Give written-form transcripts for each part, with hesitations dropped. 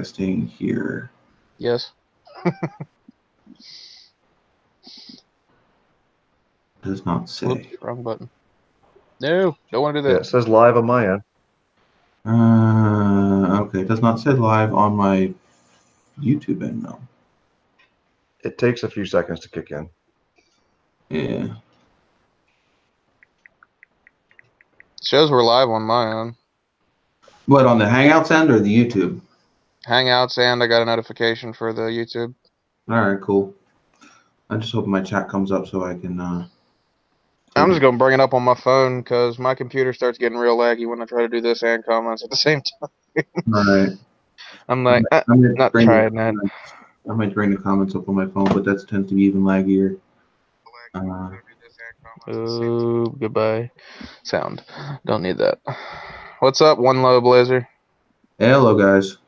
broadcasting here. Yes. Does not say. Whoops, wrong button. No, don't want to do that. Yeah, it says live on my end. Okay, it does not say live on my YouTube end, though. It takes a few seconds to kick in. Yeah. It shows we're live on my end. What, on the Hangouts end or the YouTube? Hangouts, and I got a notification for the YouTube. All right, cool. I'm just hoping my chat comes up so I can. I'm just going to bring it up on my phone because my computer starts getting real laggy when I try to do this and comments at the same time. All right. I'm like, not trying that. I might bring the comments up on my phone, but that tends to be even laggier. Oh, goodbye. Sound. Don't need that. What's up, One Low Blazer? Hey, hello, guys.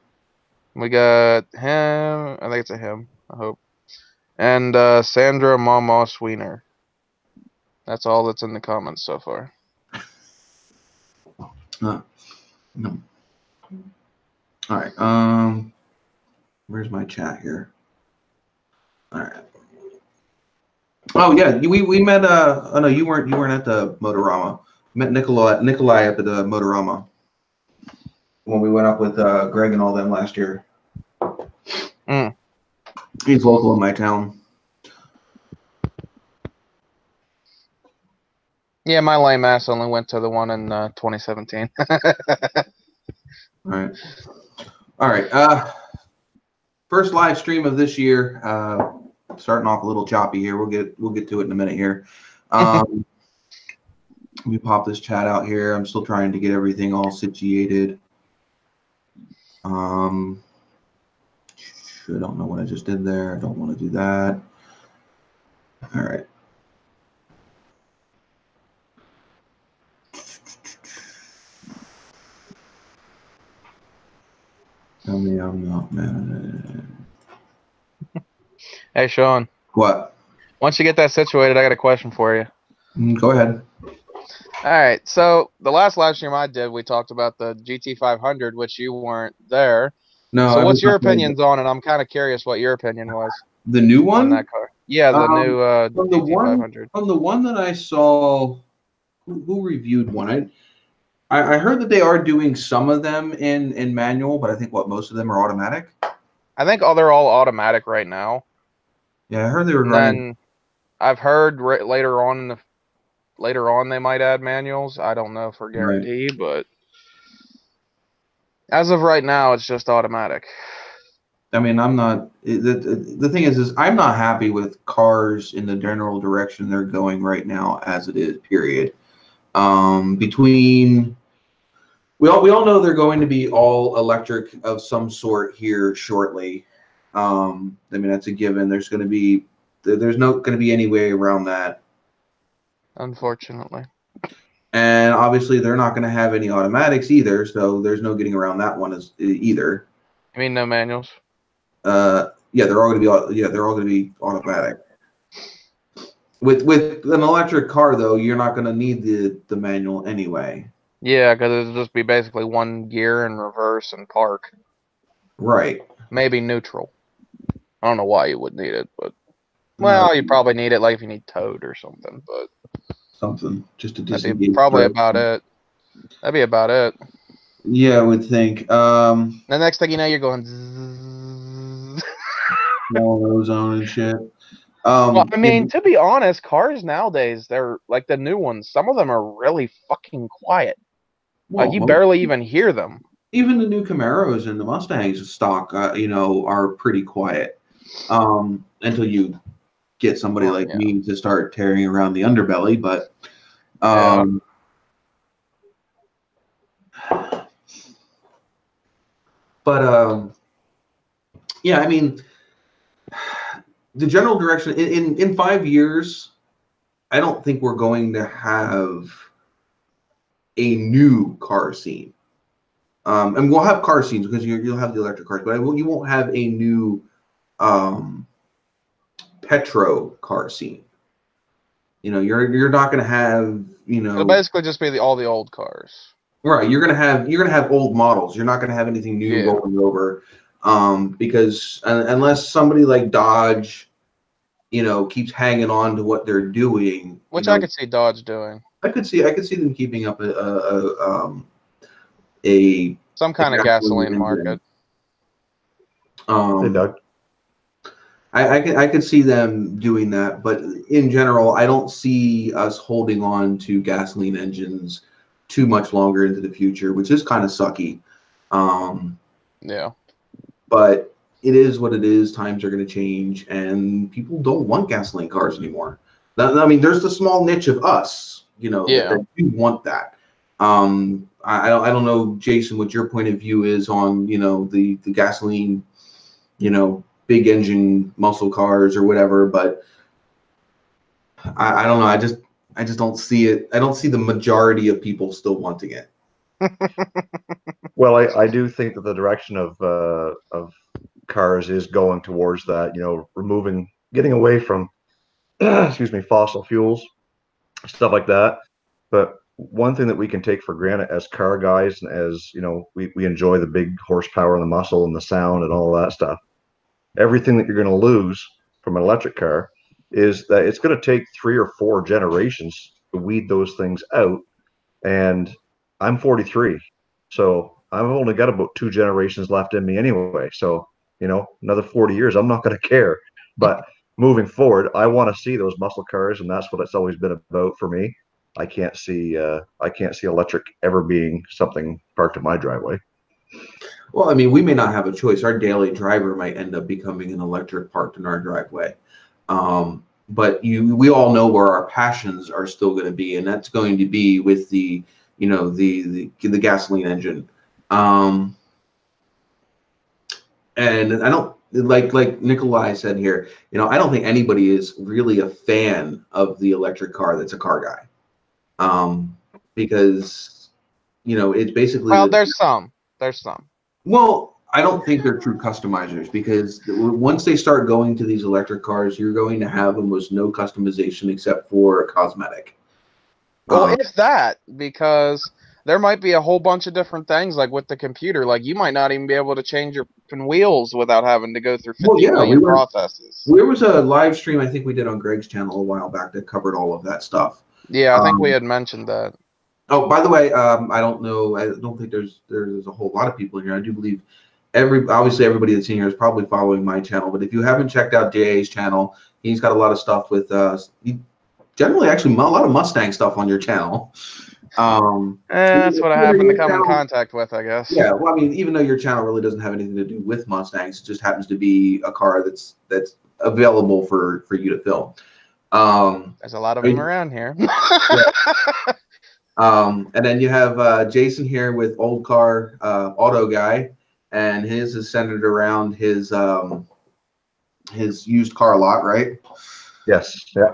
We got him. I think it's a him. I hope. And Sandra Mama Sweener. That's all that's in the comments so far. No. All right. Where's my chat here? All right. Oh yeah, we met. Oh no, you weren't at the Motorama. Met Nikolai at the Motorama when we went up with Greg and all them last year. Mm. He's local in my town. Yeah, my lame ass only went to the one in 2017. All right. First live stream of this year. Starting off a little choppy here. We'll get to it in a minute here. Let me pop this chat out here. I'm still trying to get everything all situated. I don't know what I just did there. I don't want to do that. All right. Tell me I'm not mad. Hey, Sean. What? Once you get that situated, I got a question for you. Go ahead. All right. So the last live stream I did, we talked about the GT500, which you weren't there. No. So what's your opinions on it? I'm kind of curious what your opinion was. The new one? On that car. Yeah, the new GT500. From the one that I saw, who reviewed one? I heard that they are doing some of them in manual, but I think most of them are automatic. I think they're all automatic right now. Yeah, I heard they were running. Then I've heard later on they might add manuals. I don't know for guarantee, but as of right now, it's just automatic. I mean, I'm not. The thing is I'm not happy with cars in the general direction they're going right now as it is. Period. We all know they're going to be all electric of some sort here shortly. I mean, that's a given. There's not going to be any way around that. Unfortunately. And obviously, they're not going to have any automatics either, so there's no getting around that one either. You mean no manuals? Yeah, they're all going to be automatic. With an electric car, though, you're not going to need the manual anyway. Yeah, because it'll just be basically one gear and reverse and park. Right. Maybe neutral. I don't know why you would need it, but well, you probably need it like if you need towed or something, but something just to disengage. That'd be probably about it. That'd be about it. Yeah, I would think. The next thing you know, you're going zzz. Ozone and shit. Well, I mean, to be honest, cars nowadays, they're like the new ones. Some of them are really fucking quiet. Well, like you barely even hear them. Even the new Camaros and the Mustangs stock, are pretty quiet. Until you get somebody like me to start tearing around the underbelly, but yeah, I mean, the general direction in 5 years, I don't think we're going to have a new car scene. And we'll have car scenes because you'll have the electric cars, but you won't have a new petro car scene. You're not going to have, It'll basically just be all the old cars. Right, you're gonna have old models. You're not gonna have anything new rolling over. Because unless somebody like Dodge, keeps hanging on to what they're doing, Which I could see Dodge doing. I could see them keeping up a some kind of gasoline engine. market. Hey, Doug. I could see them doing that, but in general, I don't see us holding on to gasoline engines too much longer into the future, which is kind of sucky. Yeah. But it is what it is. Times are going to change, and people don't want gasoline cars anymore. I mean, there's the small niche of us, that do want that. I don't know, Jason, what your point of view is on, the gasoline, big engine muscle cars or whatever, but I don't know. I just don't see it. I don't see the majority of people still wanting it. Well, I do think that the direction of cars is going towards that, getting away from, excuse me, fossil fuels, stuff like that. But one thing that we can take for granted as car guys, and as we enjoy the big horsepower and the muscle and the sound and all that stuff. Everything that you're going to lose from an electric car is that it's going to take 3 or 4 generations to weed those things out. And I'm 43, so I've only got about 2 generations left in me anyway. So, another 40 years, I'm not going to care. But moving forward, I want to see those muscle cars, and that's what it's always been about for me. I can't see electric ever being something parked in my driveway. Well, I mean, we may not have a choice. Our daily driver might end up becoming an electric parked in our driveway. But we all know where our passions are still going to be, and that's going to be with the gasoline engine. And I don't like Nikolai said here. I don't think anybody is really a fan of the electric car that's a car guy, because it's basically There's some. Well, I don't think they're true customizers, because once they start going to these electric cars, you're going to have them with no customization except for cosmetic. Well, if that, because there might be a whole bunch of different things, like with the computer. Like, you might not even be able to change your wheels without having to go through 50 million processes. There was a live stream I think we did on Greg's channel a while back that covered all of that stuff. Yeah, I think we had mentioned that. Oh, by the way, I don't know. I don't think there's a whole lot of people in here. I do believe obviously everybody that's in here is probably following my channel. But if you haven't checked out JA's channel, he's got a lot of stuff with generally actually a lot of Mustang stuff on your channel. That's what I happen to come in contact with, I guess. Yeah, well, I mean, even though your channel really doesn't have anything to do with Mustangs, it just happens to be a car that's available for you to film. There's a lot of them around here. Yeah. And then you have Jason here with Old Car Auto Guy, and his is centered around his used car lot, right? Yes. Yeah.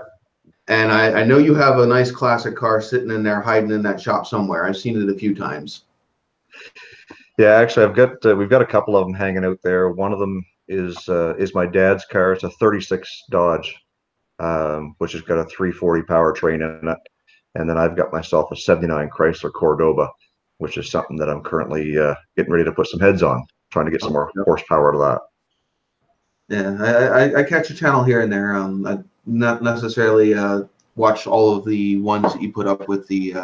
And I know you have a nice classic car sitting in there, hiding in that shop somewhere. I've seen it a few times. Yeah, actually, we've got a couple of them hanging out there. One of them is my dad's car. It's a '36 Dodge, which has got a 340 powertrain in it. And then I've got myself a '79 Chrysler Cordoba, which is something that I'm currently getting ready to put some heads on, trying to get some more horsepower to that. Yeah, I catch your channel here and there. I not necessarily watch all of the ones that you put up with the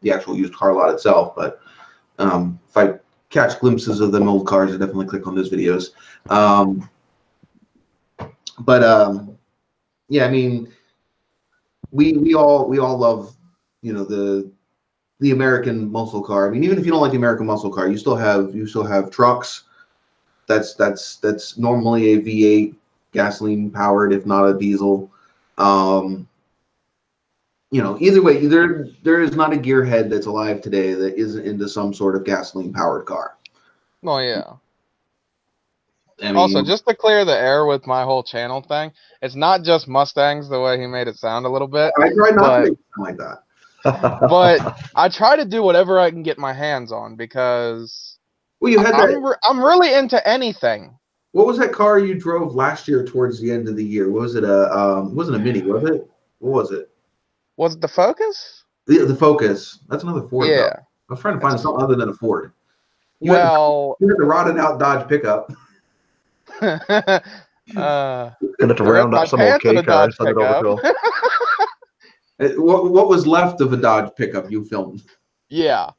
actual used car lot itself, but if I catch glimpses of them old cars, I definitely click on those videos. Yeah, I mean, we all love the American muscle car. I mean, even if you don't like the American muscle car, you still have trucks. That's normally a V8 gasoline powered, if not a diesel. Either way, there is not a gearhead that's alive today that isn't into some sort of gasoline powered car. Well, yeah. I mean, also, just to clear the air with my whole channel thing, it's not just Mustangs the way he made it sound a little bit. I try not to make it sound like that. But I try to do whatever I can get my hands on, because I'm really into anything. What was that car you drove last year towards the end of the year? What was it? It wasn't a Mini, was it? What was it? Was it the Focus? The Focus. That's another Ford. Yeah. I was trying to find something other than a Ford. You You had the rotted out Dodge pickup. uh, Gonna have to I ripped round my up some old pants in K a Dodge cars, send it over pickup. to them. What was left of a Dodge pickup you filmed? Yeah.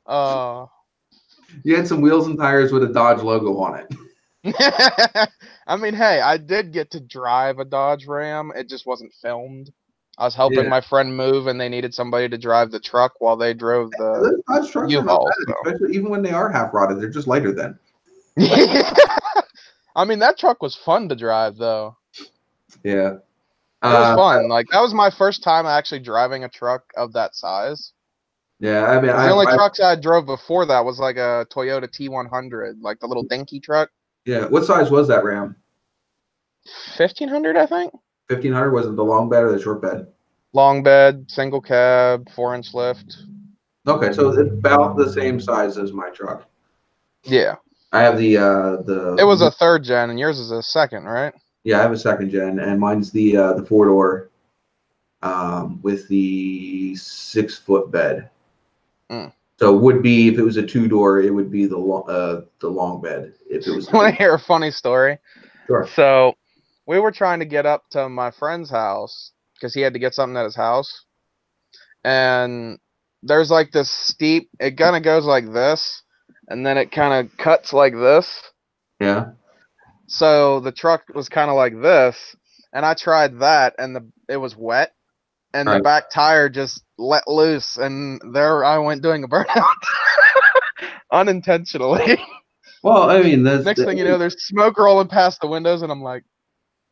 You had some wheels and tires with a Dodge logo on it. I mean, hey, I did get to drive a Dodge Ram. It just wasn't filmed. I was helping Yeah. my friend move, and they needed somebody to drive the truck while they drove the Those Dodge trucks are not U-Haul. bad, especially even when they are half rotted. They're just lighter then. I mean, that truck was fun to drive, though. Yeah. It was fun. Like, that was my first time actually driving a truck of that size. Yeah, I mean, The only trucks I drove before that was like a Toyota T100, like the little dinky truck. yeah. What size was that Ram? 1500, I think. 1500. Was it the long bed or the short bed? Long bed, single cab, 4-inch lift. Okay, so it's about the same size as my truck. Yeah. I have the It was a 3rd gen, and yours is a 2nd, right? Yeah, I have a 2nd gen, and mine's the 4-door with the 6-foot bed. Mm. So it would be, if it was a 2-door, it would be the long bed. If it was. Want to hear a funny story? Sure. So we were trying to get up to my friend's house because he had to get something at his house, and there's like this steep. It kind of goes like this, and then it kind of cuts like this. Yeah. So the truck was kind of like this, and I tried that, and it was wet, and the back tire just let loose, and there I went doing a burnout unintentionally. Well, I mean, Next thing you know, there's smoke rolling past the windows, and I'm like,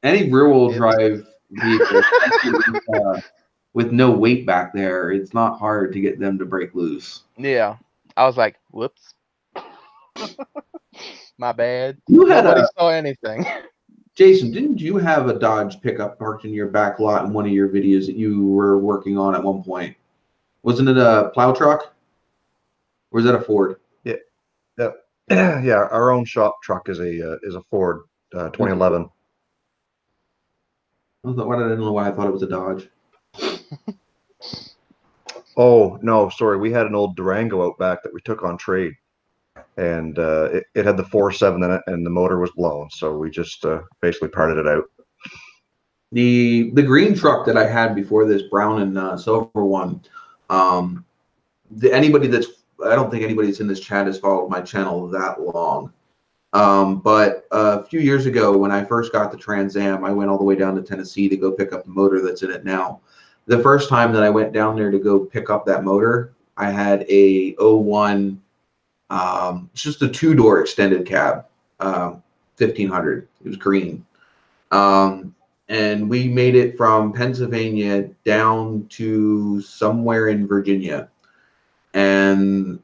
any rear-wheel drive vehicle with no weight back there, it's not hard to get them to break loose. Yeah, I was like, whoops. My bad. Nobody saw anything. Jason, didn't you have a Dodge pickup parked in your back lot in one of your videos that you were working on at one point? Wasn't it a plow truck? Or was that a Ford? Yeah, yeah. Our own shop truck is a Ford 2011. I don't know why I thought it was a Dodge. Oh no, sorry. We had an old Durango out back that we took on trade, and it had the 4.7 in it, and the motor was blown, so we just basically parted it out. The green truck that I had before this, brown and silver one, anybody that's, I don't think anybody that's in this chat has followed my channel that long. But a few years ago, when I first got the Trans Am, I went all the way down to Tennessee to go pick up the motor that's in it now. The first time that I went down there to go pick up that motor, I had a 01, it's just a 2-door extended cab, 1500. It was green. And we made it from Pennsylvania down to somewhere in Virginia. And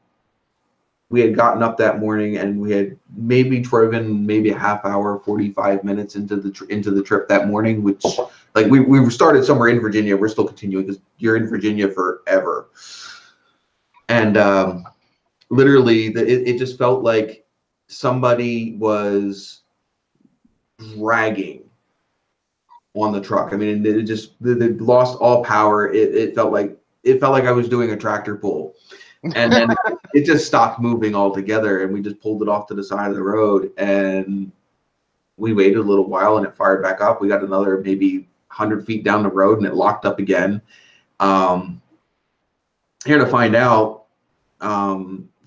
we had gotten up that morning, and we had maybe driven maybe a half hour, 45 minutes into the trip that morning, which, like, we started somewhere in Virginia. We're still continuing because you're in Virginia forever. And literally, it just felt like somebody was dragging on the truck. I mean, it lost all power. It felt like I was doing a tractor pull. And then it just stopped moving altogether, and we just pulled it off to the side of the road, and we waited a little while, and it fired back up. We got another maybe 100 feet down the road, and it locked up again. Here to find out,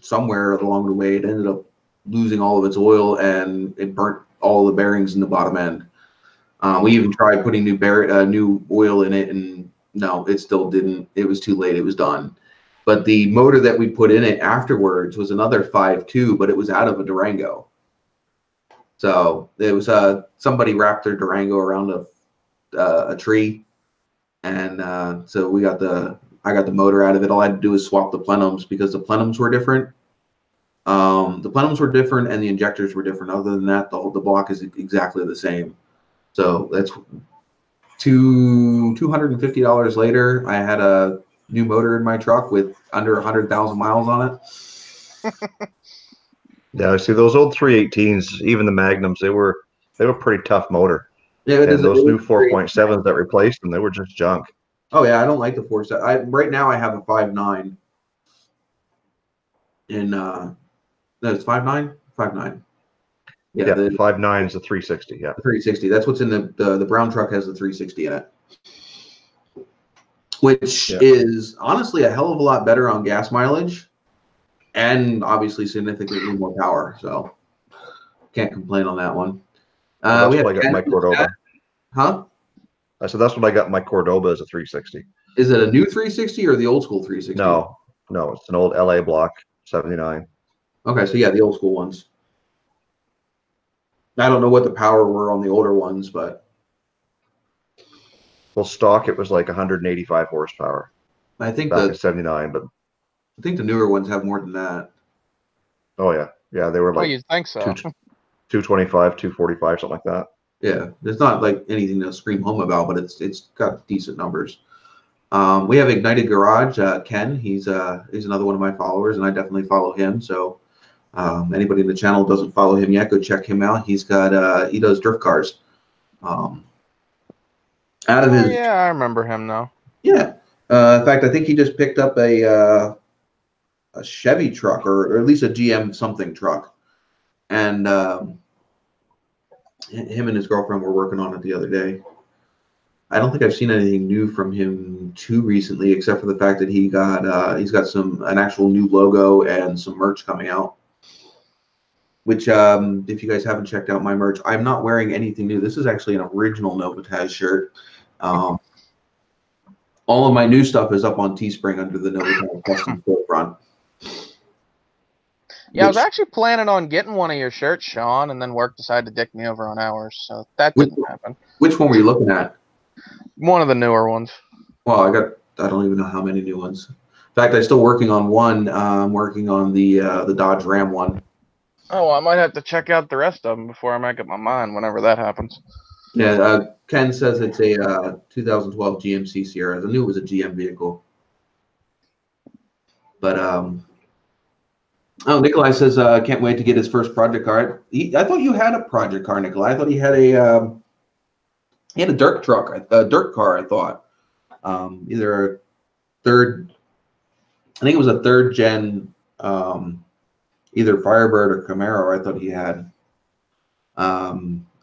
somewhere along the way, it ended up losing all of its oil, and it burnt all the bearings in the bottom end. We even tried putting new oil in it, and no, it still didn't. It was too late. It was done. But the motor that we put in it afterwards was another 5.2, but it was out of a Durango. So it was somebody wrapped their Durango around a tree, and so I got the motor out of it. All I had to do was swap the plenums because the plenums were different. The plenums were different, and the injectors were different. Other than that, the block is exactly the same. So that's $250 later. I had a new motor in my truck with under 100,000 miles on it. Yeah, see those old 318s, even the Magnums, they were pretty tough motor. Yeah, and those new 4.7s that replaced them, they were just junk. Oh yeah, I don't like the 4.7. Right now I have a 5.9 in no, it's 5.9. 5.9. Yeah, the 5.9 is a 360. Yeah. 360. That's what's in the brown truck has the 360 in it, which is honestly a hell of a lot better on gas mileage, and obviously significantly more power. So can't complain on that one. That's We have what I got my Cordoba. Huh? I said that's what I got my Cordoba as a 360. Is it a new 360 or the old school 360? No, it's an old LA block 79. Okay, so yeah, the old school ones. I don't know what the power were on the older ones, but Well, stock it was like 185 horsepower I think back in 79, but I think the newer ones have more than that. oh yeah, they were Well, like you'd think so. 225, 245, something like that. Yeah, it's not like anything to scream home about, but it's got decent numbers. We have Ignited Garage, Ken. He's another one of my followers, and I definitely follow him. So anybody in the channel doesn't follow him yet, go check him out. He's got he does drift cars. Out of his Yeah, I remember him though. Yeah. In fact, I think he just picked up a Chevy truck or at least a GM something truck, and him and his girlfriend were working on it the other day. I don't think I've seen anything new from him too recently, except for the fact that he's got an actual new logo and some merch coming out. Which, if you guys haven't checked out my merch, I'm not wearing anything new. This is actually an original NOVAtazz shirt. All of my new stuff is up on Teespring under the NOVAtazz custom storefront. Yeah, I was actually planning on getting one of your shirts, Sean, and then work decided to dick me over on ours, so that didn't happen. Which one were you looking at? One of the newer ones. Well, I don't even know how many new ones. In fact, I'm still working on one. I'm working on the Dodge Ram one. Oh, well, I might have to check out the rest of them before I make up my mind whenever that happens. Yeah, Ken says it's a 2012 GMC Sierra. I knew it was a GM vehicle. But Nikolai says can't wait to get his first project car. I thought you had a project car, Nikolai. I thought he had a dirt truck, a dirt car. I thought either a third. I think it was a third gen, either Firebird or Camaro. I thought he had.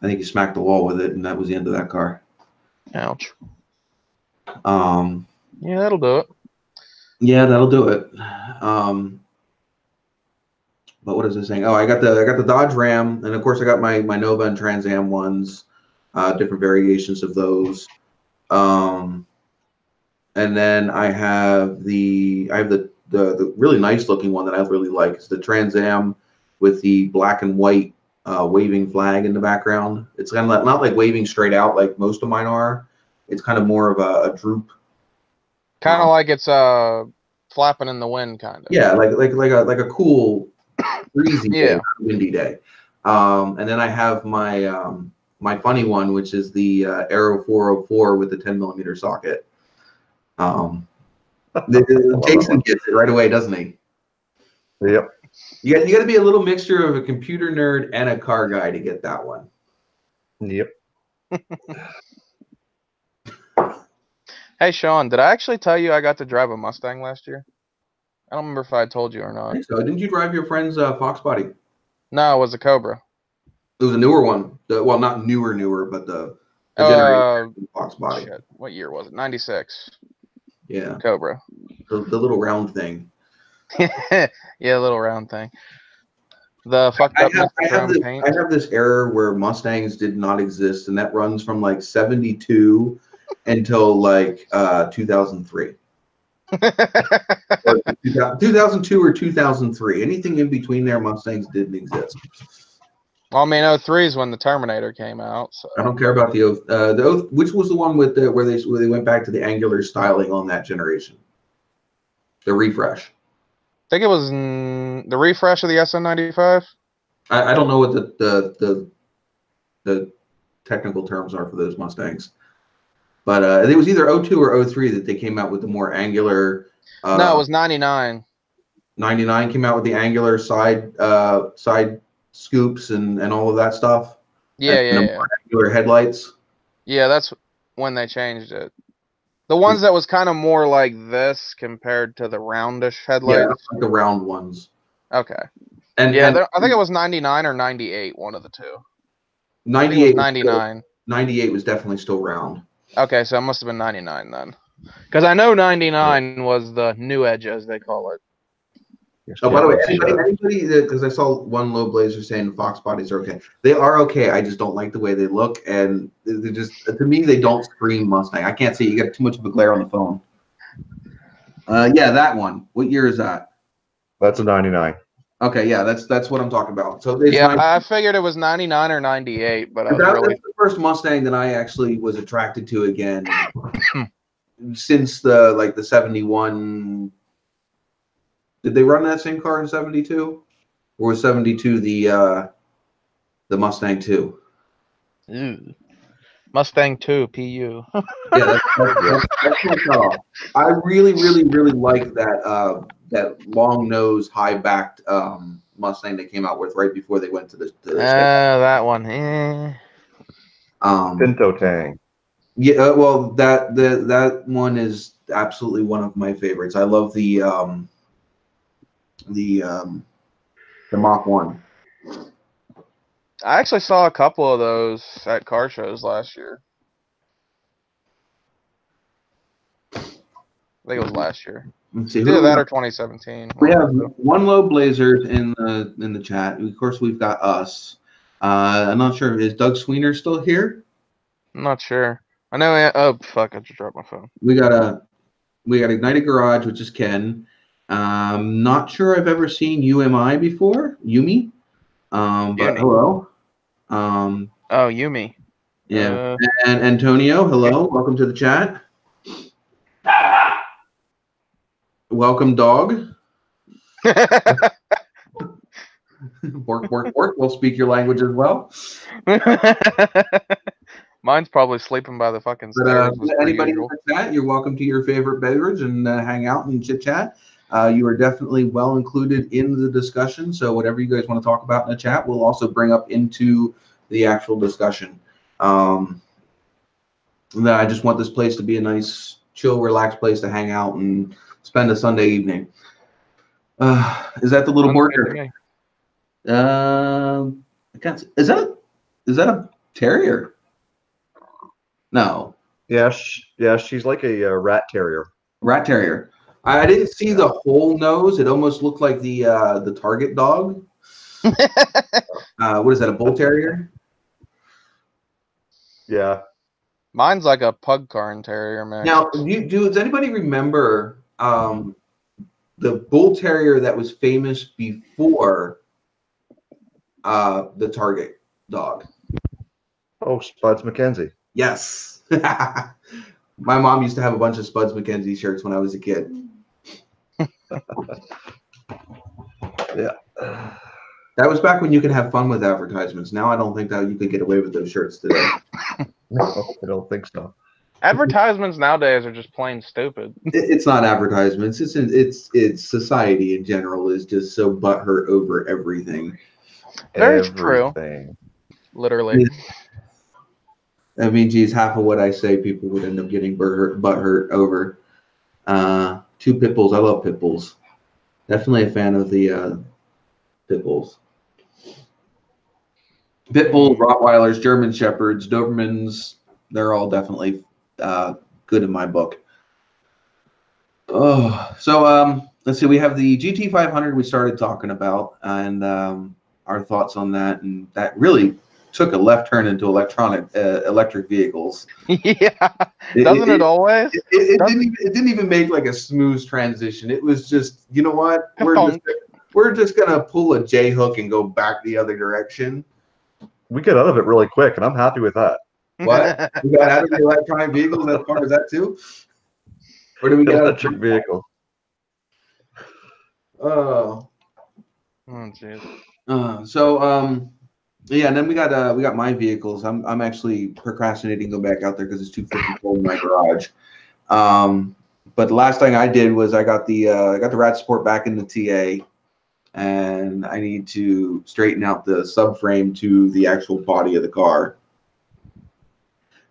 I think he smacked the wall with it, and that was the end of that car. Ouch. Yeah, that'll do it. Yeah, that'll do it. But what is this saying? Oh, I got the Dodge Ram, and of course I got my Nova and Trans Am ones, different variations of those. And then I have the really nice looking one that I really like. It's the Trans Am with the black and white waving flag in the background. It's kind of not like waving straight out like most of mine are. It's kind of more of a droop. Kind of like it's flapping in the wind, kind of. Yeah, like a cool, breezy day, windy day. And then I have my my funny one, which is the Aero 404 with the 10mm socket. Jason gets it right away, doesn't he? Yep. You got to be a little mixture of a computer nerd and a car guy to get that one. Yep. Hey, Sean, did I actually tell you I got to drive a Mustang last year? I don't remember if I told you or not. I think so. Didn't you drive your friend's Fox Body? No, it was a Cobra. It was a newer one. Well, not newer, but the generation Fox Body. Shit. What year was it? 96. Yeah. Cobra. The little round thing. Yeah, little round thing. The fucked up paint. I have this error where Mustangs did not exist, and that runs from like 72 until like 2003. Or 2002 or 2003. Anything in between there, Mustangs didn't exist. Well, I mean, 03 is when the Terminator came out. So. I don't care about the which was the one with where they went back to the angular styling on that generation. The refresh. I think it was the refresh of the SN95. I don't know what the technical terms are for those Mustangs, but it was either 02 or 03 that they came out with the more angular. No, it was 99. 99 came out with the angular side scoops and all of that stuff. Yeah, Angular headlights. Yeah, that's when they changed it. The ones that was kind of more like this compared to the roundish headlights. Yeah, like the round ones. Okay. And Yeah, and I think it was 99 or 98, one of the two. I think it 98 was was 99. 98 was definitely still round. Okay, so it must have been 99 then. Because I know 99 was the new edge, as they call it. Oh, by the way, anybody, because I saw one low blazer saying the Fox bodies are okay. They are okay. I just don't like the way they look, and they just, to me, they don't scream Mustang. I can't see. You got too much of a glare on the phone. Yeah, that one. What year is that? That's a 99. Okay, yeah, that's what I'm talking about. So Yeah, I figured it was 99 or 98, but I was really... That's the first Mustang that I actually was attracted to again since the 71. Did they run that same car in 72, or was 72 the Mustang 2? Ew. Mustang 2 PU. Yeah, that's my cutoff. I really like that long nose, high backed Mustang they came out with right before they went to the that one. Pinto Tang. Yeah, well, that one is absolutely one of my favorites. I love the Mach 1. I actually saw a couple of those at car shows last year. I think it was last year. Let's see, Either that or 2017. We have one low blazers in the chat. Of course, we've got us. I'm not sure. Is Doug Sweener still here? I'm not sure. I know. Oh fuck! I just dropped my phone. We got Ignited Garage, which is Ken. Not sure I've ever seen UMI before. Yumi. But hello. Oh, Yumi. Yeah. And Antonio, hello. Welcome to the chat. Welcome, dog. Work. We'll speak your language as well. Mine's probably sleeping by the fucking stairs. Anybody in the chat, you're welcome to your favorite beverage and hang out and chit chat. You are definitely well included in the discussion. So whatever you guys want to talk about in the chat, we'll also bring up into the actual discussion. I just want this place to be a nice, chill, relaxed place to hang out and spend a Sunday evening. Is that the little border? I can't. Is that a terrier? No. Yeah, she's like a rat terrier. Rat terrier. I didn't see the whole nose. It almost looked like the Target dog. What is that? A bull terrier? Yeah. Mine's like a pug carn terrier, man. Now, does anybody remember the bull terrier that was famous before the Target dog? Oh, Spuds McKenzie. Yes. My mom used to have a bunch of Spuds McKenzie shirts when I was a kid. Yeah. That was back when you could have fun with advertisements. Now I don't think that you could get away with those shirts today. No, I don't think so. Advertisements nowadays are just plain stupid. It's not advertisements. It's society in general is just so butthurt over everything. That's true. Literally. I mean, geez, half of what I say, people would end up getting butthurt over. Two pit bulls. I love pit bulls. Definitely a fan of the pit bulls. Pit bulls, Rottweilers, German Shepherds, Dobermans, they're all definitely good in my book. Oh, so let's see. We have the GT500 we started talking about, and our thoughts on that, and that really took a left turn into electric vehicles. Yeah, doesn't it always? It didn't even make like a smooth transition. It was just, you know what? We're just gonna pull a J hook and go back the other direction. We get out of it really quick, and I'm happy with that. What? We got out of the electronic vehicles as far as that too? Or do we get electric vehicle? Oh, jeez. Yeah, and then we got my vehicles. I'm actually procrastinating to go back out there because it's too freaking cold in my garage. But the last thing I did was I got the Rat Sport back in the TA, and I need to straighten out the subframe to the actual body of the car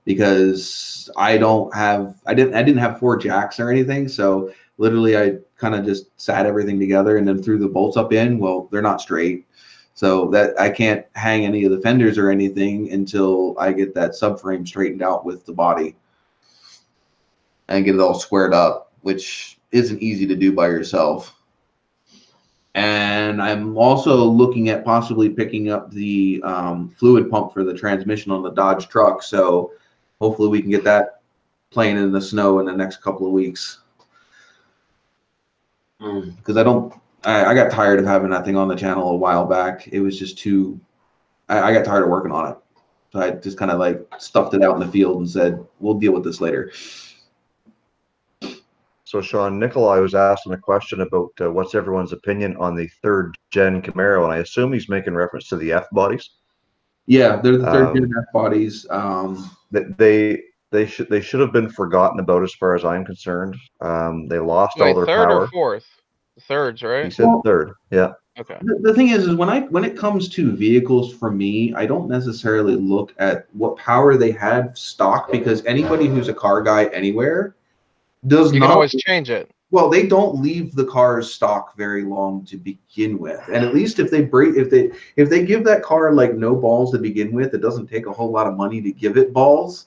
because I didn't have 4 jacks or anything, so Literally, I kind of just sat everything together and then threw the bolts up in. Well, they're not straight, so that I can't hang any of the fenders or anything until I get that subframe straightened out with the body and get it all squared up, which isn't easy to do by yourself. And I'm also looking at possibly picking up the fluid pump for the transmission on the Dodge truck. So hopefully we can get that playing in the snow in the next couple of weeks. Because I got tired of having that thing on the channel a while back. It was just too, I got tired of working on it. So I just kind of like stuffed it out in the field and said, we'll deal with this later. So, Sean, Nikolai was asking a question about what's everyone's opinion on the 3rd gen Camaro, and I assume he's making reference to the F bodies. Yeah, they're the 3rd gen F bodies. They should have been forgotten about as far as I'm concerned. They lost all their third power. or fourth? Thirds, right? He said third. Yeah. Okay. The thing is when it comes to vehicles, for me, I don't necessarily look at what power they had stock, because anybody who's a car guy anywhere does You not can always change it. Well, they don't leave the car's stock very long to begin with, and at least if they give that car like no balls to begin with, it doesn't take a whole lot of money to give it balls,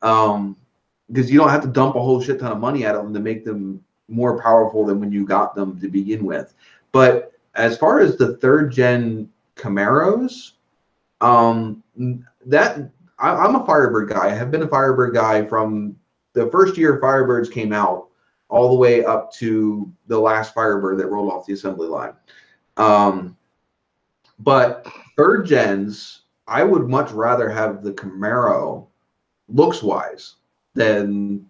because you don't have to dump a whole shit ton of money at them to make them more powerful than when you got them to begin with. But as far as the 3rd gen Camaros, I'm a Firebird guy. I have been a Firebird guy from the first year Firebirds came out all the way up to the last Firebird that rolled off the assembly line. But 3rd gens, I would much rather have the Camaro looks-wise than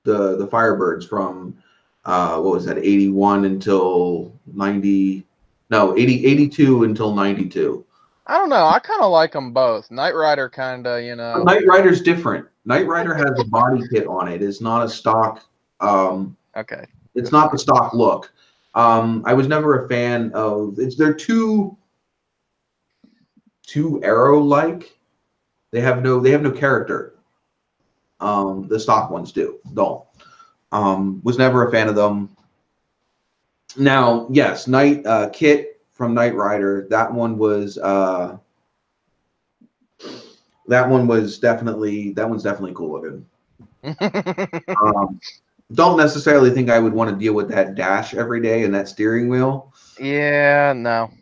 the Firebirds from what was that, 81 until 90, no, 82 until 92. I don't know. I kind of like them both. Knight Rider kind of, you know. Knight Rider's different. Knight Rider has a body kit on it. It's not a stock. Okay. It's not the stock look. I was never a fan of. They're too Aero-like. They have no character. The stock ones don't. Was never a fan of them. Now, yes, Kit from Knight Rider. That one's definitely cool looking. Don't necessarily think I would want to deal with that dash every day and that steering wheel. Yeah, no.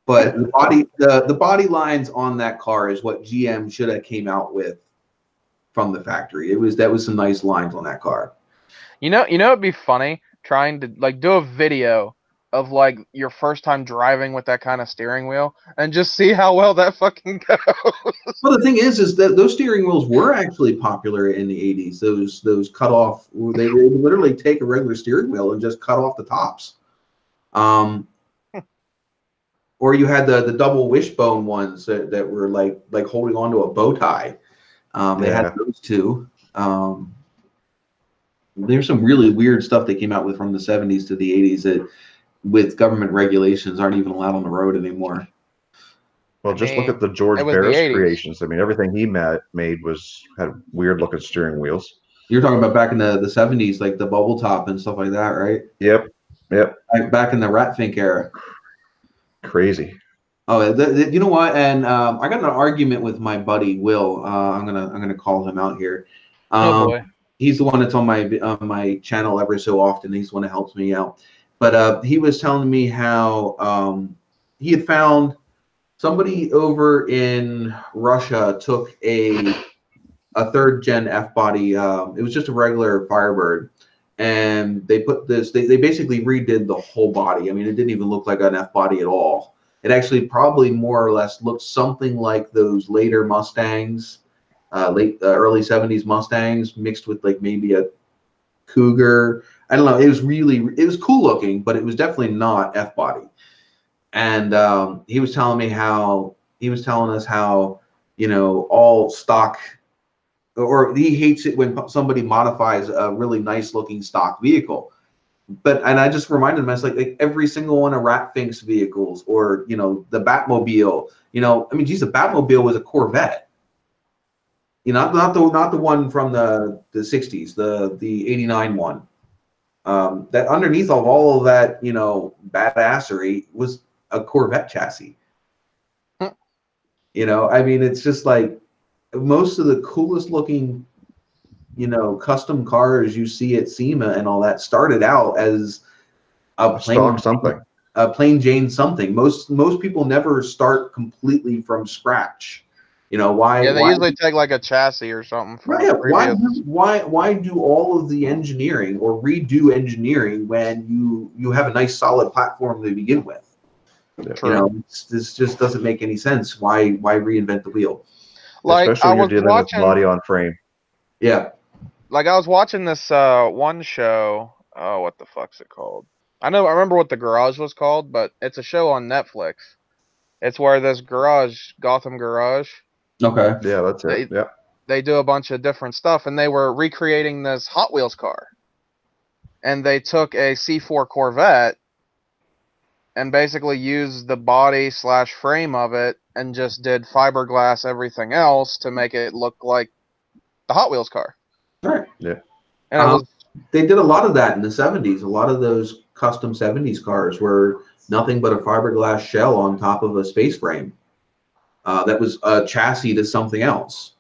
But the body lines on that car is what GM should have came out with from the factory. That was some nice lines on that car. You know, it'd be funny trying to like do a video of like your first time driving with that kind of steering wheel and just see how well that fucking goes. Well, the thing is that those steering wheels were actually popular in the 80s. Those cut off, they would literally take a regular steering wheel and just cut off the tops. Or you had the double wishbone ones that were like holding onto a bow tie. They had those too. There's some really weird stuff they came out with from the 70s to the 80s that, with government regulations, aren't even allowed on the road anymore. Well, just look at the George Barris creations. I mean, everything he made had weird looking steering wheels. You're talking about back in the 70s, like the bubble top and stuff like that, right? Yep. Like back in the Ratfink era. Crazy. Oh, you know what? And I got in an argument with my buddy Will. I'm gonna call him out here. Oh boy. He's the one that's on my channel every so often. He's the one that helps me out. But he was telling me how he had found somebody over in Russia took a 3rd gen F body. It was just a regular Firebird, and they put this. They basically redid the whole body. I mean, it didn't even look like an F body at all. It actually probably more or less looked something like those later Mustangs, early 70s Mustangs mixed with like maybe a Cougar. I don't know. It was cool looking, but it was definitely not F body. And he was telling us how, you know, all stock, or he hates it when somebody modifies a really nice looking stock vehicle. And I just reminded him, I was like every single one of Ratfink's vehicles, or, you know, the Batmobile, you know, I mean, geez, the Batmobile was a Corvette. You know, not the one from the 60s, the 89 one. that underneath of all of that, you know, badassery was a Corvette chassis. You know, I mean, it's just like most of the coolest looking, you know, custom cars you see at SEMA and all that started out as a plain something. A plain Jane something. Most people never start completely from scratch. You know why? Yeah, they usually take like a chassis or something from Right, a previous. why do all of the engineering or redo engineering when you have a nice solid platform to begin with? True. You know, this just doesn't make any sense. Why Mm-hmm. reinvent the wheel? Like especially when you're dealing with body on frame. Yeah. Like I was watching this one show. Oh, what the fuck's it called? I remember what the garage was called, but it's a show on Netflix. It's where this garage, Gotham Garage, Okay. Yeah, that's it. Yeah. they do a bunch of different stuff, and they were recreating this Hot Wheels car. And they took a C4 Corvette and basically used the body / frame of it and just did fiberglass everything else to make it look like the Hot Wheels car. Right. Yeah. And it was they did a lot of that in the 70s. A lot of those custom 70s cars were nothing but a fiberglass shell on top of a space frame. That was a chassis to something else.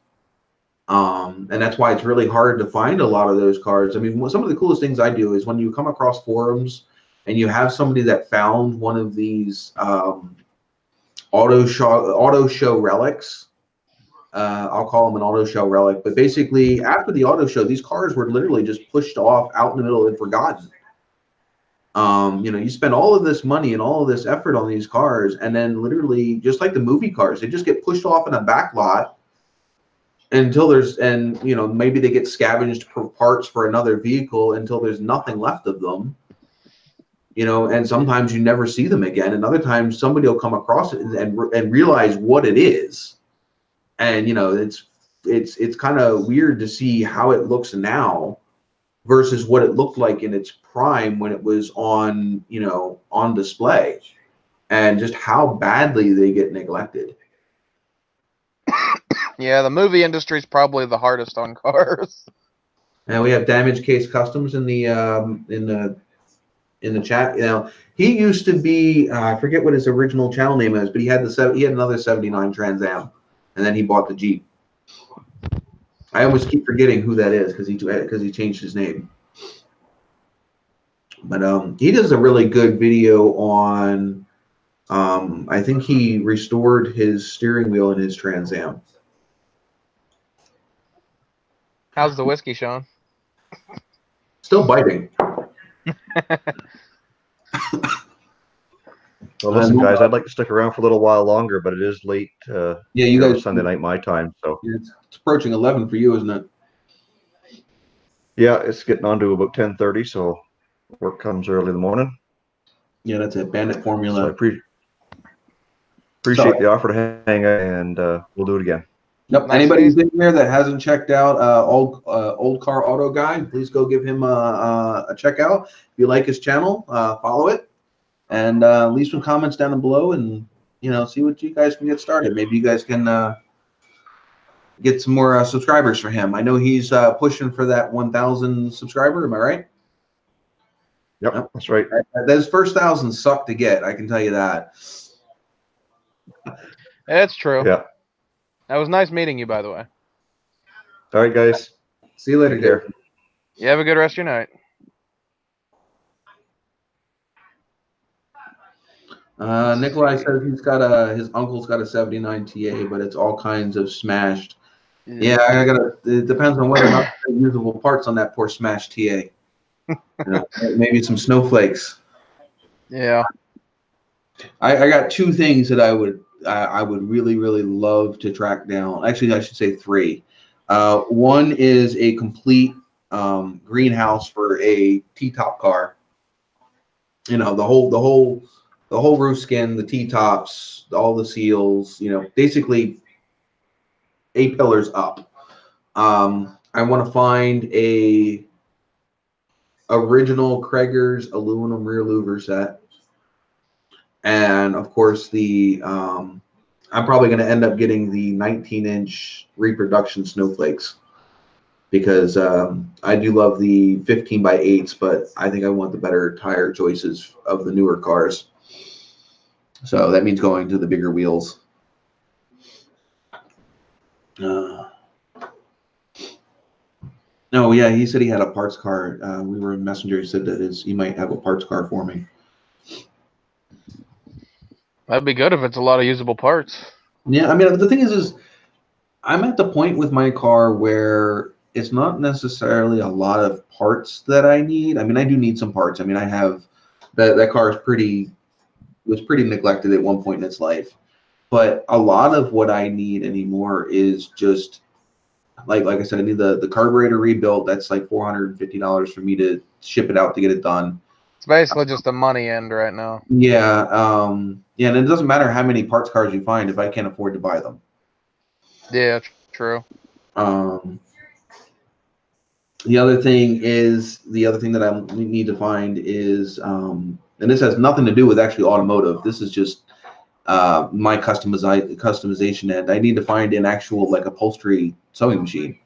And that's why it's really hard to find a lot of those cars. I mean, some of the coolest things I do is when you come across forums and you have somebody that found one of these auto show relics. I'll call them an auto show relic, but basically after the auto show, these cars were literally just pushed off out in the middle and forgotten. You know, you spend all of this money and all of this effort on these cars, and then literally, just like the movie cars, they just get pushed off in a back lot until there's, and you know, maybe they get scavenged for parts for another vehicle until there's nothing left of them. You know, and sometimes you never see them again, and other times somebody will come across it and realize what it is. And you know, it's kind of weird to see how it looks now versus what it looked like in its prime when it was on, you know, on display, and just how badly they get neglected. yeah, the movie industry is probably the hardest on cars. And we have Damage Case Customs in the chat. You know, he used to be I forget what his original channel name is, but he had another 79 Trans Am, and then he bought the Jeep. I almost keep forgetting who that is because he changed his name. But he does a really good video on. I think he restored his steering wheel in his Trans Am. How's the whiskey, Sean? Still biting. Well, listen, guys, I'd like to stick around for a little while longer, but it is late. Yeah, you guys. Sunday night my time, so It's approaching 11 for you, isn't it? yeah, it's getting on to about 10:30, so work comes early in the morning. Yeah, that's it. Bandit Formula. So I appreciate the offer to hang out, and we'll do it again. Yep. Nice Anybody days. who's in there that hasn't checked out old car auto guy, please go give him a check out. If you like his channel, follow it, and leave some comments down below, and you know, see what you guys can get started. Maybe you guys can get some more subscribers for him. I know he's pushing for that 1,000 subscriber. Am I right? Yep, that's right. Those first 1,000 suck to get. I can tell you that. It's true. Yeah. That was nice meeting you, by the way. All right, guys. See you later, Take care. You have a good rest of your night. Nikolai says his uncle's got a 79 TA, but it's all kinds of smashed. Yeah, it depends on whether or not there are usable parts on that poor smashed TA. You know, maybe some snowflakes. Yeah. I got two things that I would really love to track down. Actually, I should say three. One is a complete greenhouse for a T-top car. You know, the whole roof skin, the T-tops, all the seals. You know, basically A-pillars up. I want to find a original Krager's aluminum rear louver set. And of course, I'm probably going to end up getting the 19-inch reproduction snowflakes because I do love the 15x8s, but I think I want the better tire choices of the newer cars. So that means going to the bigger wheels. No, yeah, he said he had a parts car. We were in Messenger. He said that he might have a parts car for me. That'd be good if it's a lot of usable parts. Yeah, I mean, the thing is I'm at the point with my car where it's not necessarily a lot of parts that I need. I mean, I do need some parts. I mean, I have that car was pretty neglected at one point in its life. But a lot of what I need anymore is just like I said, I need the carburetor rebuilt. That's like $450 for me to ship it out to get it done. It's basically just a money end right now. Yeah, yeah, and it doesn't matter how many parts cars you find if I can't afford to buy them. Yeah, true. The other thing that I need to find is, and this has nothing to do with actually automotive. This is just my customization end. I need to find an actual like upholstery sewing machine.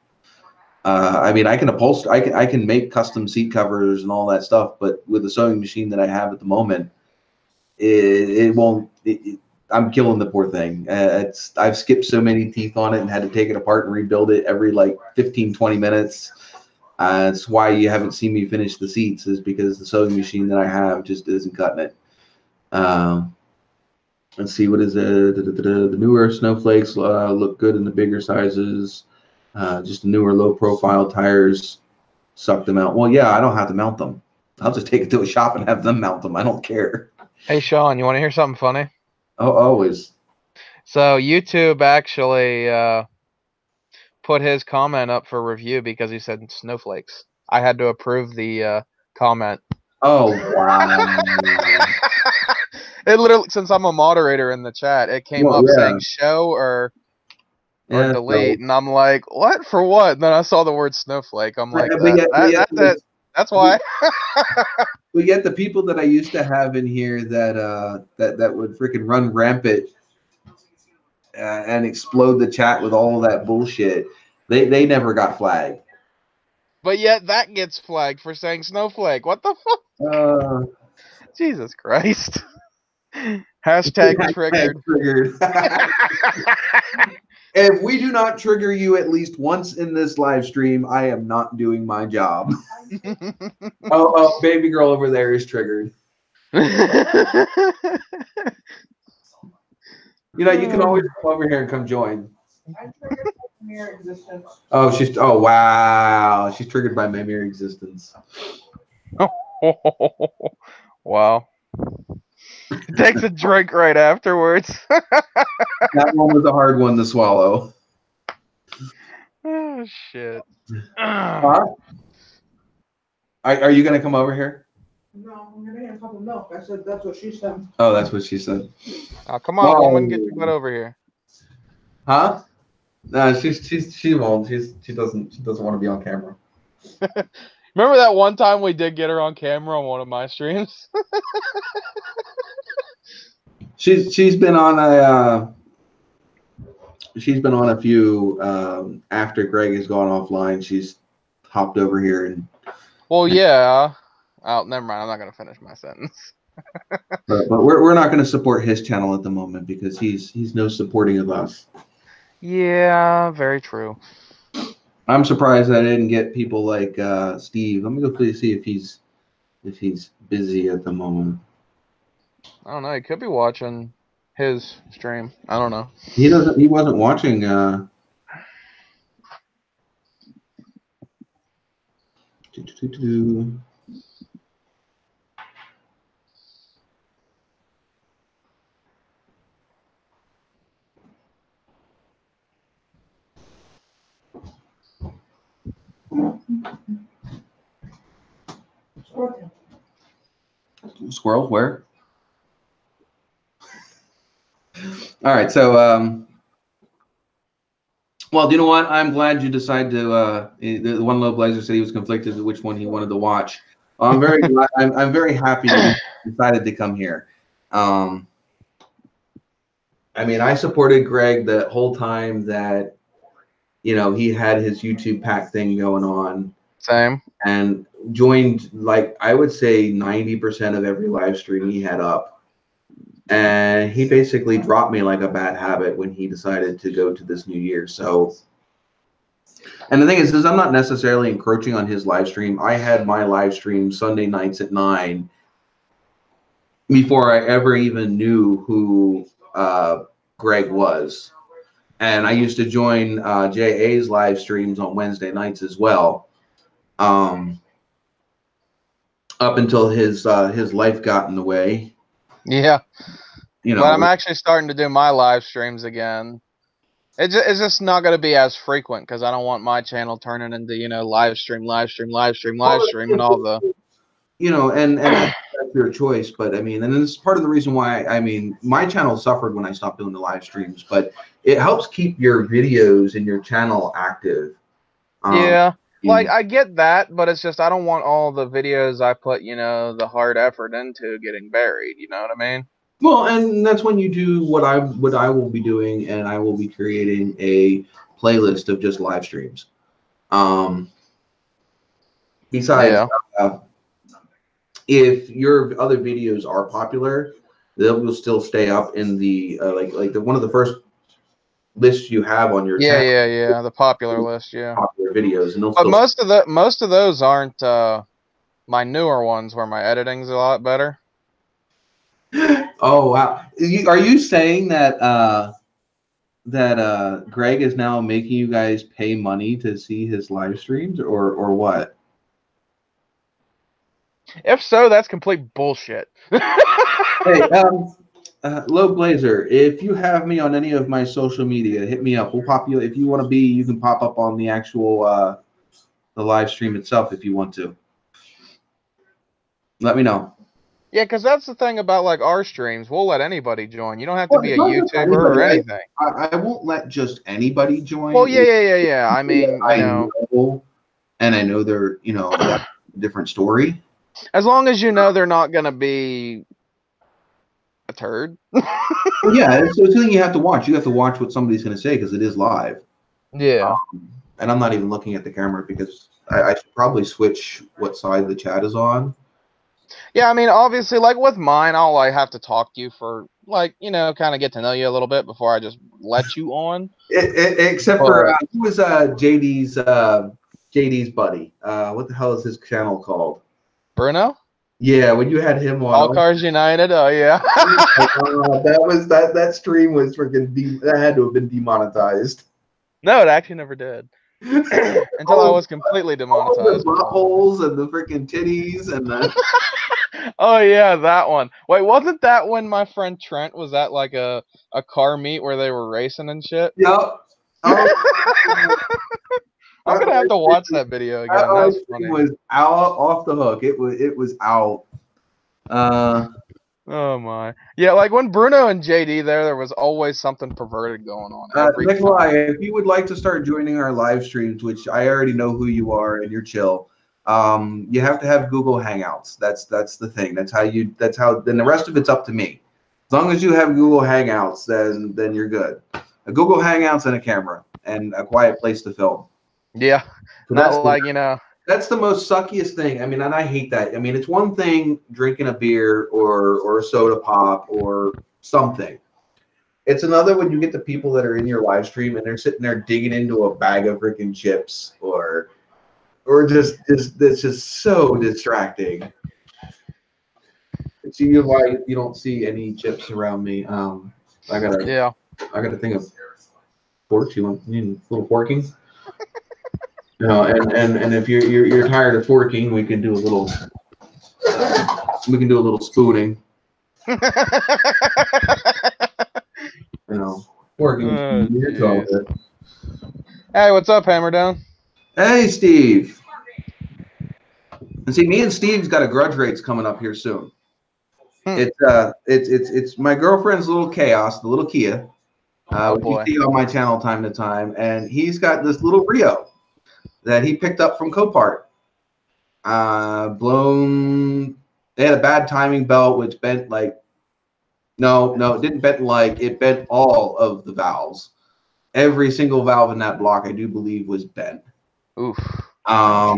I mean, I can make custom seat covers and all that stuff, but with the sewing machine that I have at the moment, it won't. I'm killing the poor thing. I've skipped so many teeth on it and had to take it apart and rebuild it every like 15-20 minutes. That's why you haven't seen me finish the seats, is because the sewing machine that I have just isn't cutting it. Let's see, what is it? The newer snowflakes look good in the bigger sizes. Just the newer low-profile tires suck them out. Well, yeah, I don't have to mount them. I'll just take it to a shop and have them mount them. I don't care. Hey, Sean, you want to hear something funny? Oh, always. So YouTube actually put his comment up for review because he said snowflakes. I had to approve the comment. Oh, wow. It literally, since I'm a moderator in the chat, it came up saying show or delete, and I'm like, what for what? And then I saw the word snowflake. I'm like, that's why. But yet the people that I used to have in here that would freaking run rampant and explode the chat with all that bullshit, they never got flagged. But yet that gets flagged for saying snowflake. What the fuck? Jesus Christ. Hashtag triggered. If we do not trigger you at least once in this live stream, I am not doing my job. Oh, baby girl over there is triggered. You know, you can always come over here and come join. I'm triggered by mere existence. Oh, wow. She's triggered by my mere existence. Wow. It takes a drink right afterwards. That one was a hard one to swallow. Oh, shit. Huh? Are you going to come over here? No, I'm gonna get a cup of milk. I said that's what she said. Oh, that's what she said. Oh, come on, woman, get your butt over here. Huh? No, she won't. She doesn't want to be on camera. Remember that one time we did get her on camera on one of my streams? She's been on a few after Greg has gone offline. She's hopped over here and. Well, yeah. Oh, never mind. I'm not gonna finish my sentence. but we're not going to support his channel at the moment because he's no supporting of us. Yeah, very true. I'm surprised I didn't get people like Steve. Let me go please see if he's busy at the moment. I don't know. He could be watching his stream. I don't know. He wasn't watching. Squirrel, where? All right, so well, do you know what? I'm glad you decided to. The one low blazer said he was conflicted with which one he wanted to watch. I'm very glad, I'm very happy that you decided to come here. I mean, I supported Greg the whole time that you know, he had his YouTube pack thing going on. Same. And joined, like, I would say 90% of every live stream he had up. And he basically dropped me like a bad habit when he decided to go to this new year. So, and the thing is I'm not necessarily encroaching on his live stream. I had my live stream Sunday nights at 9 before I ever even knew who Greg was. And I used to join JA's live streams on Wednesday nights as well. Up until his life got in the way. Yeah. You know, but I'm actually starting to do my live streams again. It's just not going to be as frequent because I don't want my channel turning into, you know, live stream, and all the. You know, and that's your choice. But I mean, and this is part of the reason why, I mean, my channel suffered when I stopped doing the live streams, but it helps keep your videos and your channel active. Yeah. Like, I get that, but it's just I don't want all the videos I put, you know, the hard effort into getting buried. You know what I mean? Well, and that's when you do what I will be doing, and I will be creating a playlist of just live streams. Besides, if your other videos are popular, they will still stay up in the like one of the first lists you have on your channel. Yeah, the popular list, popular videos, and but most of those aren't my newer ones where my editing's a lot better. Oh wow! Are you saying that Greg is now making you guys pay money to see his live streams, or what? If so, that's complete bullshit. Hey, Low Blazer, if you have me on any of my social media, hit me up. We'll pop you if you want to be. You can pop up on the actual the live stream itself if you want to. Let me know. Yeah, because that's the thing about like our streams. We'll let anybody join. You don't have to be a YouTuber or anything. I won't let just anybody join. Well, yeah. I mean, you know, and I know they're, you know, that's a different story. As long as you know they're not going to be a turd. Yeah, it's something you have to watch. You have to watch what somebody's going to say because it is live. Yeah. And I'm not even looking at the camera because I should probably switch what side the chat is on. Yeah, I mean, obviously, like with mine, I'll like have to talk to you for like, you know, kind of get to know you a little bit before I just let you on. Except for who was JD's buddy? What the hell is his channel called? Bruno? Yeah, when you had him on All Cars United. Oh yeah. that stream was freaking that had to have been demonetized. No, it actually never did. Until I was completely demonetized. The holes and the freaking titties and the. Oh yeah, that one. Wait, wasn't that when my friend Trent was at like a car meet where they were racing and shit? Yep. I'm gonna have to watch that video again. That was funny. It was out off the hook. It was out. Oh my. Yeah, like when Bruno and JD there was always something perverted going on. Nikolai, if you would like to start joining our live streams, which I already know who you are and you're chill, you have to have Google Hangouts. That's the thing. Then the rest of it's up to me. As long as you have Google Hangouts, then you're good. A Google Hangouts and a camera and a quiet place to film. Yeah. So not like, you know. That's the most suckiest thing. I mean, and I hate that. I mean, it's one thing drinking a beer or a soda pop or something. It's another when you get the people that are in your live stream and they're sitting there digging into a bag of freaking chips or just it's just so distracting. See why you don't see any chips around me. I got a thing of pork. You need a little porking? You know, and if you're tired of forking, we can do a little spooning. You know, forking. Hey, what's up, Hammerdown? Hey, Steve. And see, me and Steve's got a grudge race coming up here soon. It's my girlfriend's little chaos, the little Kia. Which you see on my channel time to time, and he's got this little Rio that he picked up from Copart. Blown. They had a bad timing belt, which bent like. No, it didn't bend like it bent all of the valves. every single valve in that block, I do believe, was bent. Oof. I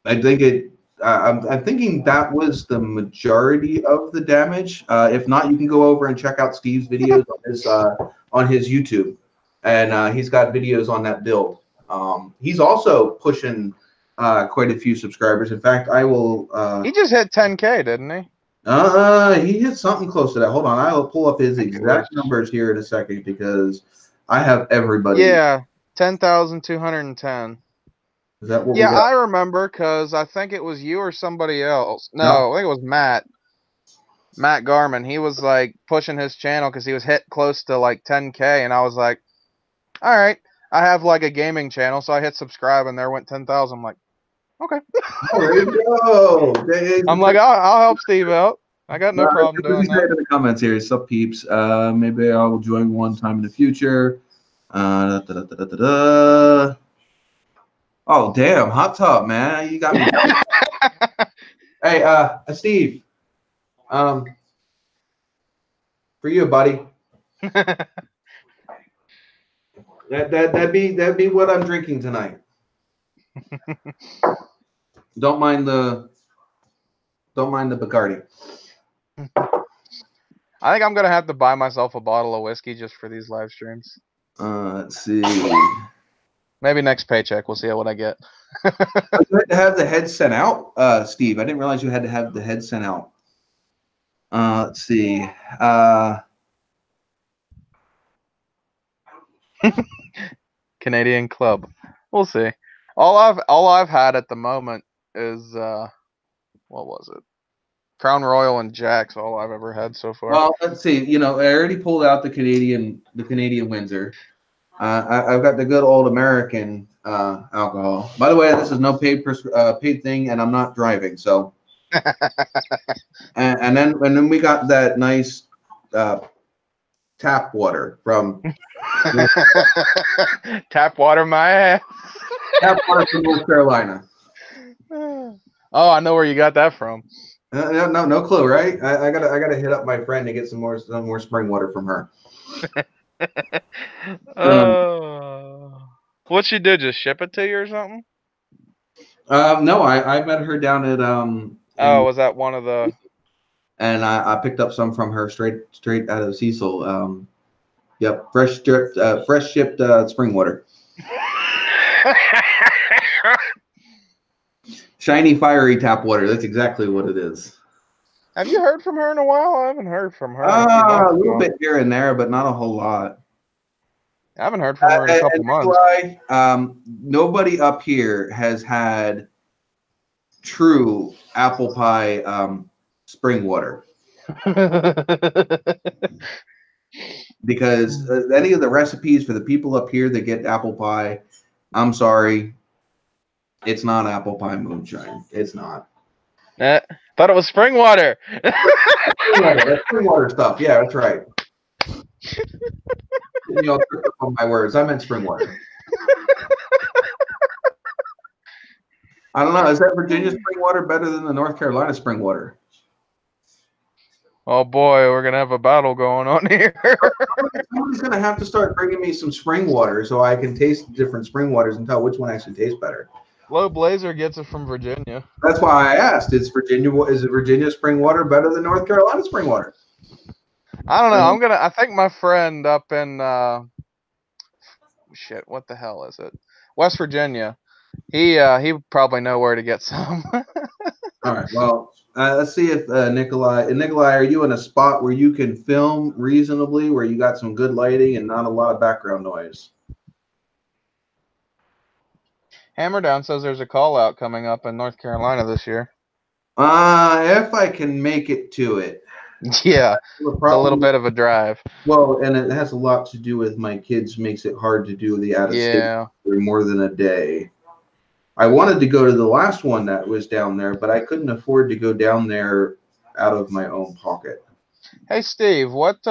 think it. I'm thinking that was the majority of the damage. If not, you can go over and check out Steve's videos on his YouTube, and he's got videos on that build. He's also pushing quite a few subscribers. In fact, I will. He just hit 10K, didn't he? He hit something close to that. Hold on, I will pull up his exact numbers here in a second because I have everybody. Yeah, 10,210. Is that what Yeah, we got? I remember because I think it was you or somebody else. No, I think it was Matt. Matt Garman. He was like pushing his channel because he was hit close to like 10K, and I was like, all right, I have like a gaming channel, so I hit subscribe, and there went 10,000. I'm like, okay. Oh, there you go. I'm like, I'll help Steve out. I got no problem doing that. In the comments here, sup peeps. Maybe I will join one time in the future. Oh damn, hot tub, man, you got me. Hey, Steve. For you, buddy. That'd be what I'm drinking tonight. Don't mind the Bacardi. I think I'm gonna have to buy myself a bottle of whiskey just for these live streams. Let's see. Maybe next paycheck, we'll see what I get. You had to have the head sent out, Steve. I didn't realize you had to have the head sent out. Let's see. Canadian Club. We'll see. All I've had at the moment is what was it? Crown Royal and Jack's. All I've ever had so far. Well, let's see. You know, I already pulled out the Canadian Windsor. I've got the good old American alcohol. By the way, this is no paid thing, and I'm not driving. So, and then we got that nice tap water from Tap water my ass. tap water from North Carolina. Oh, I know where you got that from. No clue, right? I gotta hit up my friend to get some more spring water from her. What'd she do? Just ship it to you or something? No, I met her down at was that one of the? And I picked up some from her straight out of Cecil. Yep, fresh shipped spring water. Shiny, fiery tap water. That's exactly what it is. Have you heard from her in a while? I haven't heard from her. A little bit here and there, but not a whole lot. I haven't heard from her in a couple months. Nobody up here has had true apple pie spring water. Because any of the recipes for the people up here that get apple pie, I'm sorry, it's not apple pie moonshine. It's not. Thought it was spring water. That's spring water stuff. Yeah, that's right. You know, on my words, I meant spring water. I don't know. Is that Virginia spring water better than the North Carolina spring water? Oh boy, we're gonna have a battle going on here. Somebody's gonna have to start bringing me some spring water so I can taste different spring waters and tell which one actually tastes better. Low Blazer gets it from Virginia. That's why I asked. Is Virginia spring water better than North Carolina spring water? I don't know. I think my friend up in shit, what the hell is it? West Virginia. He probably know where to get some. All right. Well, let's see if Nikolai, are you in a spot where you can film reasonably, where you got some good lighting and not a lot of background noise? Hammerdown says there's a call out coming up in North Carolina this year. If I can make it to it. Yeah, it's a little bit of a drive. Well, and it has a lot to do with my kids. Makes it hard to do the out of state for more than a day. I wanted to go to the last one that was down there, but I couldn't afford to go down there out of my own pocket. Hey Steve, what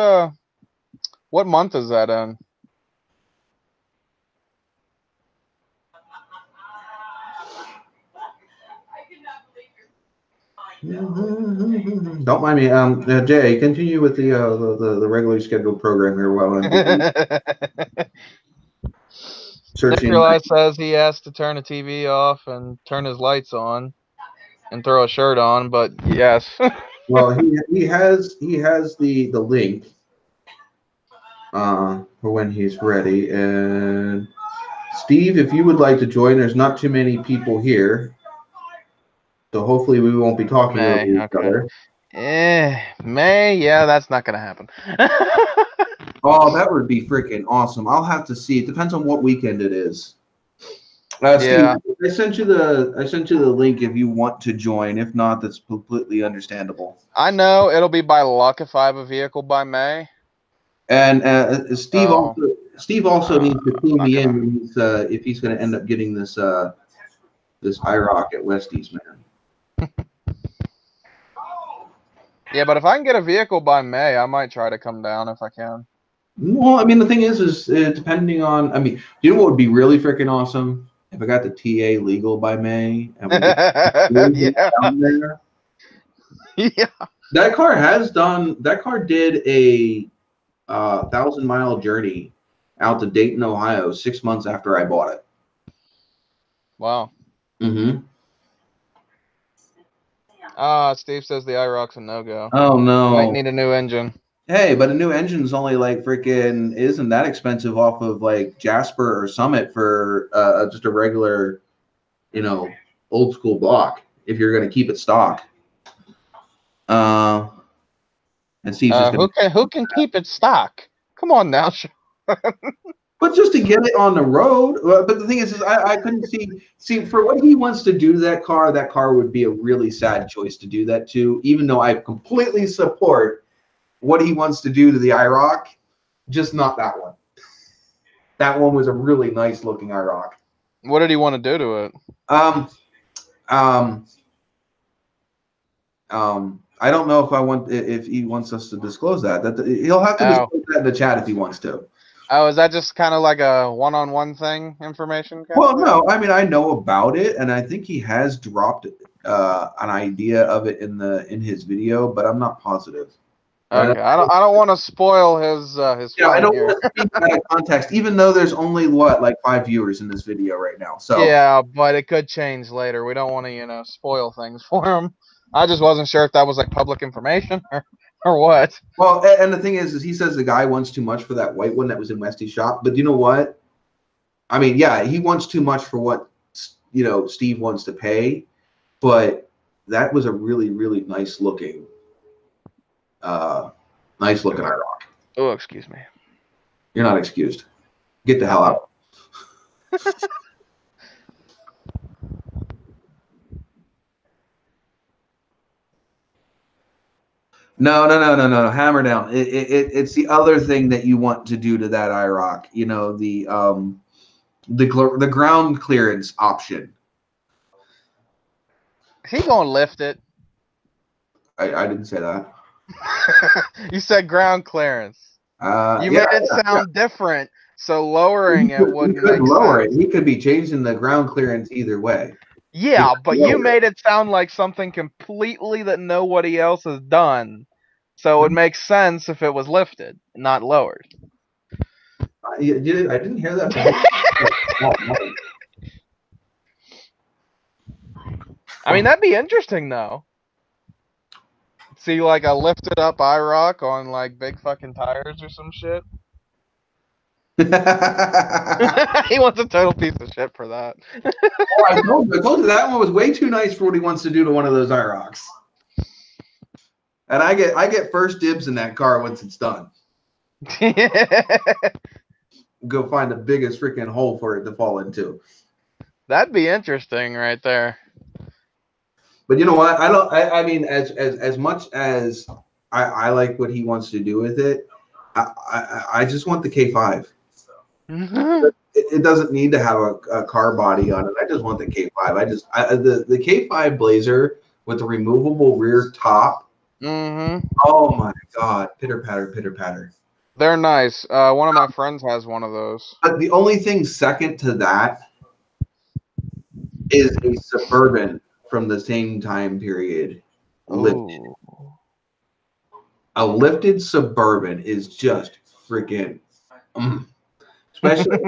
month is that in? Don't mind me. Jay, continue with the regularly scheduled program here while I'm searching. Nikolai says he has to turn the TV off and turn his lights on and throw a shirt on, but yes. Well, he has the link for when he's ready. And Steve, if you would like to join, there's not too many people here, so hopefully we won't be talking over each other. May, yeah, that's not gonna happen. Oh, that would be freaking awesome. I'll have to see. It depends on what weekend it is. Yeah. Steve, I sent you the link if you want to join. If not, that's completely understandable. I know it'll be by luck if I have a vehicle by May. And Steve also needs to clue me in when he's, if he's going to end up getting this this IROC at Westies, man. Yeah, but if I can get a vehicle by May, I might try to come down if I can. Well, I mean, the thing is depending on. I mean, you know what would be really freaking awesome if I got the TA legal by May and we yeah. down there. Yeah. That car did a 1,000-mile journey out to Dayton, Ohio, 6 months after I bought it. Wow. Mm-hmm. Steve says the IROC's a no-go. Oh no. Might need a new engine. Hey, but a new engine's only like freaking isn't that expensive off of like Jasper or Summit for just a regular, old school block if you're gonna keep it stock. And Steve's just who can keep it stock? Come on now. But just to get it on the road. But the thing is I couldn't see for what he wants to do to that car would be a really sad choice to do that to, even though I completely support what he wants to do to the IROC, just not that one. That one was a really nice looking IROC. What did he want to do to it? I don't know if he wants us to disclose that. He'll have to disclose that in the chat if he wants to. Oh, is that just kind of like a one-on-one thing, information? Well, no, I mean I know about it, and I think he has dropped an idea of it in his video, but I'm not positive. Okay, I don't want to spoil his. Yeah, I don't want to speak out of context, even though there's only like 5 viewers in this video right now. So yeah, but it could change later. We don't want to spoil things for him. I just wasn't sure if that was like public information or what. Well, and the thing is he says the guy wants too much for that white one that was in Westy's shop. But you know what? I mean, yeah, he wants too much for what Steve wants to pay. But that was a really, really nice looking IROC. Oh, excuse me. You're not excused. Get the hell out. No. Hammer down. It's the other thing that you want to do to that IROC. The ground clearance option. Is he gonna lift it? I didn't say that. You said ground clearance. You made it sound different, so lowering it wouldn't make sense. He could be changing the ground clearance either way. Yeah, but you made it sound like something completely that nobody else has done. So it would make sense if it was lifted, not lowered. I didn't hear that. I mean, that'd be interesting, though. See, like a lifted up IROC on like big fucking tires or some shit. He wants a total piece of shit for that. Oh, I told you that one was way too nice for what he wants to do to one of those IROCs. And I get first dibs in that car once it's done. Go find the biggest freaking hole for it to fall into. That'd be interesting right there. But you know what? I mean, as much as I like what he wants to do with it, I just want the K5. It doesn't need to have a car body on it. I just want the K5. The K5 Blazer with the removable rear top. Oh my God! Pitter patter, pitter patter. They're nice. One of my friends has one of those. But the only thing second to that is a Suburban from the same time period. lifted. Ooh. A lifted Suburban is just freaking, especially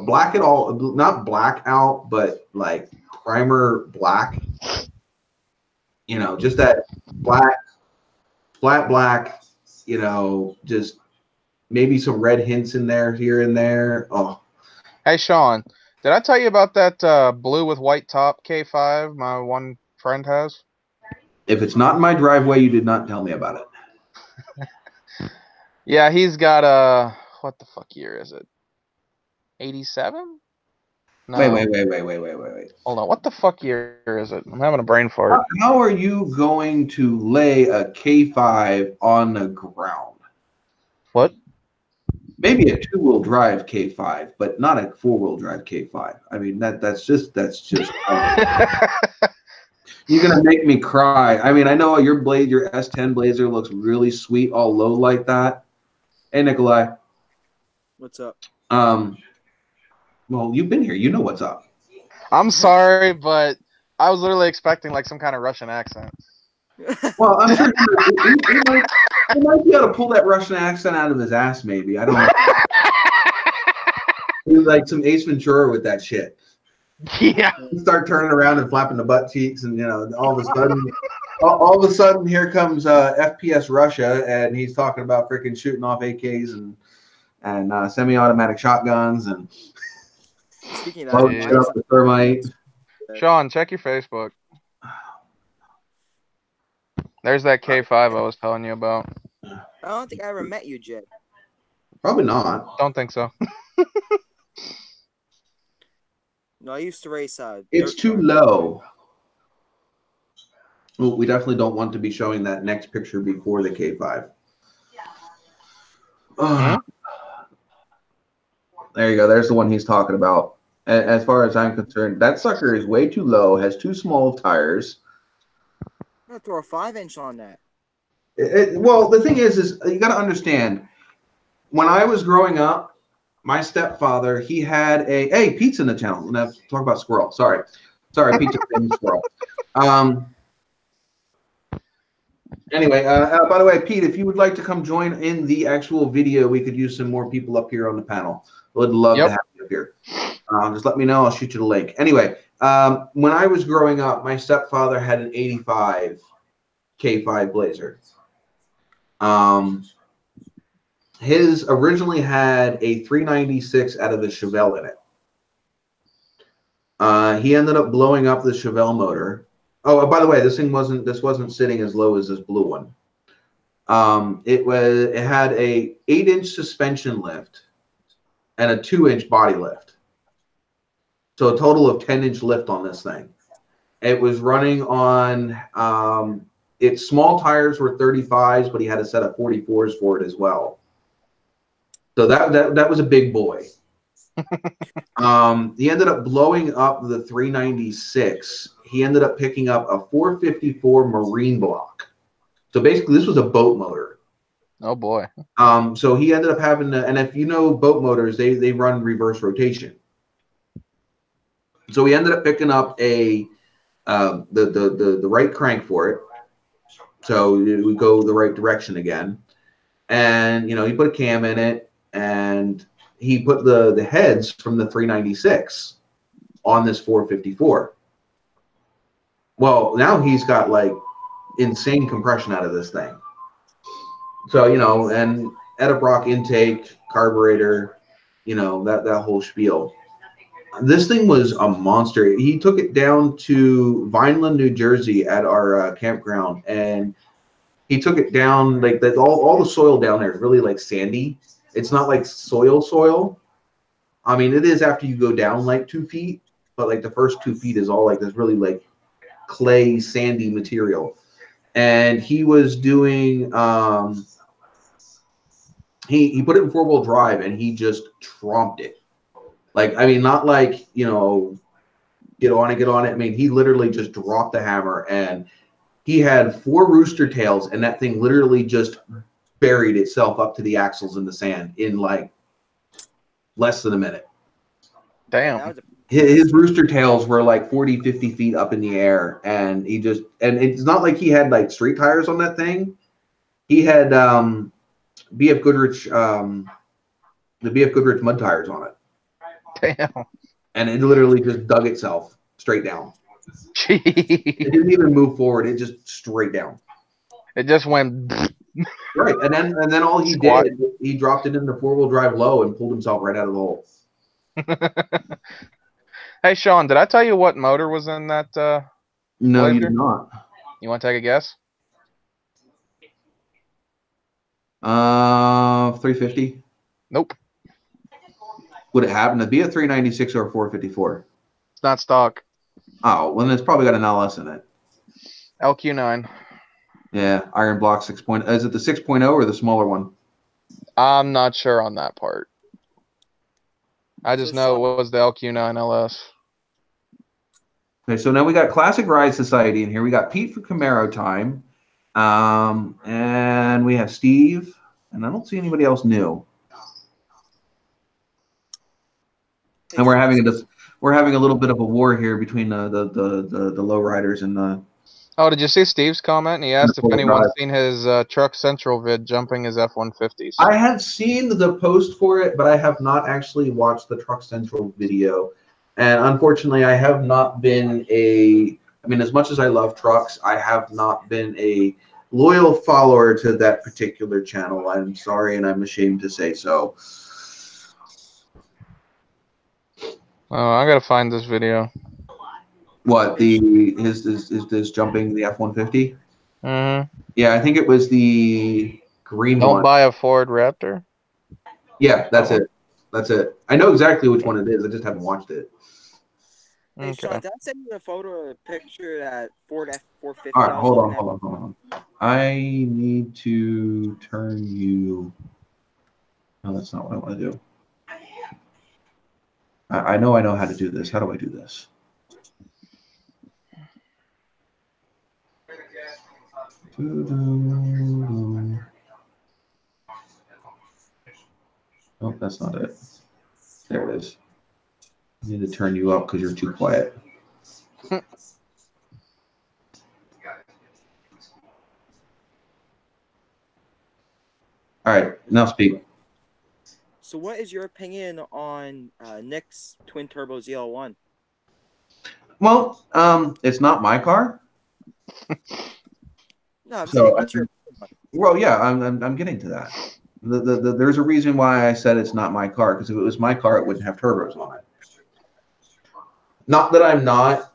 black it all, not black out, but like primer black. Just that black, flat black. Just maybe some red hints in there, here and there. Oh, Hey, Sean, did I tell you about that blue with white top K5 my one friend has? if it's not in my driveway, you did not tell me about it. Yeah, he's got a, what the fuck year is it? 87? No. Wait. Hold on, what the fuck year is it? I'm having a brain fart. How are you going to lay a K5 on the ground? What? Maybe a two-wheel drive K5, but not a four-wheel drive K5. I mean, that's just. You're gonna make me cry. I mean, I know your S10 Blazer looks really sweet, all low like that. Hey, Nikolai. What's up? Well, you've been here. You know what's up. I'm sorry, but I was literally expecting like some kind of Russian accent. Well, I'm sure he might be able to pull that Russian accent out of his ass. Maybe, I don't know. He's like some Ace Ventura with that shit. Yeah. You start turning around and flapping the butt cheeks, and all of a sudden, here comes FPS Russia, and he's talking about freaking shooting off AKs and semi-automatic shotguns and Speaking of blowing shit up with thermite. Sean, check your Facebook. There's that K5 I was telling you about. I don't think I ever met you, Jay. Probably not. Don't think so. No, I used to race. It's too low. Well, we definitely don't want to be showing that next picture before the K5. There you go. There's the one he's talking about. As far as I'm concerned, that sucker is way too low, has too small of tires. I'm gonna throw a 5-inch on that. Well, the thing is you got to understand, when I was growing up, my stepfather, he had hey, Pete's in the channel. We're gonna talk about squirrel. Sorry, Pete's a squirrel. Anyway, by the way, Pete, if you would like to come join in the actual video, we could use some more people up here on the panel. Would love to have you up here. Just let me know. I'll shoot you the link. Anyway, when I was growing up, my stepfather had an 85 K5 Blazer. His originally had a 396 out of the Chevelle in it. He ended up blowing up the Chevelle motor. Oh, by the way, this wasn't sitting as low as this blue one. It had a 8-inch suspension lift and a 2-inch body lift. So a total of 10-inch lift on this thing. It was running on its small tires were 35s, but he had a set of 44s for it as well. So that was a big boy. He ended up blowing up the 396. He ended up picking up a 454 Marine block. So basically, this was a boat motor. Oh boy. So he ended up having to, and if you know boat motors, they run reverse rotation. So he ended up picking up the right crank for it. So it would go the right direction again. And he put a cam in it, and he put the heads from the 396 on this 454. Well, now he's got like insane compression out of this thing. So, and Edelbrock intake, carburetor, that whole spiel. This thing was a monster. He took it down to Vineland, New Jersey at our campground, and he took it down like that. All the soil down there is really like sandy. It's not like soil. I mean, it is after you go down like 2 feet, but like the first 2 feet is all like this really like clay, sandy material. And he was doing, he put it in 4-wheel drive, and he just tromped it. Like, I mean, not like, get on it. I mean, he literally just dropped the hammer, and he had 4 rooster tails, and that thing literally just buried itself up to the axles in the sand in like less than a minute. Damn. his rooster tails were like 40, 50 feet up in the air, and it's not like he had like street tires on that thing. He had BF Goodrich the BF Goodrich mud tires on it. Damn. And it literally just dug itself straight down. Jeez. It didn't even move forward, it just straight down. It just went. Right. And then all he Squat. did, he dropped it into 4-wheel drive low and pulled himself right out of the hole. Hey, Sean, did I tell you what motor was in that? No, you Blazer? did not. You want to take a guess? 350. Nope. Would it happen to be a 396 or a 454? It's not stock. Oh, well, then it's probably got an LS in it. LQ9. Yeah, Iron Block 6.0. Is it the 6.0 or the smaller one? I'm not sure on that part. I just So know Sean- it was the LQ9 LS. Okay, so now we got Classic Ride Society in here. We got Pete for Camaro time. And we have Steve. And I don't see anybody else new. And we're having a little bit of a war here between the lowriders and the. Oh, did you see Steve's comment? And he asked if Oh, anyone's God. seen his Truck Central vid jumping his F-150s. I have seen the post for it, but I have not actually watched the Truck Central video. And unfortunately, I have not been as much as I love trucks, I have not been a loyal follower to that particular channel. I'm sorry, and I'm ashamed to say so. Oh, I gotta find this video. What, his jumping the F-150? Mm-hmm. Yeah, I think it was the green Don't one. buy a Ford Raptor. Yeah, that's it. That's it. I know exactly which one it is. I just haven't watched it. Hey, Sean, Okay. did I send you a photo or a picture of that Ford F450? All right, I was hold on, looking hold on. I need to turn you. No, that's not what I want to do. I know how to do this. How do I do this? Oh, that's not it. There it is. I need to turn you up because you're too quiet. All right, now speak. So what is your opinion on Nick's twin turbo ZL1? Well, it's not my car. No, I'm So, saying, what's your Well, yeah, I'm getting to that. There's a reason why I said it's not my car, because if it was my car, it wouldn't have turbos on it. Not that I'm not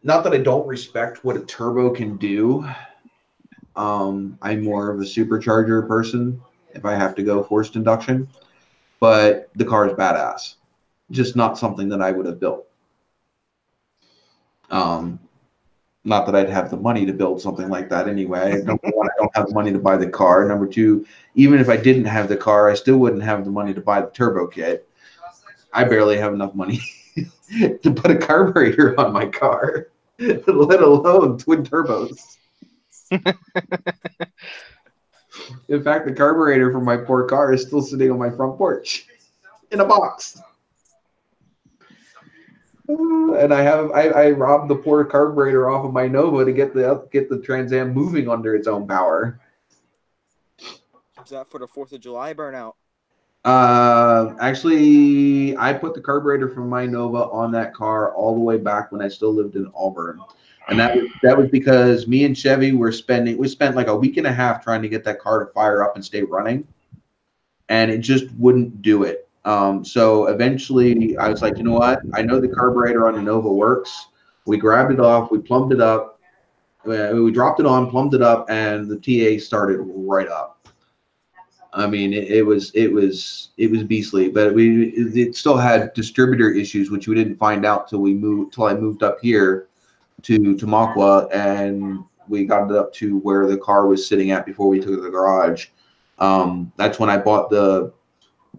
that I don't respect what a turbo can do. I'm more of a supercharger person if I have to go forced induction, but the car is badass. Just not something that I would have built. Not that I'd have the money to build something like that anyway. Number one, I don't have the money to buy the car. Number two, even if I didn't have the car, I still wouldn't have the money to buy the turbo kit. I barely have enough money to put a carburetor on my car, let alone twin turbos. In fact, the carburetor for my poor car is still sitting on my front porch in a box. And I robbed the poor carburetor off of my Nova to get the Trans Am moving under its own power. Is that for the 4th of July burnout? Actually, I put the carburetor from my Nova on that car all the way back when I still lived in Auburn, and that was because me and Chevy we spent like a week and a half trying to get that car to fire up and stay running, and it just wouldn't do it. So eventually I was like, you know what? I know the carburetor on the Nova works. We grabbed it off, we plumbed it up, we dropped it on, plumbed it up, and the TA started right up. I mean, it was beastly, but it still had distributor issues, which we didn't find out till I moved up here to Tamaqua, and we got it up to where the car was sitting at before we took it to the garage. That's when I bought the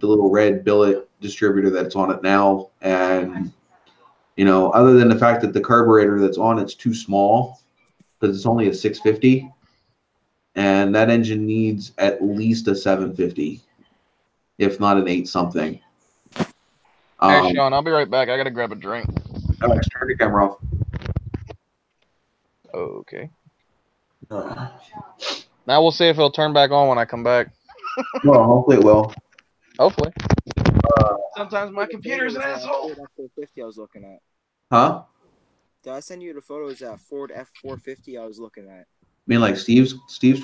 little red billet distributor that's on it now, and other than the fact that the carburetor that's on it's too small because it's only a 650. And that engine needs at least a 750, if not an 8 something. Hey, Sean, I'll be right back. I gotta grab a drink. Alex, turn your camera off. Okay. Uh, Now we'll see if it'll turn back on when I come back. well, hopefully it will. Hopefully. Sometimes my computer's an asshole. Ford F450 I was looking at. Huh? Did I send you the photos of that Ford F450 I was looking at? I mean, like Steve's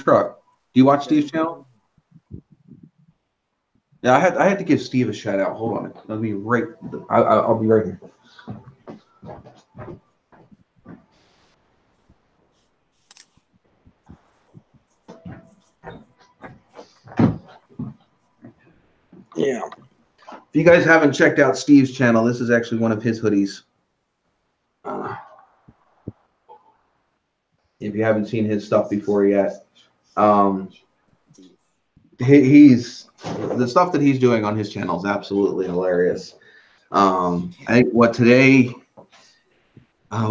truck. Do you watch Steve's channel? Yeah, I had to give Steve a shout out. Hold on, I'll be right. I'll be right here. Yeah. If you guys haven't checked out Steve's channel, this is actually one of his hoodies. If you haven't seen his stuff before yet, he's the stuff that he's doing on his channel is absolutely hilarious. I think what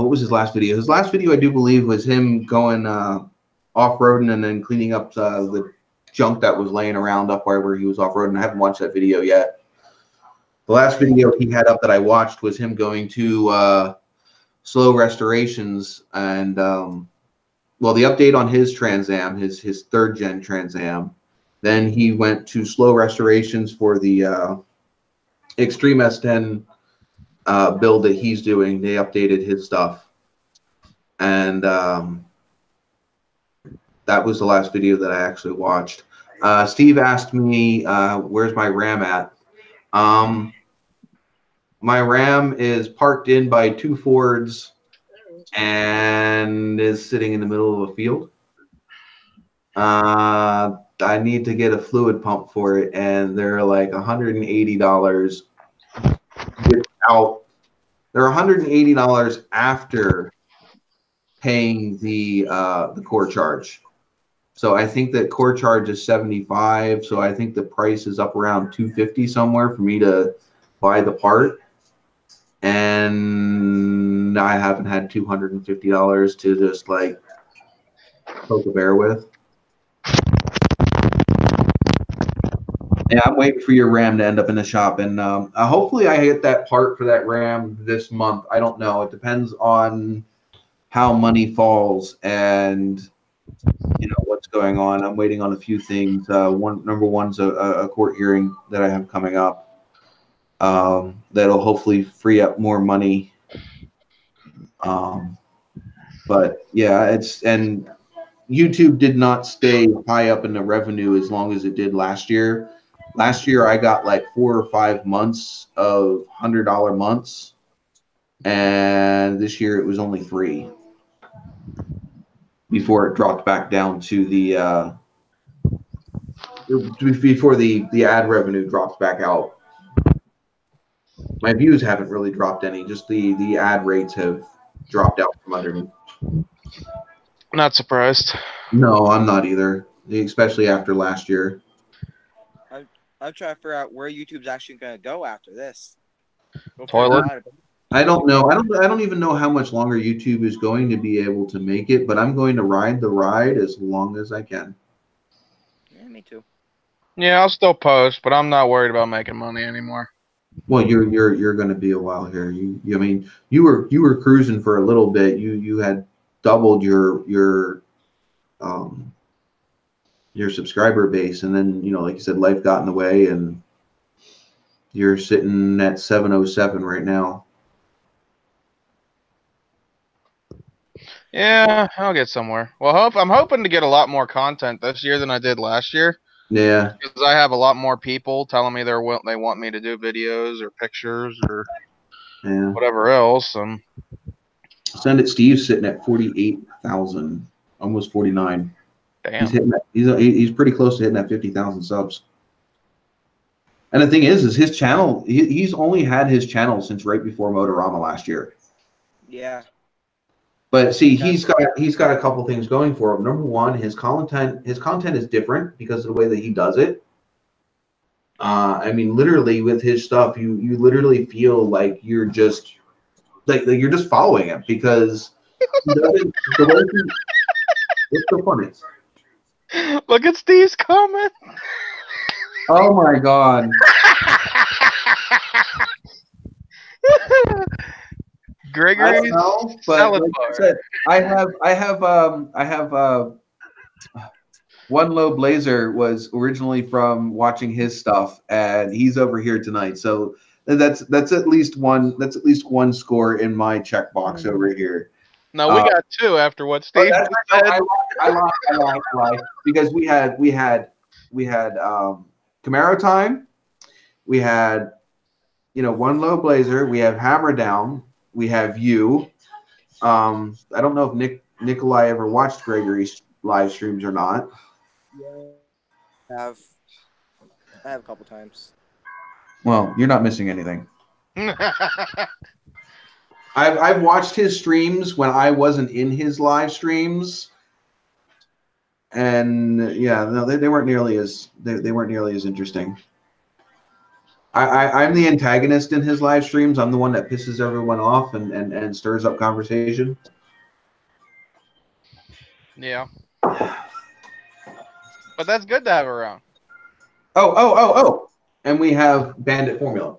was his last video? His last video, I do believe, was him going off-roading and then cleaning up the junk that was laying around up where he was off-roading. I haven't watched that video yet. The last video he had up that I watched was him going to slow restorations and well, the update on his Trans Am, his third gen Trans Am. Then he went to slow restorations for the Extreme S10 build that he's doing. They updated his stuff, and that was the last video that I actually watched. Steve asked me, "Where's my RAM at?" My RAM is parked in by two Fords and is sitting in the middle of a field. I need to get a fluid pump for it, and they're like $180 without. They're $180 after paying the core charge. So I think that core charge is $75. So I think the price is up around $250 somewhere for me to buy the part. And I haven't had $250 to just like poke a bear with. Yeah, I'm waiting for your RAM to end up in the shop, and hopefully I get that part for that RAM this month. I don't know. It depends on how money falls and what's going on. I'm waiting on a few things. Number one's a court hearing that I have coming up. That'll hopefully free up more money. But yeah, and YouTube did not stay high up in the revenue as long as it did last year. Last year, I got like 4 or 5 months of $100 months, and this year it was only 3 before it dropped back down to the before the ad revenue dropped back out. My views haven't really dropped any; just the ad rates have dropped out from under me. Not surprised. No, I'm not either, especially after last year. I'm trying to figure out where YouTube's actually going to go after this. Toilet. I don't know. I don't even know how much longer YouTube is going to be able to make it, but I'm going to ride the ride as long as I can. Yeah, me too. Yeah, I'll still post, but I'm not worried about making money anymore. Well, you're going to be a while here. I mean, you were cruising for a little bit. You had doubled your subscriber base, and then like you said, life got in the way, and you're sitting at 707 right now. Yeah, I'll get somewhere. Well, I'm hoping to get a lot more content this year than I did last year. Yeah, because I have a lot more people telling me they want me to do videos or pictures or whatever else. Send it. Steve's sitting at 48,000, almost 49. Damn. He's hitting that. He's pretty close to hitting that 50,000 subs. And the thing is his channel. He's only had his channel since right before Motorama last year. Yeah. But see, he's got a couple things going for him. Number one, his content is different because of the way that he does it. I mean, literally with his stuff, you literally feel like you're just you're just following him because he doesn't. What's so funny? Look at Steve's comment. Oh my God. Gregory's know, but salad like bar. I said, I have One Low Blazer was originally from watching his stuff, and he's over here tonight. So that's at least one score in my checkbox over here. No, we got 2 after what Steve But just said. I lied because we had Camaro time, we had One Low Blazer, we have Hammer Down, we have you. I don't know if Nikolai ever watched Gregory's live streams or not. I have a couple times. Well, you're not missing anything. I've watched his streams when I wasn't in his live streams, and yeah, no, they weren't nearly as they weren't nearly as interesting. I'm the antagonist in his live streams. I'm the one that pisses everyone off and stirs up conversation. Yeah. But that's good to have around. Oh. And we have Bandit Formula.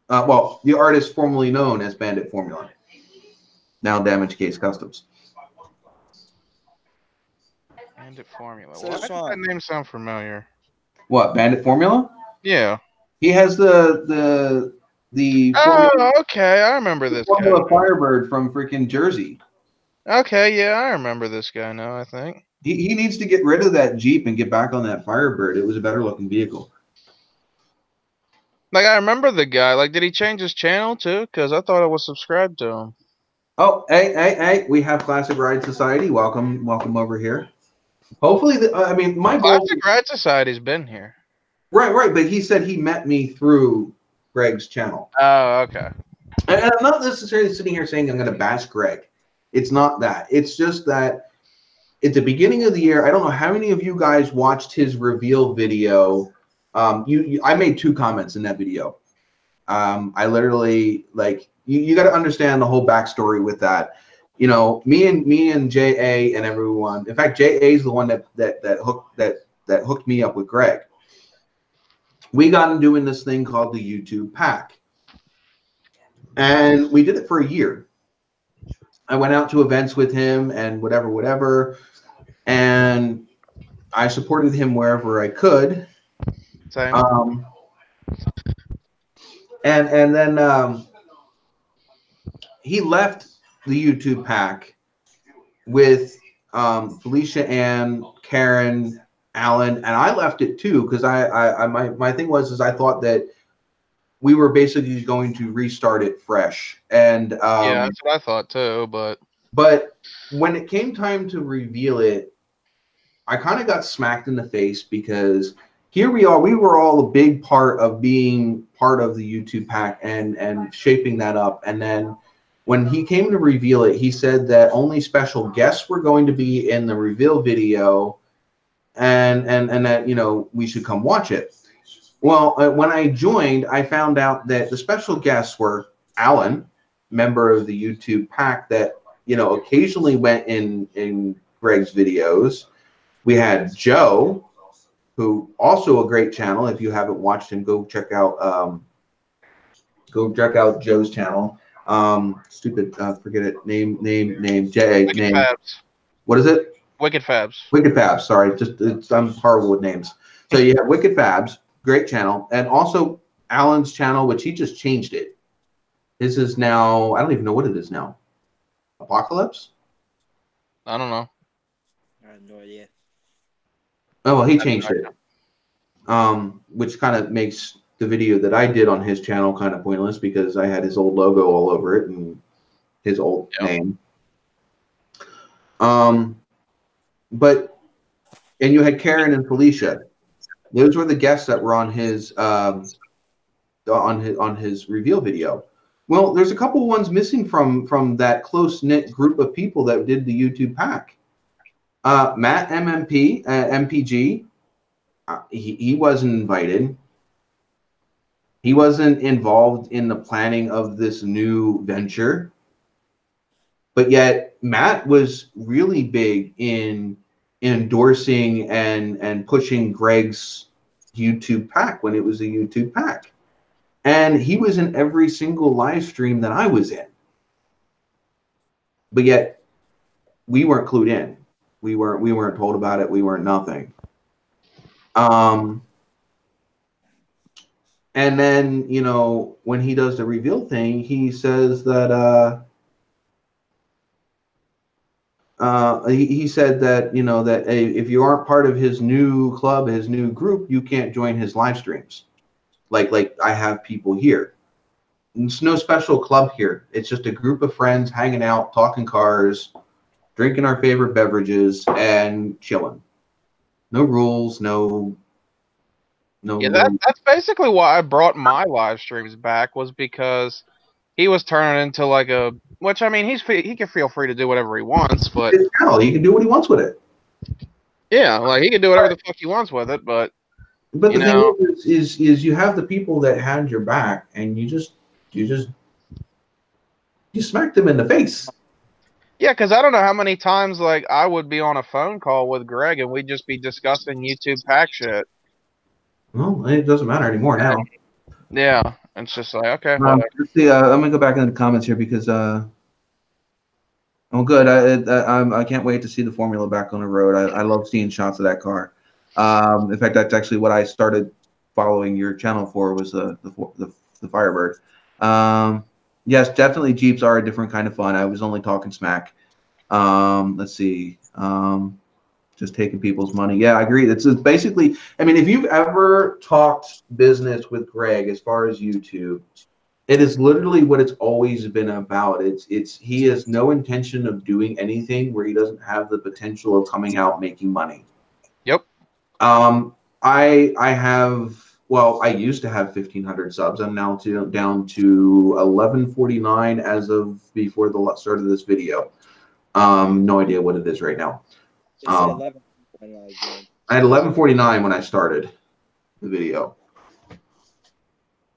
Well, the artist formerly known as Bandit Formula. Now Damage Case Customs. Bandit Formula. So, Why does Sean. that name sound familiar? What, Bandit Formula? Yeah. He has the Oh, okay. I remember this guy. Formula Firebird from freaking Jersey. Okay, yeah, I remember this guy now, I think. He needs to get rid of that Jeep and get back on that Firebird. It was a better looking vehicle. Like, I remember the guy. Like, did he change his channel, too? Because I thought I was subscribed to him. Oh, hey. We have Classic Ride Society. Welcome over here. Hopefully, my goal... Classic Ride Society's been here. Right. But he said he met me through Greg's channel. Oh, okay. And I'm not necessarily sitting here saying I'm going to bash Greg. It's not that. It's just that at the beginning of the year, I don't know how many of you guys watched his reveal video. I made 2 comments in that video. I literally, like, you got to understand the whole backstory with that. Me and JA and everyone. In fact, JA is the one that hooked me up with Greg. We got into doing this thing called the YouTube Pack, and we did it for a year. I went out to events with him and whatever, and I supported him wherever I could. Same. And then he left the YouTube Pack with Felicia Ann, Karen, Alan, and I left it too because my thing was I thought that we were basically going to restart it fresh. And yeah, that's what I thought too. But when it came time to reveal it, I kind of got smacked in the face because here we are. We were all a big part of being part of the YouTube Pack and shaping that up. And then when he came to reveal it, he said that only special guests were going to be in the reveal video, and that we should come watch it. Well, when I joined, I found out that the special guests were Alan, member of the YouTube Pack that occasionally went in Greg's videos. We had Joe, who also a great channel. If you haven't watched him, go check out Joe's channel. Forget it. Name. J. Wicked Name. Fabs. What is it? Wicked Fabs. Wicked Fabs. Sorry, I'm horrible with names. So you have Wicked Fabs, great channel, and also Alan's channel, which he just changed it. This is now, I don't even know what it is now. Apocalypse? I don't know. I have no idea. Oh well, he changed it. Which kind of makes the video that I did on his channel kind of pointless because I had his old logo all over it and his old name. But you had Karen and Felicia. Those were the guests that were on his reveal video. Well, there's a couple ones missing from that close-knit group of people that did the YouTube Pack. Matt MPG, he wasn't invited. He wasn't involved in the planning of this new venture. But yet Matt was really big in endorsing and pushing Greg's YouTube Pack when it was a YouTube Pack. And he was in every single live stream that I was in. But yet we weren't clued in. We weren't told about it. We weren't nothing. And then, you know, when he does the reveal thing, he says that he said that, you know, that if you aren't part of his new club, his new group, you can't join his live streams. Like I have people here. It's no special club here. It's just a group of friends hanging out, talking cars, drinking our favorite beverages, and chilling. No rules, no. Yeah, that's basically why I brought my live streams back, was because he was turning into like a, which I mean, he can feel free to do whatever he wants, but he can do what he wants with it. Yeah, like he can do whatever the fuck he wants with it, but the thing is you have the people that had your back, and you smack them in the face. Yeah, because I don't know how many times like I would be on a phone call with Greg and we'd just be discussing YouTube pack shit. Well, it doesn't matter anymore now. Yeah, it's just like, okay. Let's see. I'm gonna go back into the comments here because oh, good. I can't wait to see the Formula back on the road. I love seeing shots of that car. In fact, that's actually what I started following your channel for, was the Firebird. Yes, definitely Jeeps are a different kind of fun. I was only talking smack. Let's see. Just taking people's money. Yeah, I agree. It's basically, I mean, if you've ever talked business with Greg as far as YouTube, it is literally what it's always been about. He has no intention of doing anything where he doesn't have the potential of coming out making money. Yep. I used to have 1,500 subs. I'm now down to 1,149 as of before the start of this video. No idea what it is right now. I had 1149 when I started the video.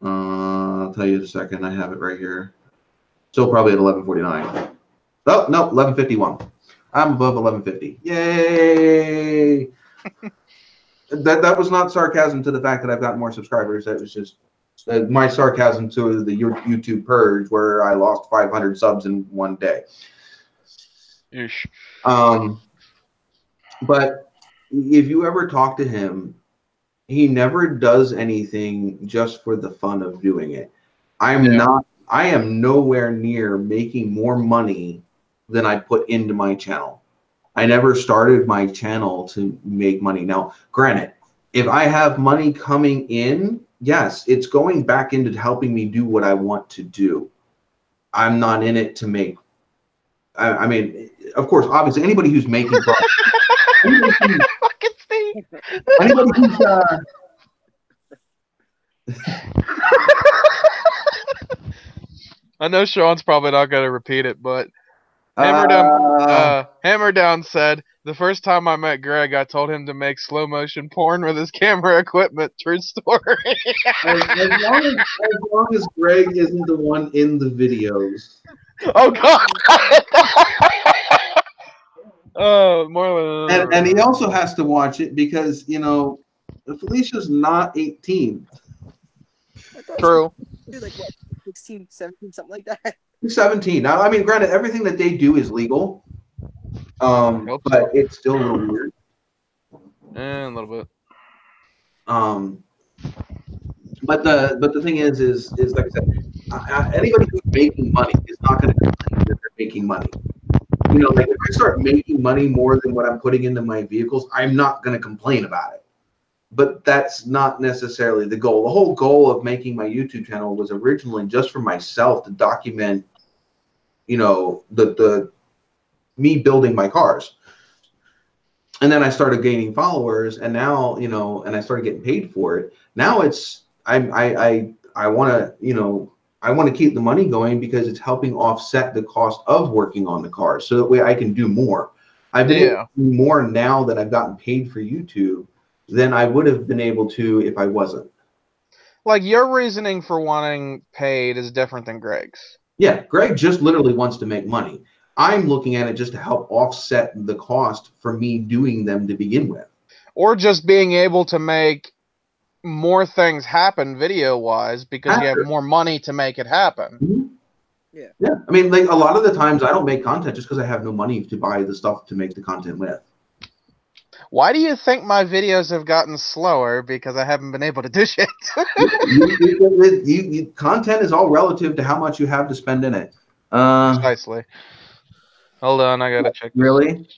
I'll tell you in a second. I have it right here. Still probably at 1149. Oh, no, 1151. I'm above 1150. Yay! That was not sarcasm to the fact that I've gotten more subscribers. That was just my sarcasm to the YouTube purge, where I lost 500 subs in one day. Ish. But if you ever talk to him, he never does anything just for the fun of doing it. I am nowhere near making more money than I put into my channel. I never started my channel to make money. Now, granted, if I have money coming in, yes, it's going back into helping me do what I want to do. I'm not in it to make. I mean, of course, obviously, anybody who's making profit. Fucking Steve. Anybody who's I know Sean's probably not going to repeat it, but Hammerdown said, the first time I met Greg, I told him to make slow motion porn with his camera equipment. True story. as long as Greg isn't the one in the videos. Oh God. Oh, more. And he also has to watch it because, you know, Felicia's not 18. True. Like what, 16, 17, something like that. 17. Now, I mean, granted, everything that they do is legal, but it's still a little weird. A little bit. But the thing is like I said, anybody who's making money is not going to complain that they're making money. You know, like if I start making money more than what I'm putting into my vehicles, I'm not going to complain about it. But that's not necessarily the goal. The whole goal of making my YouTube channel was originally just for myself to document, you know, the me building my cars. And then I started gaining followers, and now, you know, and I started getting paid for it. Now it's I want to, you know, I want to keep the money going because it's helping offset the cost of working on the cars, so that way I can do more. I've been able to do more now that I've gotten paid for YouTube than I would have been able to if I wasn't. Like, your reasoning for wanting paid is different than Greg's. Yeah, Greg just literally wants to make money. I'm looking at it just to help offset the cost for me doing them to begin with. Or just being able to make more things happen video-wise because you have more money to make it happen. Mhm. Yeah. Yeah. I mean, like a lot of the times I don't make content just because I have no money to buy the stuff to make the content with. Why do you think my videos have gotten slower? Because I haven't been able to do shit. Content is all relative to how much you have to spend in it. Precisely. Hold on, I gotta check this. Really?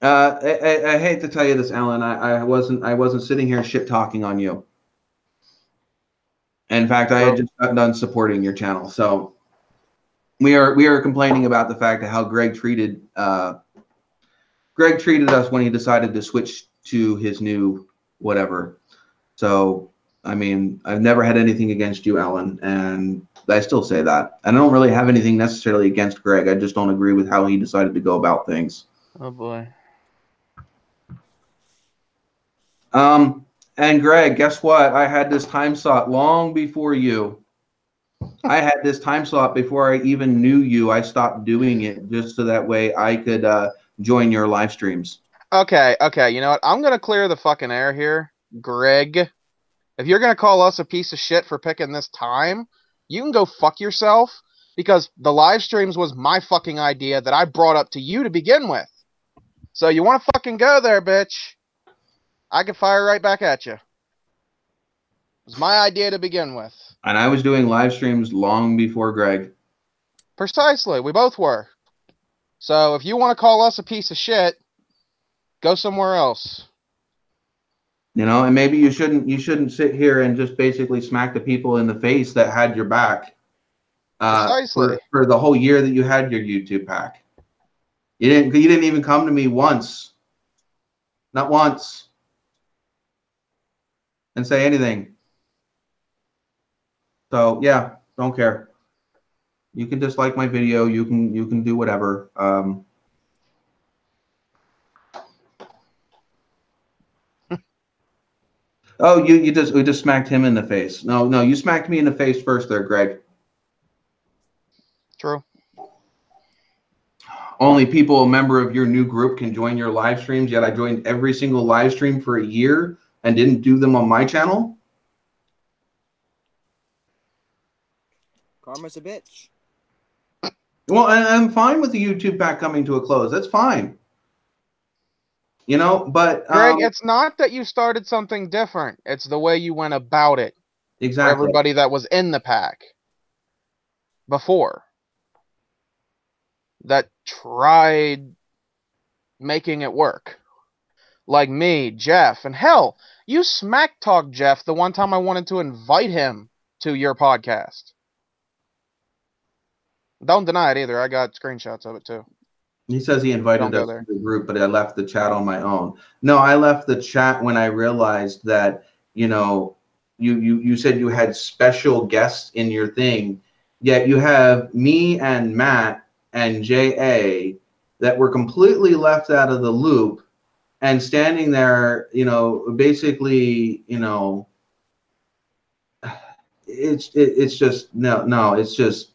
I hate to tell you this, Alan. I wasn't sitting here shit talking on you. In fact, I had just gotten done supporting your channel. So we are complaining about the fact of how Greg treated us when he decided to switch to his new whatever. So I mean, I've never had anything against you, Alan, and I still say that. And I don't really have anything necessarily against Greg. I just don't agree with how he decided to go about things. Oh boy. And Greg, guess what? I had this time slot long before you. I had this time slot before I even knew you. I stopped doing it just so that way I could join your live streams. Okay, you know what? I'm gonna clear the fucking air here. Greg, if you're gonna call us a piece of shit for picking this time, you can go fuck yourself, because the live streams was my fucking idea that I brought up to you to begin with. So you wanna fucking go there, bitch? I can fire right back at you. It was my idea to begin with. And I was doing live streams long before Greg. Precisely, we both were. So if you want to call us a piece of shit, go somewhere else. You know, and maybe you shouldn't sit here and just basically smack the people in the face that had your back Precisely. for the whole year that you had your YouTube pack. You didn't even come to me once. Not once. And say anything. So yeah, don't care. You can dislike my video. You can do whatever. Oh, we just smacked him in the face. No, you smacked me in the face first, there, Greg. True. Only people a member of your new group can join your live streams. Yet I joined every single live stream for a year and didn't do them on my channel. Karma's a bitch. Well, I'm fine with the YouTube pack coming to a close. That's fine. You know, but Greg, it's not that you started something different. It's the way you went about it. Exactly. For everybody that was in the pack before that tried making it work. Like me, Jeff, and hell, you smack talked Jeff the one time I wanted to invite him to your podcast. Don't deny it either. I got screenshots of it too. He says he invited us to the group, but I left the chat on my own. No, I left the chat when I realized that, you know, you said you had special guests in your thing, yet you have me and Matt and JA that were completely left out of the loop and standing there, you know, basically, you know, it's just, no, it's just,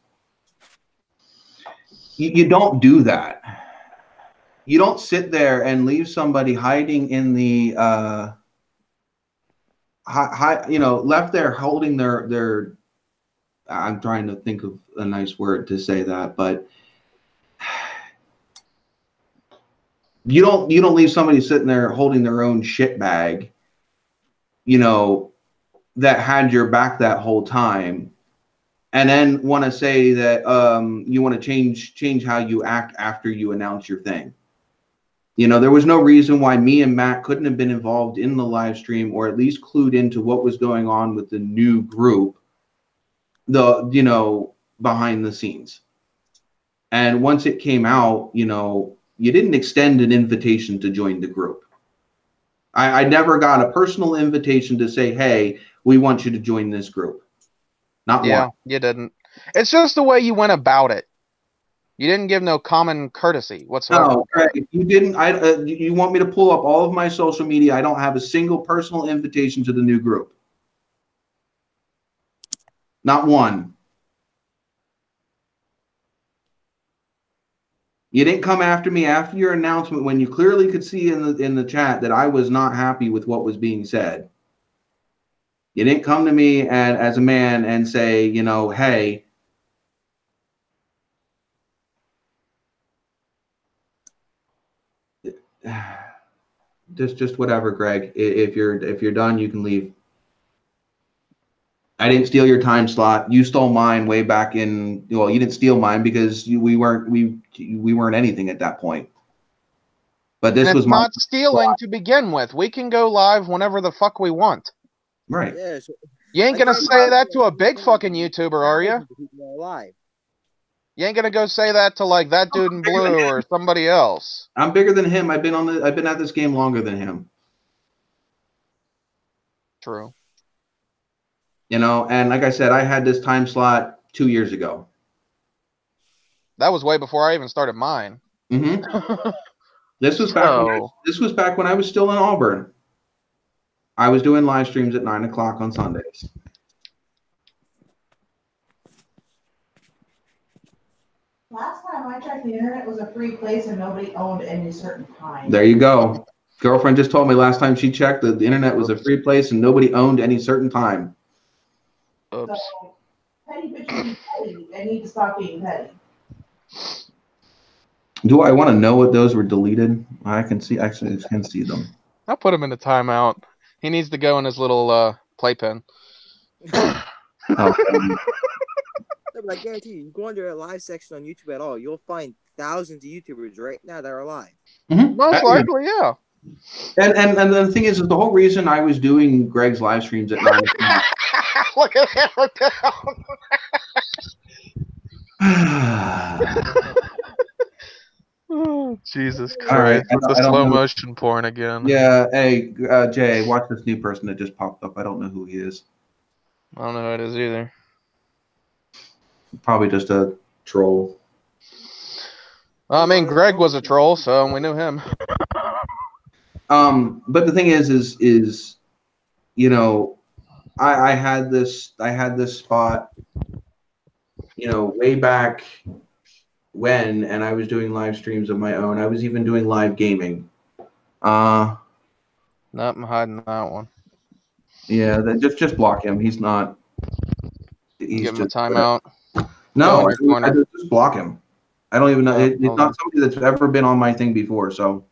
you don't do that. You don't sit there and leave somebody hiding in the, you know, left there holding their, I'm trying to think of a nice word to say that, but you don't leave somebody sitting there holding their own shit bag, you know, that had your back that whole time, and then want to say that you want to change how you act after you announce your thing. You know, there was no reason why me and Matt couldn't have been involved in the live stream, or at least clued into what was going on with the new group, you know, behind the scenes. And once it came out, you know, you didn't extend an invitation to join the group. I never got a personal invitation to say, hey, we want you to join this group. Not one. Yeah, you didn't. It's just the way you went about it. You didn't give no common courtesy whatsoever. No, Greg, you didn't. You want me to pull up all of my social media? I don't have a single personal invitation to the new group. Not one. You didn't come after me after your announcement when you clearly could see in the chat that I was not happy with what was being said. You didn't come to me and as a man and say, you know, hey, just whatever, Greg. If you're done, you can leave. I didn't steal your time slot. You stole mine way back in. Well, you didn't steal mine because we weren't anything at that point. But this And was it's not stealing to begin with. We can go live whenever the fuck we want. right. Yeah, so You ain't gonna say that to a big fucking YouTuber, are you? Live. You ain't gonna go say that to like that dude in blue or somebody else. I'm bigger than him. I've been at this game longer than him. True. You know, and like I said, I had this time slot 2 years ago. That was way before I even started mine. Mm-hmm. This was back when I was still in Auburn. I was doing live streams at 9 o'clock on Sundays. Last time I checked, the internet was a free place and nobody owned any certain time. There you go. Girlfriend just told me last time she checked that the internet was a free place and nobody owned any certain time. Oops. So, petty bitches be petty. They need to stop being petty. Do I want to know what those were deleted? I can see, actually, I can see them. I'll put him in a timeout. He needs to go in his little playpen. Oh, No, but I guarantee you go under a live section on YouTube at all, you'll find thousands of YouTubers right now that are live. mm-hmm. Most likely, yeah. And the thing is the whole reason I was doing Greg's live streams at 9 o'clock. Look at him. Look at him. Oh, Jesus Christ. Right. It's a slow motion porn again. Yeah, hey, Jay, watch this new person that just popped up. I don't know who he is. I don't know who it is either. Probably just a troll. Well, I mean, Greg was a troll, so we knew him. But the thing is, you know, I had this spot, you know, way back when, and I was doing live streams of my own. I was even doing live gaming. Nope, I'm hiding that one. Yeah, just block him. He's not. He's Give him just a timeout. No, I just block him. I don't even know. It's not somebody that's ever been on my thing before, so.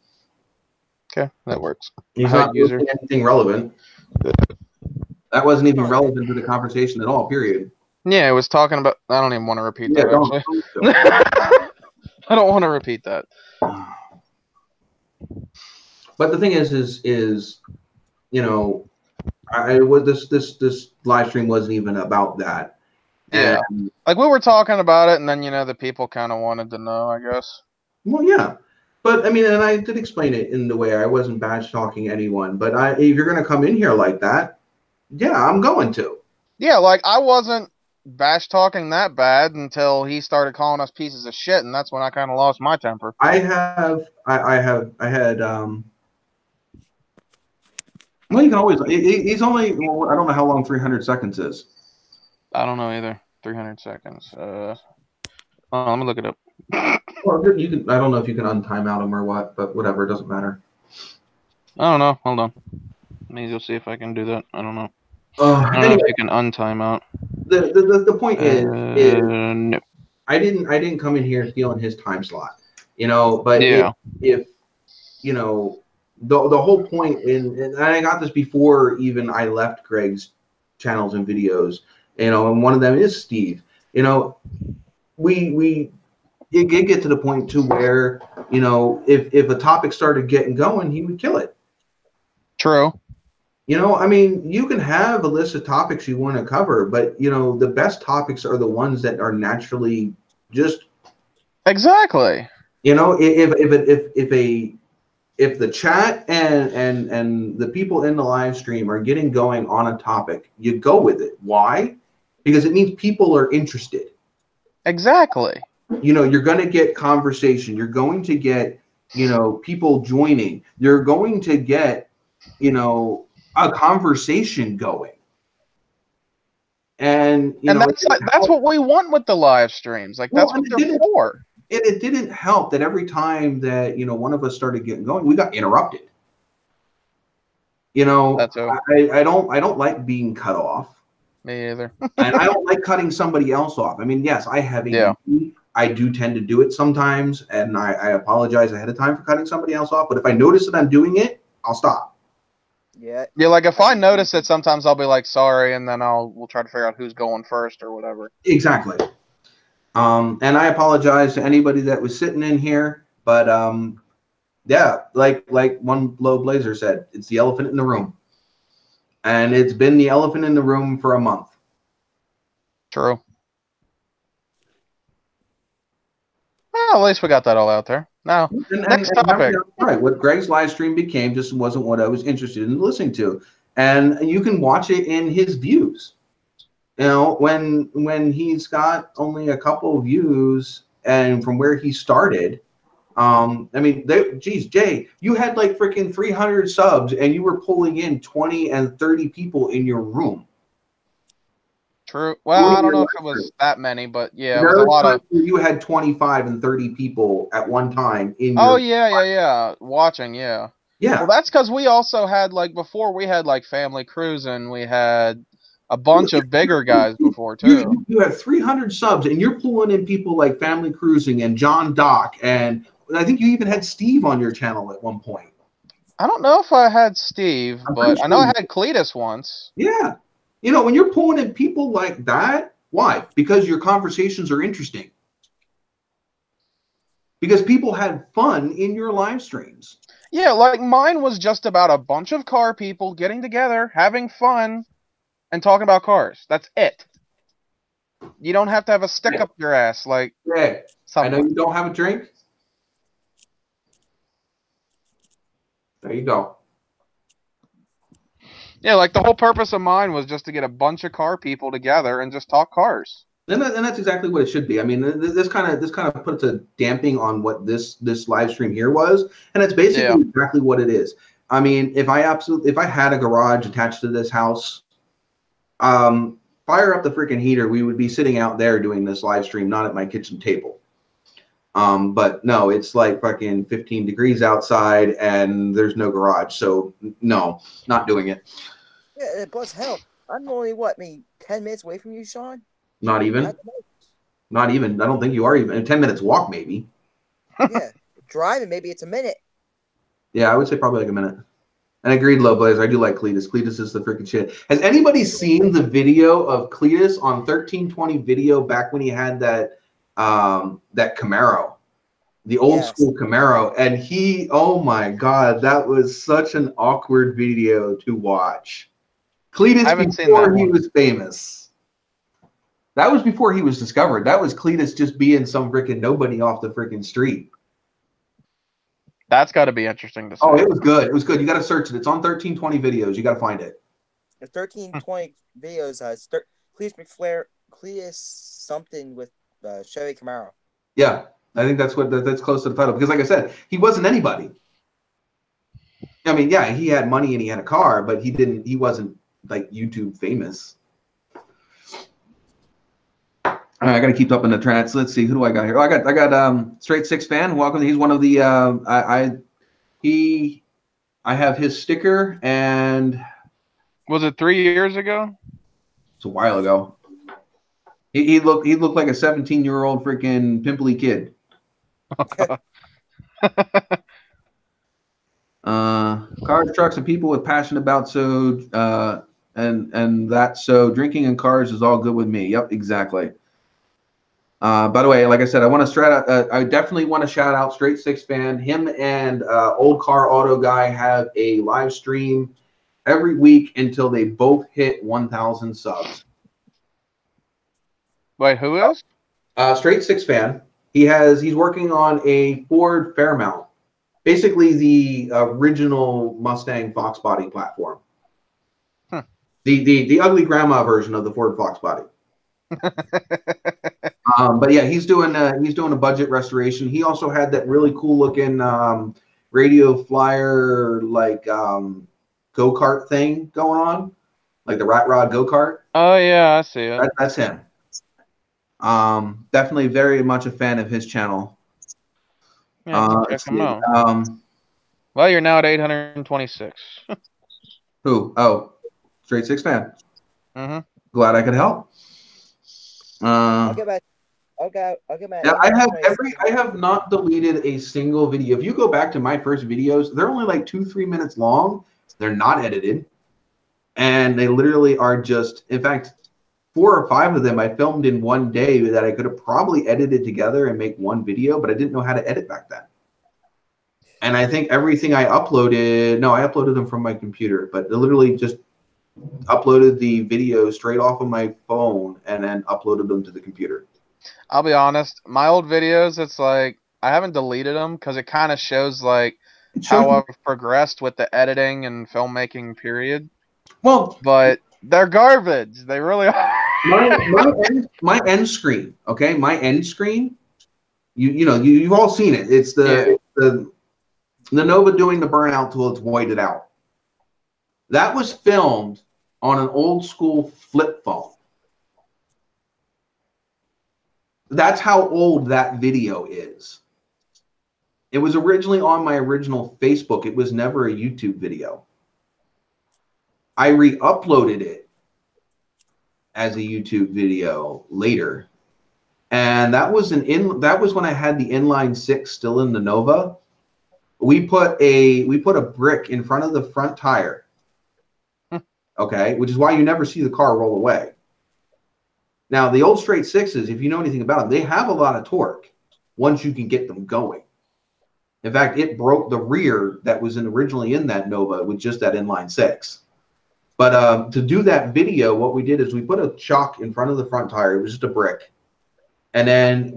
Okay, that works. He's not using anything relevant. That wasn't even relevant to the conversation at all, period. Yeah, it was talking about. I don't even want to repeat that, actually. I don't want to repeat that. But the thing is, you know, this live stream wasn't even about that. Yeah, like we were talking about it, and then, you know, the people kind of wanted to know, I guess. Well, yeah. But, I mean, and I did explain it in the way I wasn't badge talking anyone. But if you're going to come in here like that, yeah, I'm going to. Yeah, like, I wasn't bash talking that bad until he started calling us pieces of shit, and that's when I kind of lost my temper. I had, well, you can always, he's only, well, I don't know how long 300 seconds is. I don't know either. 300 seconds. Oh, let me look it up. Well, you can, I don't know if you can untime out him or what, but whatever, it doesn't matter. I don't know. Hold on. Maybe you'll see if I can do that. I don't know. I don't know if you can untime out. The point is no. I didn't come in here stealing his time slot, you know. But yeah, if you know, the whole point and I got this before even I left Greg's channels and videos, you know, and one of them is Steve. You know, it did get to the point to where, you know, if a topic started getting going, he would kill it. True. You know, I mean, you can have a list of topics you want to cover, but, you know, the best topics are the ones that are naturally just. Exactly. You know, if the chat and the people in the live stream are getting going on a topic, you go with it. Why? Because it means people are interested. Exactly. You know, you're going to get conversation. You're going to get, you know, people joining. You're going to get, you know, a conversation going. And, you know, that's what we want with the live streams. Like, that's what they're for. it didn't help that every time that, you know, one of us started getting going, we got interrupted. You know, That's over. I don't like being cut off. Me either. And I don't like cutting somebody else off. I mean, yes, I have a Yeah. I do tend to do it sometimes, and I apologize ahead of time for cutting somebody else off. But if I notice that I'm doing it, I'll stop. Yeah. Yeah, like if I notice it, sometimes I'll be like, sorry, and then we'll try to figure out who's going first or whatever. Exactly. And I apologize to anybody that was sitting in here, but yeah, like one low blazer said, it's the elephant in the room, and it's been the elephant in the room for a month. True. Well, at least we got that all out there. Now, next topic. Right, what Greg's live stream became just wasn't what I was interested in listening to, and you can watch it in his views. You know, when he's got only a couple of views, and from where he started, I mean, geez, Jay, you had like freaking 300 subs, and you were pulling in 20 and 30 people in your room. True. Well, I don't know if it was that many, but yeah, it was a lot of. You had 25 and 30 people at one time in. Oh yeah, watching, yeah. Yeah. Well, that's because we also had like before we had like Family Cruising, we had a bunch of bigger guys before too. You have 300 subs, and you're pulling in people like Family Cruising and John Doc, and I think you even had Steve on your channel at one point. I don't know if I had Steve, but I know I had Cletus once. Yeah. You know, when you're pulling in people like that, why? Because your conversations are interesting. Because people had fun in your live streams. Yeah, like mine was just about a bunch of car people getting together, having fun, and talking about cars. That's it. You don't have to have a stick up your ass like. Greg, I know you don't have a drink. There you go. Yeah, like the whole purpose of mine was just to get a bunch of car people together and just talk cars. And that's exactly what it should be. I mean, this kind of puts a damping on what this live stream here was, and it's basically exactly what it is. I mean, if I had a garage attached to this house, fire up the freaking heater, we would be sitting out there doing this live stream, not at my kitchen table. But no, it's like fucking 15 degrees outside and there's no garage. So no, not doing it. Yeah, plus hell, I'm only maybe 10 minutes away from you, Sean? Not even. Not even. I don't think you are even. 10 minutes walk, maybe. Yeah, driving, maybe it's a minute. Yeah, I would say probably like a minute. And agreed, Low Blaze. I do like Cletus. Cletus is the freaking shit. Has anybody seen the video of Cletus on 1320 video back when he had that Camaro, the old school Camaro? And oh my God, that was such an awkward video to watch. Cletus before he was famous. That was before he was discovered. That was Cletus just being some freaking nobody off the freaking street. That's got to be interesting to see. Oh, it was good. It was good. You got to search it. It's on 1320 videos. You got to find it. The 1320 videos, Cletus something with Chevy Camaro. Yeah, I think that's close to the title. Because like I said, he wasn't anybody. I mean, yeah, he had money and he had a car, but he wasn't like YouTube famous. All right, I got to keep up in the trance. Let's see, who do I got here? Oh, I got Straight Six Fan. Welcome. He's one of the I have his sticker, and was it 3 years ago? It's a while ago. He looked like a 17-year-old freaking pimply kid. Cars, trucks, and people with passion about drinking and cars is all good with me. Yep, exactly. By the way, like I said, I definitely want to shout out Straight Six Fan. Him and Old Car Auto Guy have a live stream every week until they both hit 1,000 subs. Wait, who is? Straight Six Fan. He's working on a Ford Fairmount, basically the original Mustang Fox Body platform. Huh. The ugly grandma version of the Ford Fox Body. But yeah, he's doing a budget restoration. He also had that really cool looking radio flyer like go-kart thing going on, like the Rat Rod go-kart. Oh yeah, I see it. That's him. Definitely very much a fan of his channel. Yeah, Let's check them see. out. Well, you're now at 826. Who? Oh, Straight Six fan. Mm-hmm. Glad I could help. I'll get back. I'll get back. Yeah, I have not deleted a single video. If you go back to my first videos, they're only like 2-3 minutes long. They're not edited, and they literally are just. In fact, 4 or 5 of them I filmed in one day that I could have probably edited together and make one video, but I didn't know how to edit back then. And I think everything I uploaded, no, I uploaded them from my computer, but I literally just uploaded the video straight off of my phone and then uploaded them to the computer. I'll be honest, my old videos, it's like I haven't deleted them because it kind of shows like how I've progressed with the editing and filmmaking period. Well, but they're garbage. They really are. my end screen, okay, my end screen. You've all seen it. It's the Nova doing the burnout till it's whited out. That was filmed on an old school flip phone. That's how old that video is. It was originally on my original Facebook. It was never a YouTube video. I re-uploaded it as a YouTube video later. And that was when I had the inline 6 still in the Nova. We put a brick in front of the front tire. Okay, which is why you never see the car roll away. Now, the old straight 6s, if you know anything about them, they have a lot of torque once you can get them going. In fact, it broke the rear that was originally in that Nova with just that inline 6. But to do that video, what we did is we put a chock in front of the front tire. It was just a brick. And then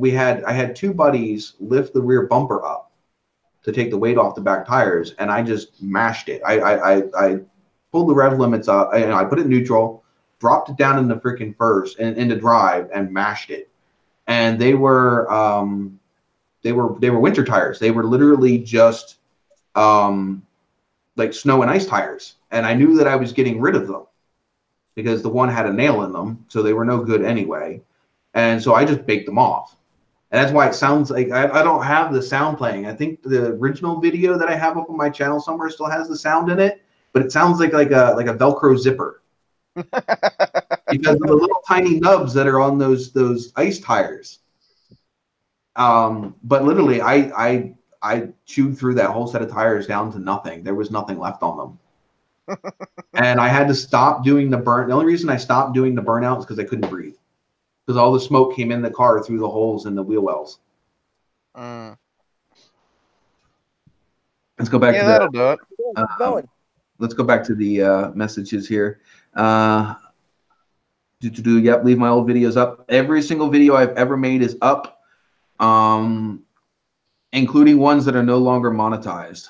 I had 2 buddies lift the rear bumper up to take the weight off the back tires, and I just mashed it. I pulled the rev limits up, and I put it in neutral, dropped it down in the freaking first and into drive, and mashed it. And they were winter tires. They were literally just like snow and ice tires. And I knew that I was getting rid of them because the one had a nail in them, so they were no good anyway. And so I just baked them off. And that's why it sounds like I don't have the sound playing. I think the original video that I have up on my channel somewhere still has the sound in it, but it sounds like a Velcro zipper because of the little tiny nubs that are on those ice tires. But literally, I chewed through that whole set of tires down to nothing. There was nothing left on them. And I had to stop doing the burn. The only reason I stopped doing the burnout is because I couldn't breathe. Because all the smoke came in the car through the holes in the wheel wells. Let's go back to that'll do it. Let's go back to the messages here. Yep, leave my old videos up. Every single video I've ever made is up, including ones that are no longer monetized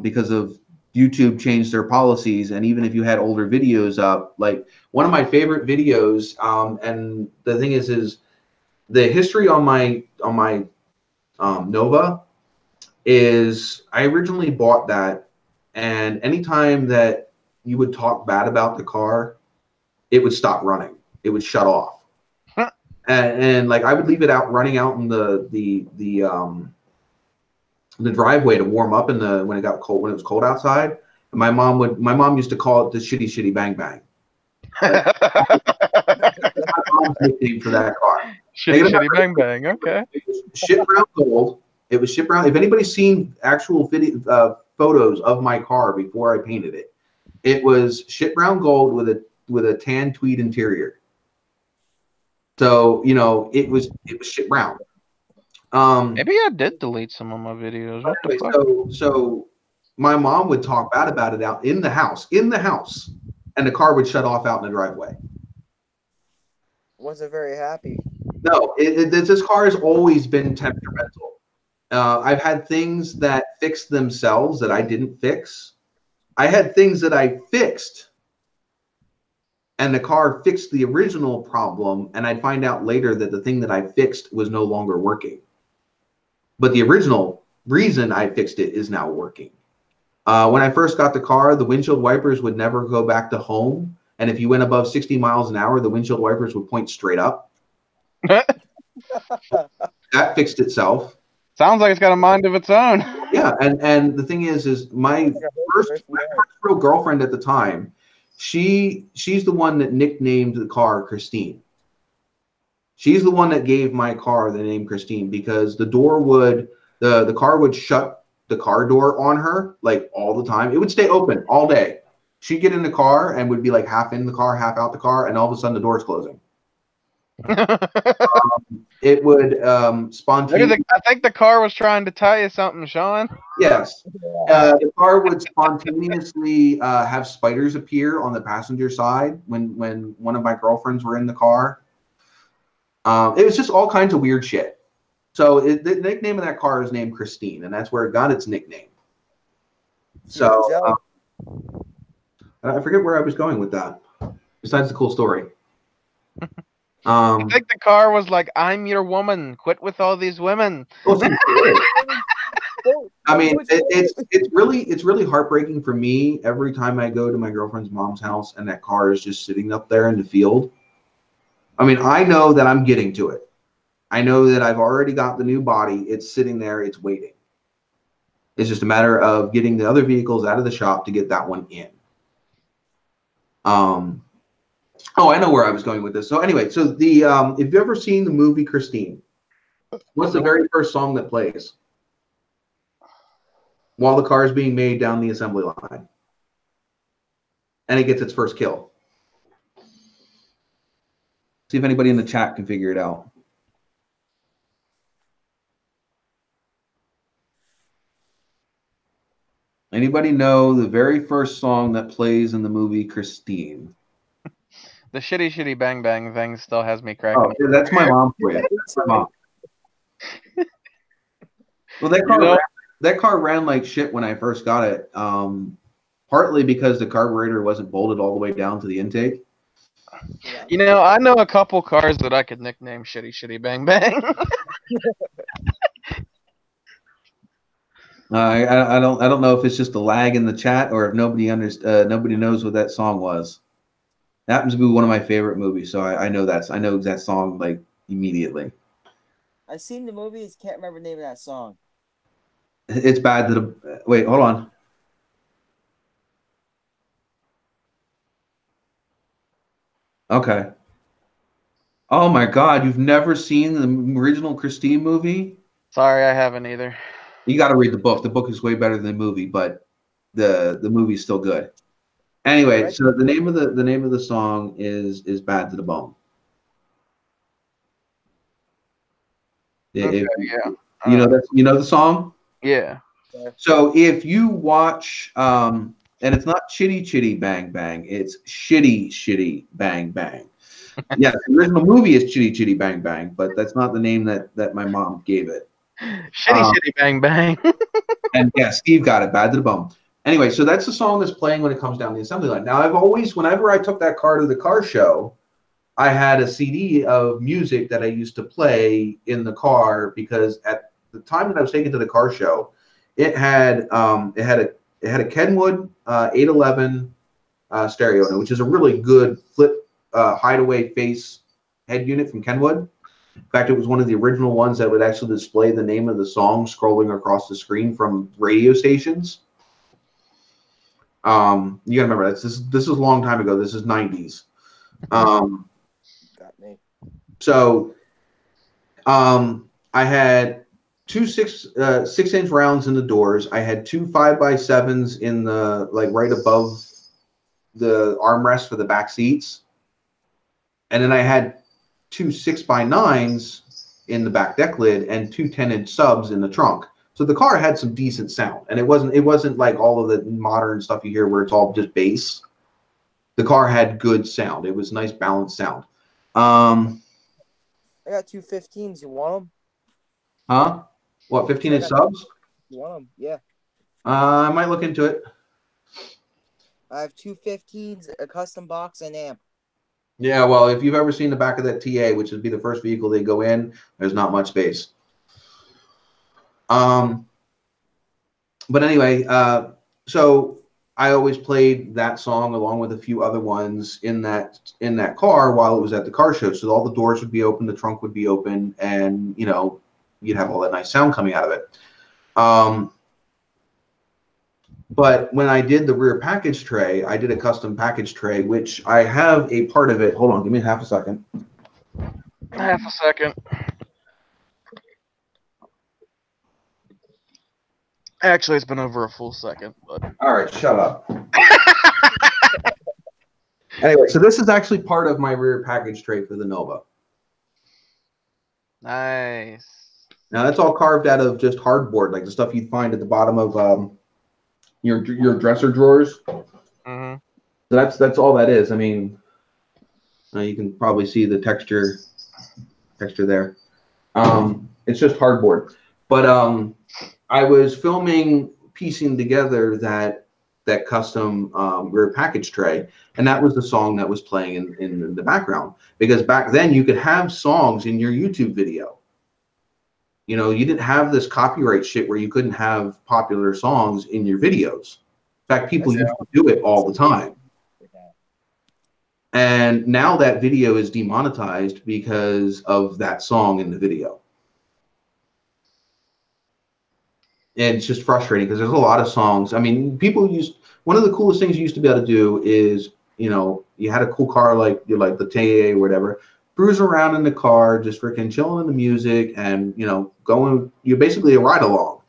because of YouTube changed their policies. And even if you had older videos up, like one of my favorite videos, and the thing is the history on my Nova is I originally bought that, and anytime that you would talk bad about the car, it would stop running. It would shut off. And like I would leave it out running out in the driveway to warm up when it got cold, when it was cold outside. And my mom used to call it the shitty bang bang. Like, my mom's nickname for that car. Shitty bang bang. Okay. Shit brown gold. It was shit brown. If anybody's seen actual photos of my car before I painted it, it was shit brown gold with a tan tweed interior. So it was shit brown. Maybe I did delete some of my videos. What the fuck? So my mom would talk bad about it out in the house, and the car would shut off out in the driveway. Wasn't very happy. No, this car has always been temperamental. I've had things that fixed themselves that I didn't fix. I had things that I fixed, and the car fixed the original problem, and I'd find out later that the thing that I fixed was no longer working. But the original reason I fixed it is now working. When I first got the car, the windshield wipers would never go back to home. And if you went above 60 miles an hour, the windshield wipers would point straight up. that fixed itself. Sounds like it's got a mind of its own. Yeah, and the thing is my first real girlfriend at the time, she's the one that nicknamed the car Christine. She's the one that gave my car the name Christine because the car would shut the car door on her like all the time. It would stay open all day. She'd get in the car and would be like half in the car, half out the car, and all of a sudden the door's closing. It would spontaneously. I think the car was trying to tell you something, Sean. Yes. The car would spontaneously have spiders appear on the passenger side when one of my girlfriends were in the car. It was just all kinds of weird shit. So the nickname of that car is named Christine, and that's where it got its nickname. So I forget where I was going with that. Besides the cool story. I think the car was like, "I'm your woman. Quit with all these women." I mean, it's really heartbreaking for me every time I go to my girlfriend's mom's house and that car is just sitting up there in the field. I mean, I know that I'm getting to it. I know that I've already got the new body. It's sitting there. It's waiting. It's just a matter of getting the other vehicles out of the shop to get that one in. Oh, I know where I was going with this. So anyway, so the if you've ever seen the movie Christine, what's the very first song that plays while the car is being made down the assembly line? And it gets its first kill. See if anybody in the chat can figure it out. Anybody know the very first song that plays in the movie Christine? The shitty bang bang thing still has me cracking. Oh, yeah, that's my mom for you. That's my mom. Well, that car ran like shit when I first got it. Partly because the carburetor wasn't bolted all the way down to the intake. You know, I know a couple cars that I could nickname shitty bang bang. I don't know if it's just a lag in the chat or if nobody knows what that song was. It happens to be one of my favorite movies, so I know that song like immediately. I've seen the movies, can't remember the name of that song. It's bad that wait, hold on. Okay. Oh my God, you've never seen the original Christine movie? Sorry, I haven't either. You got to read the book. The book is way better than the movie, but the movie's still good. Anyway, so the name of the song is "Bad to the Bone." Okay, yeah. You know the song? Yeah. So if you watch, and it's not Chitty Bang Bang, it's Shitty Bang Bang. Yeah, the original movie is Chitty Bang Bang, but that's not the name that my mom gave it. Shitty Bang Bang. And yeah, Steve got it, Bad to the Bone. Anyway, so that's the song that's playing when it comes down the assembly line. Now, whenever I took that car to the car show, I had a CD of music that I used to play in the car because at the time that I was taken to the car show, it had a Kenwood 811 stereo, which is a really good flip hideaway face head unit from Kenwood. In fact, it was one of the original ones that would actually display the name of the song scrolling across the screen from radio stations. You gotta remember this is a long time ago. This is 90s. Got me. So I had two 6-inch rounds in the doors. I had two 5x7s in the right above the armrest for the back seats, and then I had two 6x9s in the back deck lid and two 10-inch subs in the trunk. So the car had some decent sound, and it wasn't like all of the modern stuff you hear where it's all just bass. The car had good sound. It was nice balanced sound. I got two 15s. You want them? Huh? What, 15-inch subs? You want them? Yeah. I might look into it. I have two 15s, a custom box, and amp. Yeah, well, if you've ever seen the back of that TA, which would be the first vehicle they go in, there's not much space. But anyway, so I always played that song along with a few other ones in that car while it was at the car show. So all the doors would be open, the trunk would be open, and you'd have all that nice sound coming out of it. But when I did the rear package tray, I did a custom package tray, which I have a part of it. Hold on, give me half a second. Half a second. Actually, it's been over a full second. But All right, shut up. Anyway, so this is actually part of my rear package tray for the Nova. nice. Now that's all carved out of just hardboard, like the stuff you'd find at the bottom of your dresser drawers. Mm-hmm. So that's all that is. I mean, you can probably see the texture there. It's just hardboard. But I was piecing together that custom rear package tray, and that was the song that was playing in the background. Because back then you could have songs in your YouTube video. You know, you didn't have this copyright shit where you couldn't have popular songs in your videos. In fact, people used to do it all the time. And now that video is demonetized because of that song in the video. And it's just frustrating because there's a lot of songs. I mean, one of the coolest things you used to be able to do is, you know, you had a cool car like the TA or whatever, cruise around in the car, just freaking chilling to the music and, you know, you're basically a ride along,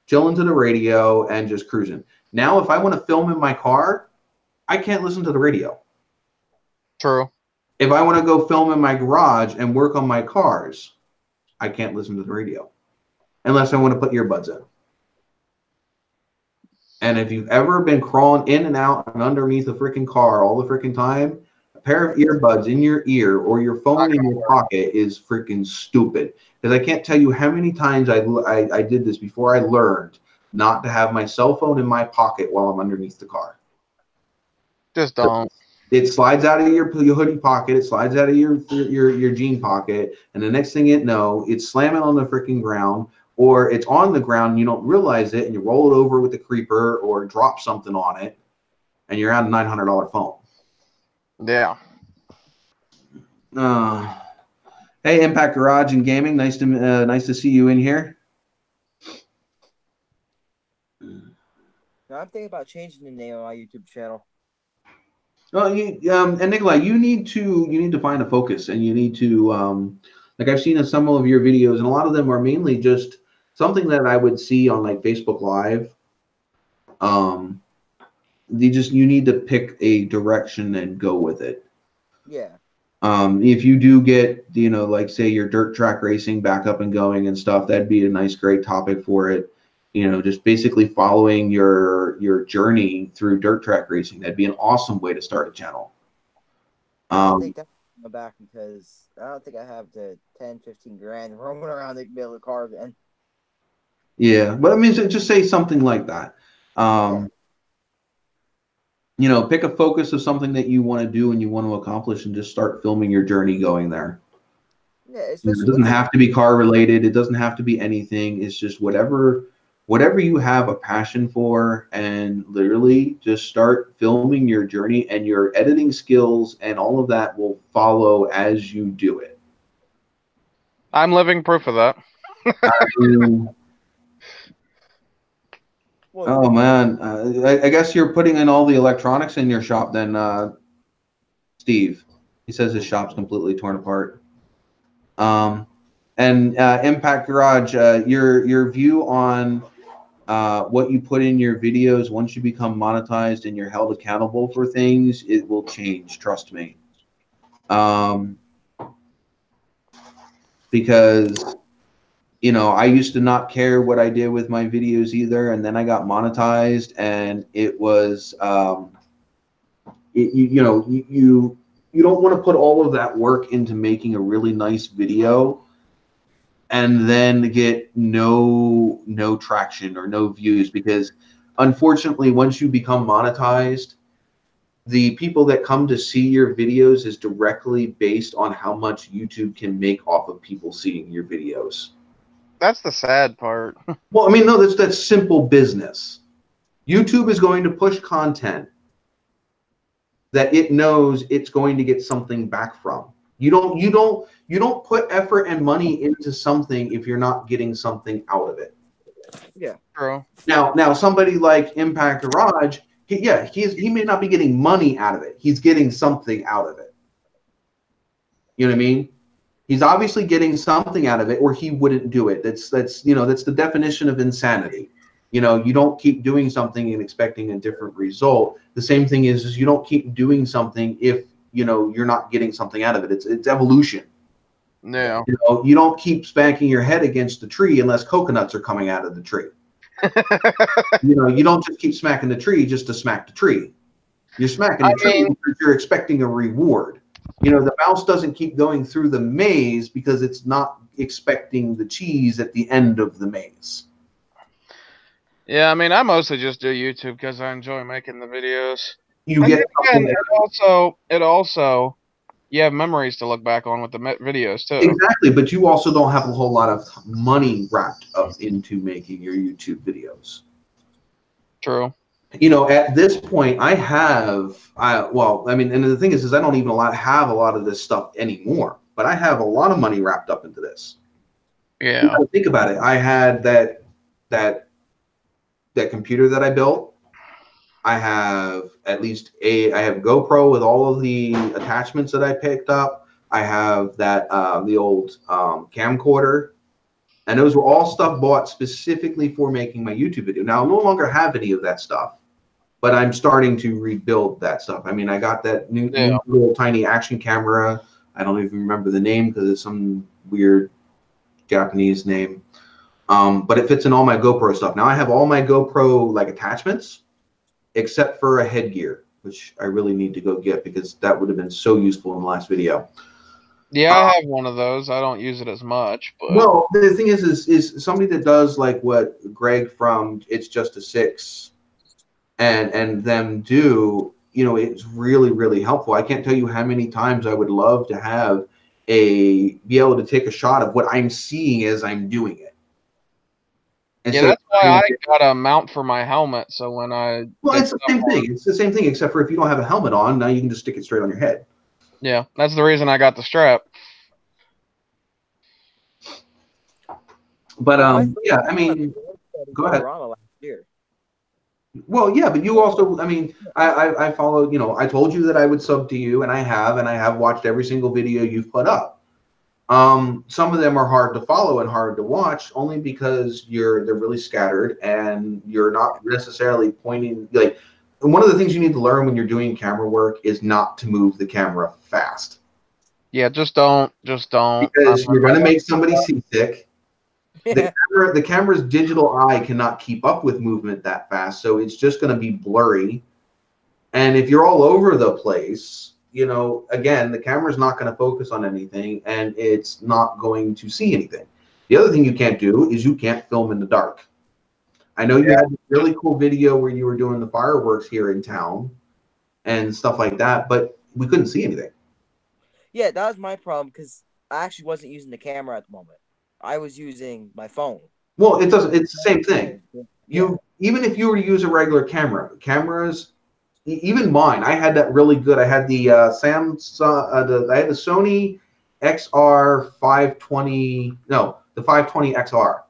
chilling to the radio and just cruising. Now, if I want to film in my car, I can't listen to the radio. True. If I want to go film in my garage and work on my cars, I can't listen to the radio unless I want to put earbuds in. And if you've ever been crawling in and out and underneath a freaking car all the freaking time, a pair of earbuds in your ear or your phone in your pocket is freaking stupid. Because I can't tell you how many times I did this before I learned not to have my cell phone in my pocket while I'm underneath the car. Just don't. It slides out of your hoodie pocket. It slides out of your jean pocket. And the next thing you know, it's slamming on the freaking ground, or it's on the ground and you don't realize it and you roll it over with the creeper or drop something on it and you're out a $900 phone. Yeah. Hey, Impact Garage and Gaming. Nice to see you in here. Now I'm thinking about changing the name of my YouTube channel. Well, and Nikolai, you need to find a focus, and you need to like I've seen in some of your videos, and a lot of them are mainly just something that I would see on like Facebook Live. You need to pick a direction and go with it. Yeah. If you do get, you know, like say your dirt track racing back up and going and stuff, that'd be a nice, great topic for it. You know, just basically following your journey through dirt track racing. That'd be an awesome way to start a channel. I think that's back because I don't think I have the 10, 15 grand roaming around to be able to carve in. Yeah, but I mean, just say something like that. You know, pick a focus of something that you want to do and you want to accomplish, and just start filming your journey going there. Yeah, it doesn't have to be car related. It doesn't have to be anything. It's just whatever you have a passion for, and literally just start filming your journey, and your editing skills and all of that will follow as you do it. I'm living proof of that. Oh man, I guess you're putting in all the electronics in your shop then, Steve. He says his shop's completely torn apart. And Impact Garage, your view on what you put in your videos once you become monetized and you're held accountable for things, it will change. Trust me. Because, you know, I used to not care what I did with my videos either, and then I got monetized, and it was, you don't want to put all of that work into making a really nice video and then get no traction or no views, because unfortunately, once you become monetized, the people that come to see your videos is directly based on how much YouTube can make off of people seeing your videos. That's the sad part. Well, I mean, no, that's simple business. YouTube is going to push content that it knows it's going to get something back from. You don't put effort and money into something if you're not getting something out of it. Yeah. True. Now somebody like Impact Garage, he may not be getting money out of it. He's getting something out of it. You know what I mean? He's obviously getting something out of it, or he wouldn't do it. That's the definition of insanity. You don't keep doing something and expecting a different result. The same thing is you don't keep doing something if you're not getting something out of it. It's evolution. Yeah. You don't keep spanking your head against the tree unless coconuts are coming out of the tree. You don't just keep smacking the tree just to smack the tree. You're smacking the tree because you're expecting a reward. The mouse doesn't keep going through the maze because it's not expecting the cheese at the end of the maze. Yeah, I mean, I mostly just do YouTube because I enjoy making the videos. You And get then again, it also you have memories to look back on with the videos too. Exactly, but you also don't have a whole lot of money wrapped up into making your YouTube videos. True. At this point, and the thing is I don't even have a lot of this stuff anymore, but I have a lot of money wrapped up into this. Yeah. You gotta think about it. I had that computer that I built. I have I have GoPro with all of the attachments that I picked up. I have the old camcorder, and those were all stuff bought specifically for making my YouTube video. Now I no longer have any of that stuff, but I'm starting to rebuild that stuff. I mean, I got that new little tiny action camera. I don't even remember the name because it's some weird Japanese name. But it fits in all my GoPro stuff. Now I have all my GoPro attachments, except for a headgear, which I really need to go get because that would have been so useful in the last video. Yeah, I have one of those. I don't use it as much. But... Well, the thing is somebody that does like what Greg from It's Just a Six and them do, it's really, really helpful. I can't tell you how many times I would love to be able to take a shot of what I'm seeing as I'm doing it. Yeah, that's why I got a mount for my helmet. So when it's the same thing. It's the same thing, except for if you don't have a helmet on, now you can just stick it straight on your head. Yeah, that's the reason I got the strap. But yeah, I mean, go ahead. Well, yeah, but you also, I mean, I follow, I told you that I would sub to you, and I have watched every single video you've put up. Some of them are hard to follow and hard to watch only because they're really scattered and you're not necessarily pointing. One of the things you need to learn when you're doing camera work is not to move the camera fast. Yeah, just don't. Because you're going to make somebody seasick. The camera's digital eye cannot keep up with movement that fast, so it's just going to be blurry. And if you're all over the place, again, the camera's not going to focus on anything and it's not going to see anything. The other thing you can't do is you can't film in the dark. I know you had a really cool video where you were doing the fireworks here in town and stuff like that, but we couldn't see anything. Yeah, that was my problem because I actually wasn't using the camera at the moment. I was using my phone. Well, it's the same thing. Even if you were to use a regular cameras, even mine, I had that really good. I had the Samsung, I had the Sony XR 520, no, the 520 XR.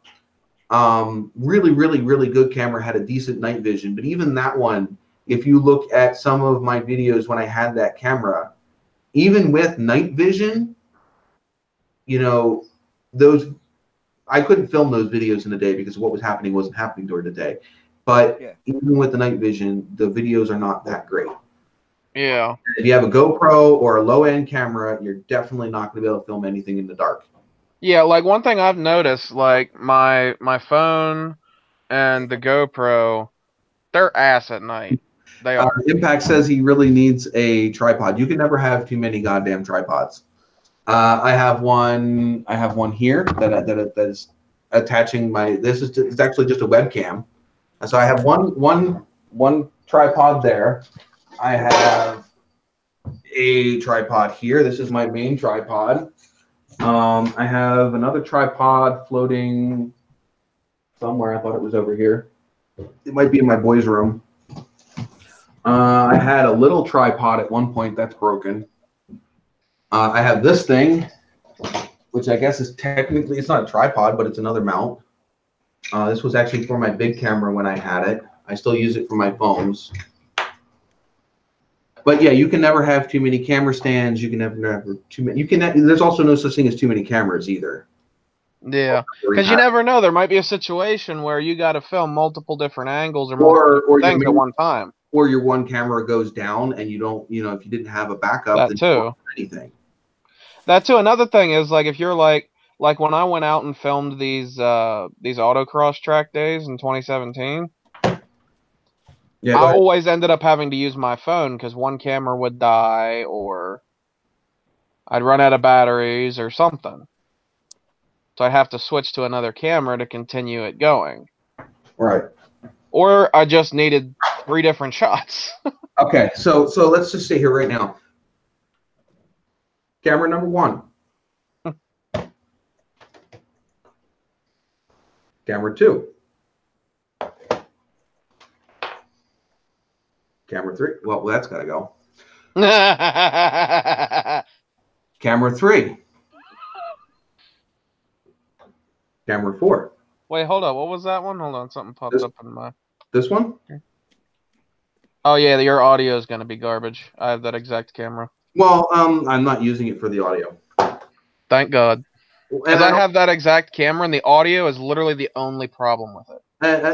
Really, really, really good camera, had a decent night vision. But even that one, if you look at some of my videos when I had that camera, even with night vision, I couldn't film those videos in the day because what was happening wasn't happening during the day. But even with the night vision, the videos are not that great. Yeah. If you have a GoPro or a low-end camera, you're definitely not going to be able to film anything in the dark. Yeah, one thing I've noticed, my phone and the GoPro, they're ass at night. They are. Impact says he really needs a tripod. You can never have too many goddamn tripods. I have one here that is attaching my. It's actually just a webcam. So I have one tripod there. I have a tripod here. This is my main tripod. I have another tripod floating somewhere. I thought it was over here. It might be in my boys' room. I had a little tripod at one point that's broken. I have this thing, which I guess is technically, it's not a tripod, but it's another mount. This was actually for my big camera when I had it. I still use it for my phones. But yeah, you can never have too many camera stands. You can never have too many. You can. There's also no such thing as too many cameras either. Yeah, because you never know. There might be a situation where you got to film multiple different angles or multiple things at one time. Or your one camera goes down and you don't, you know, if you didn't have a backup, That then too. you don't have anything. That too. Another thing is like if you're like when I went out and filmed these autocross track days in 2017. Yeah, I always ended up having to use my phone because one camera would die or I'd run out of batteries or something. So I'd have to switch to another camera to continue it going. Right. Or I just needed 3 different shots. Okay, so let's just say here right now. Camera number 1. Camera 2. Camera 3. Well, that's got to go. Camera 3. Camera 4. Wait, hold on. What was that one? Hold on. Something popped up in my... This one? Oh, yeah. Your audio is going to be garbage. I have that exact camera. Well, I'm not using it for the audio. Thank God. Because I have that exact camera, and the audio is literally the only problem with it.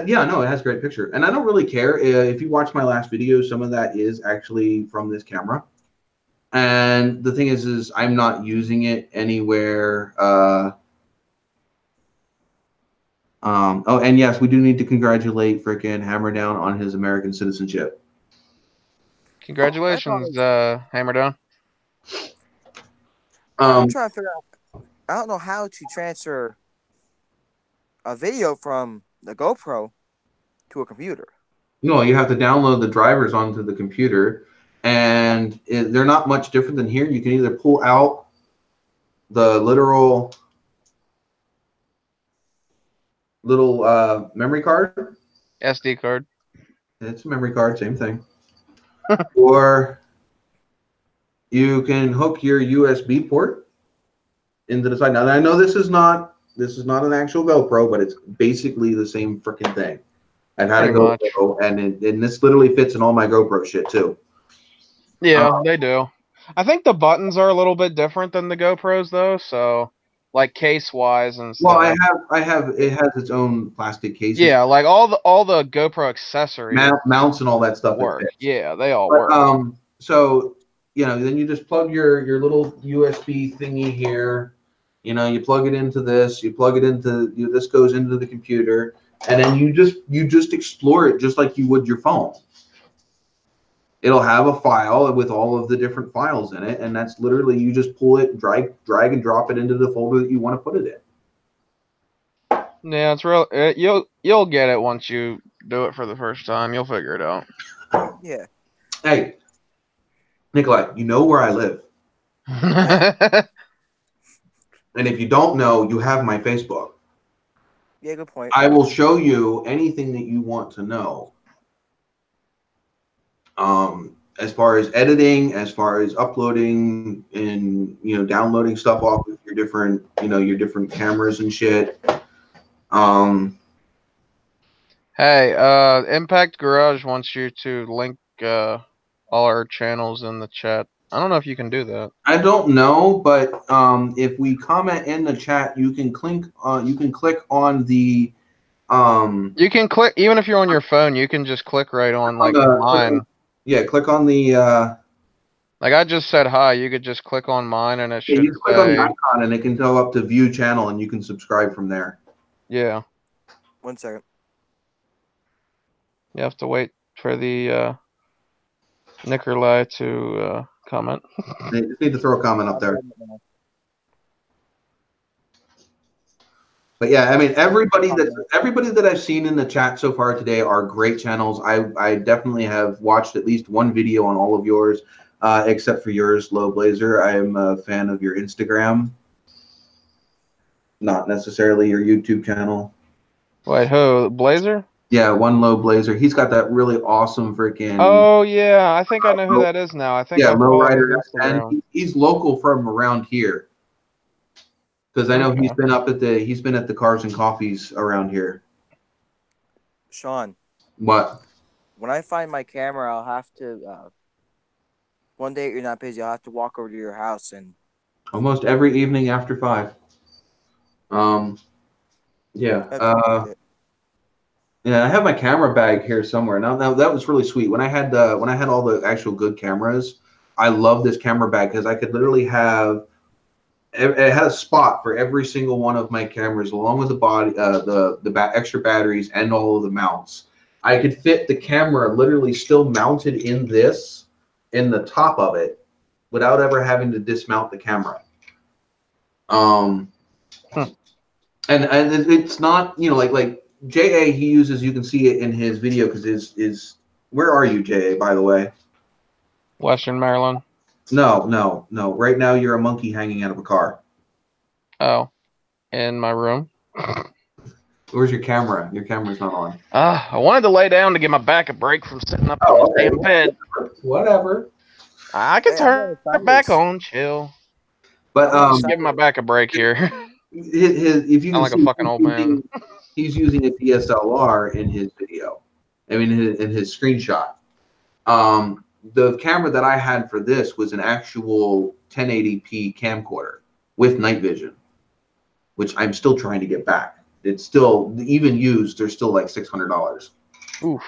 Yeah, no, it has a great picture. And I don't really care. If you watch my last video, some of that is actually from this camera. And the thing is I'm not using it anywhere. Oh, and yes, we do need to congratulate frickin' Hammerdown on his American citizenship. Congratulations, Hammerdown. I'm trying to figure out. I don't know how to transfer a video from the GoPro to a computer. No, you have to download the drivers onto the computer, and they're not much different than here. You can either pull out the literal little memory card. SD card. It's a memory card, same thing. Or you can hook your USB port into the side. Now, I know this is not an actual GoPro, but it's basically the same freaking thing. I've had a GoPro, and this literally fits in all my GoPro shit too. Yeah, they do. I think the buttons are a little bit different than the GoPros though, so like case wise and stuff. Well, it has its own plastic case. Yeah, like all the GoPro accessories, mounts and all that stuff work. Yeah, they all work. So you know, then you just plug your little USB thingy here. You know, you plug it into this. You plug it into this goes into the computer, and then you just explore it just like you would your phone. It'll have a file with all of the different files in it, and that's literally you just pull it, drag and drop it into the folder that you want to put it in. Yeah, it's real. You'll get it once you do it for the first time. You'll figure it out. Yeah. Hey, Nikolai, you know where I live, and if you don't know, you have my Facebook. Yeah, good point. I will show you anything that you want to know. As far as editing, as far as uploading and, you know, downloading stuff off of your different, you know, your different cameras and shit. Hey, Impact Garage wants you to link all our channels in the chat. I don't know if you can do that. I don't know, but if we comment in the chat, you can click on the you can click, even if you're on your phone, you can just click right on like mine. Yeah, click on the like I just said hi, you could just click on mine and it should you click on the icon and it can go up to view channel and you can subscribe from there. Yeah. 1 second. You have to wait for the Nikolai to comment. You just need to throw a comment up there. But yeah, I mean, everybody that I've seen in the chat so far today are great channels. I definitely have watched at least one video on all of yours, except for yours, Low Blazer. I am a fan of your Instagram, not necessarily your YouTube channel. Wait, who? Blazer? Yeah, one low blazer. He's got that really awesome freaking. Oh yeah, I think I know who that is now. I think Yeah, I follow his lowrider, and Instagram. he's local from around here. Because I know he's Okay. been at the Cars and Coffees around here. Sean, What? when I find my camera, I'll have to. One day you're not busy, I'll have to walk over to your house and. Almost every evening after 5. Yeah. Yeah, I have my camera bag here somewhere. Now that was really sweet. When I had all the actual good cameras, I love this camera bag because I could literally have. It had a spot for every single one of my cameras, along with the body, extra batteries, and all of the mounts. I could fit the camera literally still mounted in the top of it, without ever having to dismount the camera. And it's not, like JA, he uses, you can see it in his video because his where are you, JA, by the way? Western Maryland. No. Right now you're a monkey hanging out of a car. Oh, in my room. Where's your camera? Your camera's not on. I wanted to lay down to give my back a break from sitting up on the damn bed. Whatever. I can turn it back on, chill. But give my back a break here. If you can like see, a fucking old man. He's using a DSLR in his video. I mean, in his screenshot. The camera that I had for this was an actual 1080p camcorder with night vision, which I'm still trying to get back. It's still, even used, they're still like $600. Oof.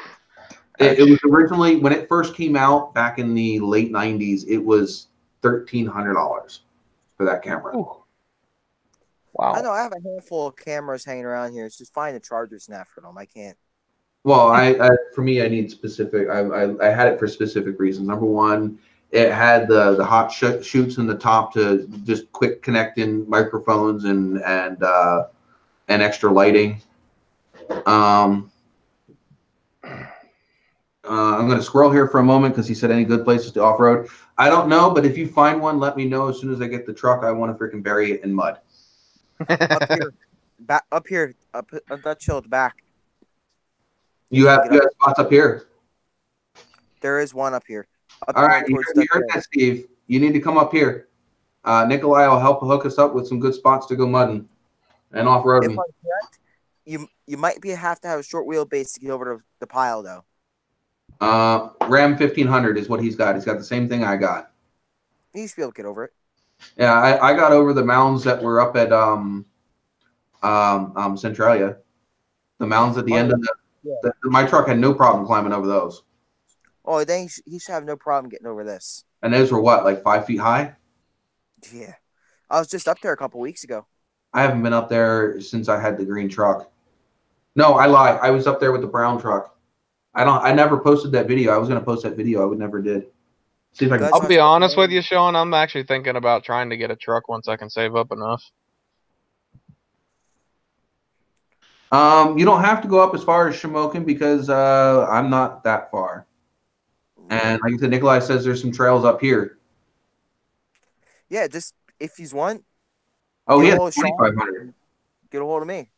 It was originally, when it first came out back in the late 90s, it was $1,300 for that camera. Ooh. Wow. I know I have a handful of cameras hanging around here. It's just find a charger snap for them. I can't. Well, for me, I need specific. I had it for specific reasons. Number one, it had the hot shoots in the top to just quick connecting microphones and extra lighting. I'm going to scroll here for a moment because he said any good places to off road. I don't know, but if you find one, let me know as soon as I get the truck. I want to freaking bury it in mud. Up here, that chill at the back. You have spots up here. There is one up here. All right, you heard that, Steve. You need to come up here. Nikolai will help hook us up with some good spots to go mudding and off roading. You might have to have a short wheelbase to get over to the pile though. Ram 1500 is what he's got. He's got the same thing I got. You should be able to get over it. Yeah, I got over the mounds that were up at Centralia. The mounds at the end of my truck had no problem climbing over those. Oh, then he should have no problem getting over this. And those were what, like 5 feet high? Yeah, I was just up there a couple weeks ago. I haven't been up there since I had the green truck. No, I lied. I was up there with the brown truck. I never posted that video. I was going to post that video. I never did. See if I can. I'll be honest with you, Sean. I'm actually thinking about trying to get a truck once I can save up enough. You don't have to go up as far as Shamokin because I'm not that far. And like I said, Nikolai says there's some trails up here. Yeah, just if he's one. Oh, he has 2,500. Get a hold of me.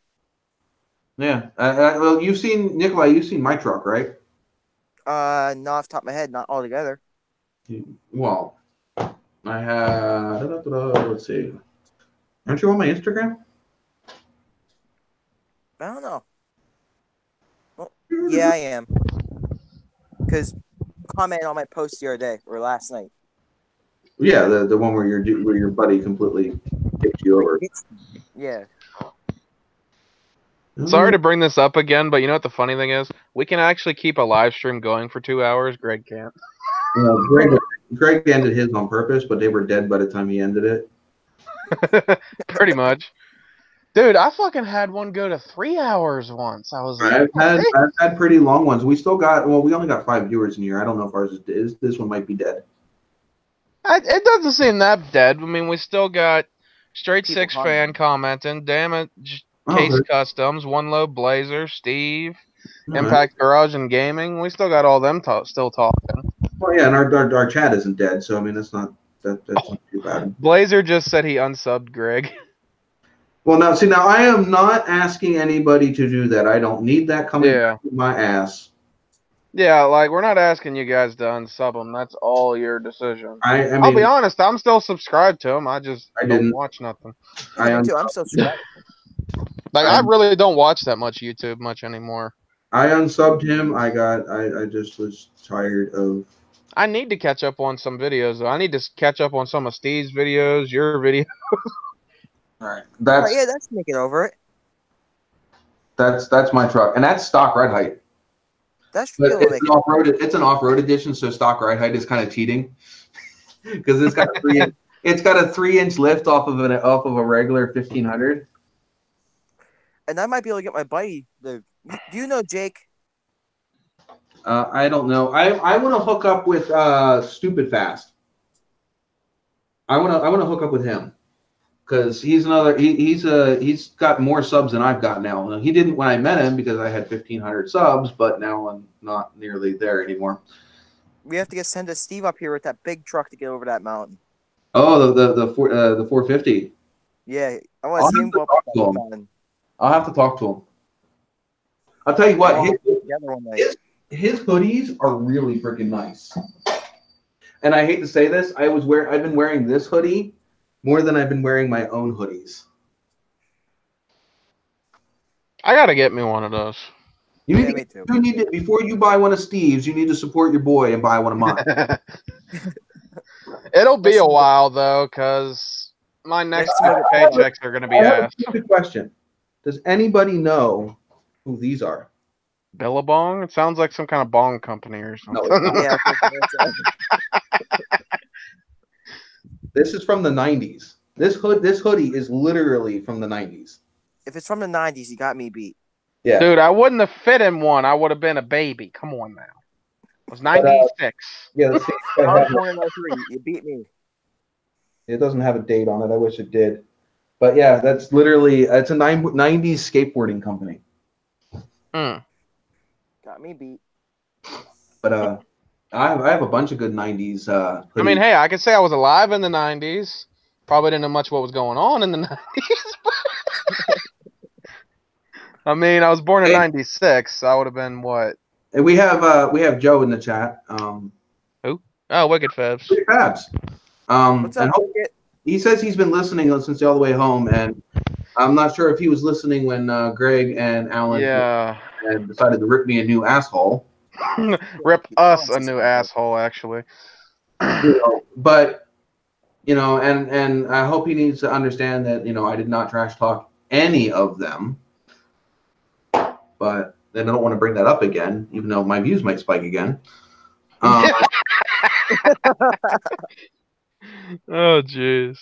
Yeah. Well, you've seen Nikolai. You've seen my truck, right? Not off the top of my head, not all together. Well, I have. Let's see. Aren't you on my Instagram? I don't know. Well, yeah, I am. Because comment on my post the other day or last night. Yeah, the one where your buddy completely kicked you over. Yeah. Sorry to bring this up again, but you know what the funny thing is? We can actually keep a live stream going for 2 hours. Greg can't. Greg ended his on purpose, but they were dead by the time he ended it. Pretty much. Dude, I fucking had one go to 3 hours once. I was like, I've had pretty long ones. We still got, we only got 5 viewers in here. I don't know if ours is. This one might be dead. It doesn't seem that dead. I mean, we still got Straight People Six fan commenting, Damage Case Customs, One Low Blazer, Steve, Impact Garage and Gaming. We still got all them still talking. Well, yeah, and our chat isn't dead, so I mean that's not not too bad. Blazer just said he unsubbed Greg. Well, now, see, now I am not asking anybody to do that. I don't need that coming back to my ass. Yeah, like, we're not asking you guys to unsub them. That's all your decision. I mean, I'll be honest, I'm still subscribed to them. I just don't didn't. watch nothing. I'm so subscribed. Like, I really don't watch that much YouTube much anymore. I unsubbed him. I just was tired of. I need to catch up on some videos, though. I need to catch up on some of Steve's videos, your video. All right, yeah, that's making over it. That's my truck, and that's stock ride height. That's But really it's an off-road. It's an off-road edition, so stock ride height is kind of cheating because it's got a 3-inch lift off of a regular 1500. And I might be able to get my buddy. Do you know Jake? I don't know. I want to hook up with Stupid Fast. I want to hook up with him because he's he's got more subs than I've got now. He didn't when I met him because I had 1,500 subs, but now I'm not nearly there anymore. We have to send a Steve up here with that big truck to get over that mountain. Oh, the 450. Yeah, I want to see him go up that mountain. I'll have to talk to him. I'll tell you what, his hoodies are really freaking nice. And I hate to say this, I've been wearing this hoodie more than I've been wearing my own hoodies. I gotta get me one of those. You need to, before you buy one of Steve's, you need to support your boy and buy one of mine. It'll be a while though, because my next paychecks are gonna be asked. Good question. Does anybody know who these are? Billabong? It sounds like some kind of bong company or something. No, yeah, this is from the 90s. This hoodie is literally from the 90s. If it's from the 90s, you got me beat. Yeah. Dude, I wouldn't have fit in one. I would have been a baby. Come on now. It was 96. Yeah, you beat me. It doesn't have a date on it. I wish it did. But yeah, that's literally, it's a 90s skateboarding company. Got me beat. But I have a bunch of good 90s. Hoodies. I mean, hey, I could say I was alive in the 90s. Probably didn't know much what was going on in the 90s. I mean, I was born in 96. So I would have been what? And we have Joe in the chat. Who? Oh, Wicked Fabs. Wicked Fabs. What's up, Wicked? He says he's been listening since all the way home, and I'm not sure if he was listening when Greg and Alan had decided to rip me a new asshole. Rip us a new asshole, actually. But, and I hope he needs to understand that, I did not trash talk any of them. But then I don't want to bring that up again, even though my views might spike again. Oh, jeez.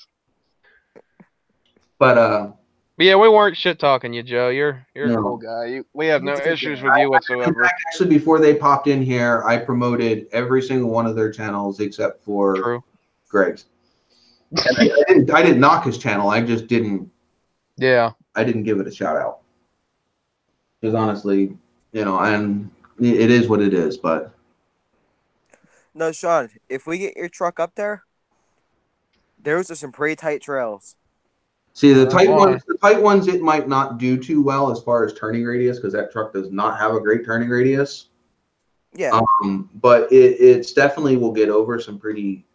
But yeah, we weren't shit talking you, Joe. You're a cool guy. We have no issues with you whatsoever. Actually, before they popped in here, I promoted every single one of their channels except for Greg's. And I didn't knock his channel. I just didn't. Yeah. I didn't give it a shout out. Because honestly, and it is what it is. But no, Sean, if we get your truck up there, those are some pretty tight trails. See, the tight ones, it might not do too well as far as turning radius because that truck does not have a great turning radius. Yeah. But it's definitely will get over some pretty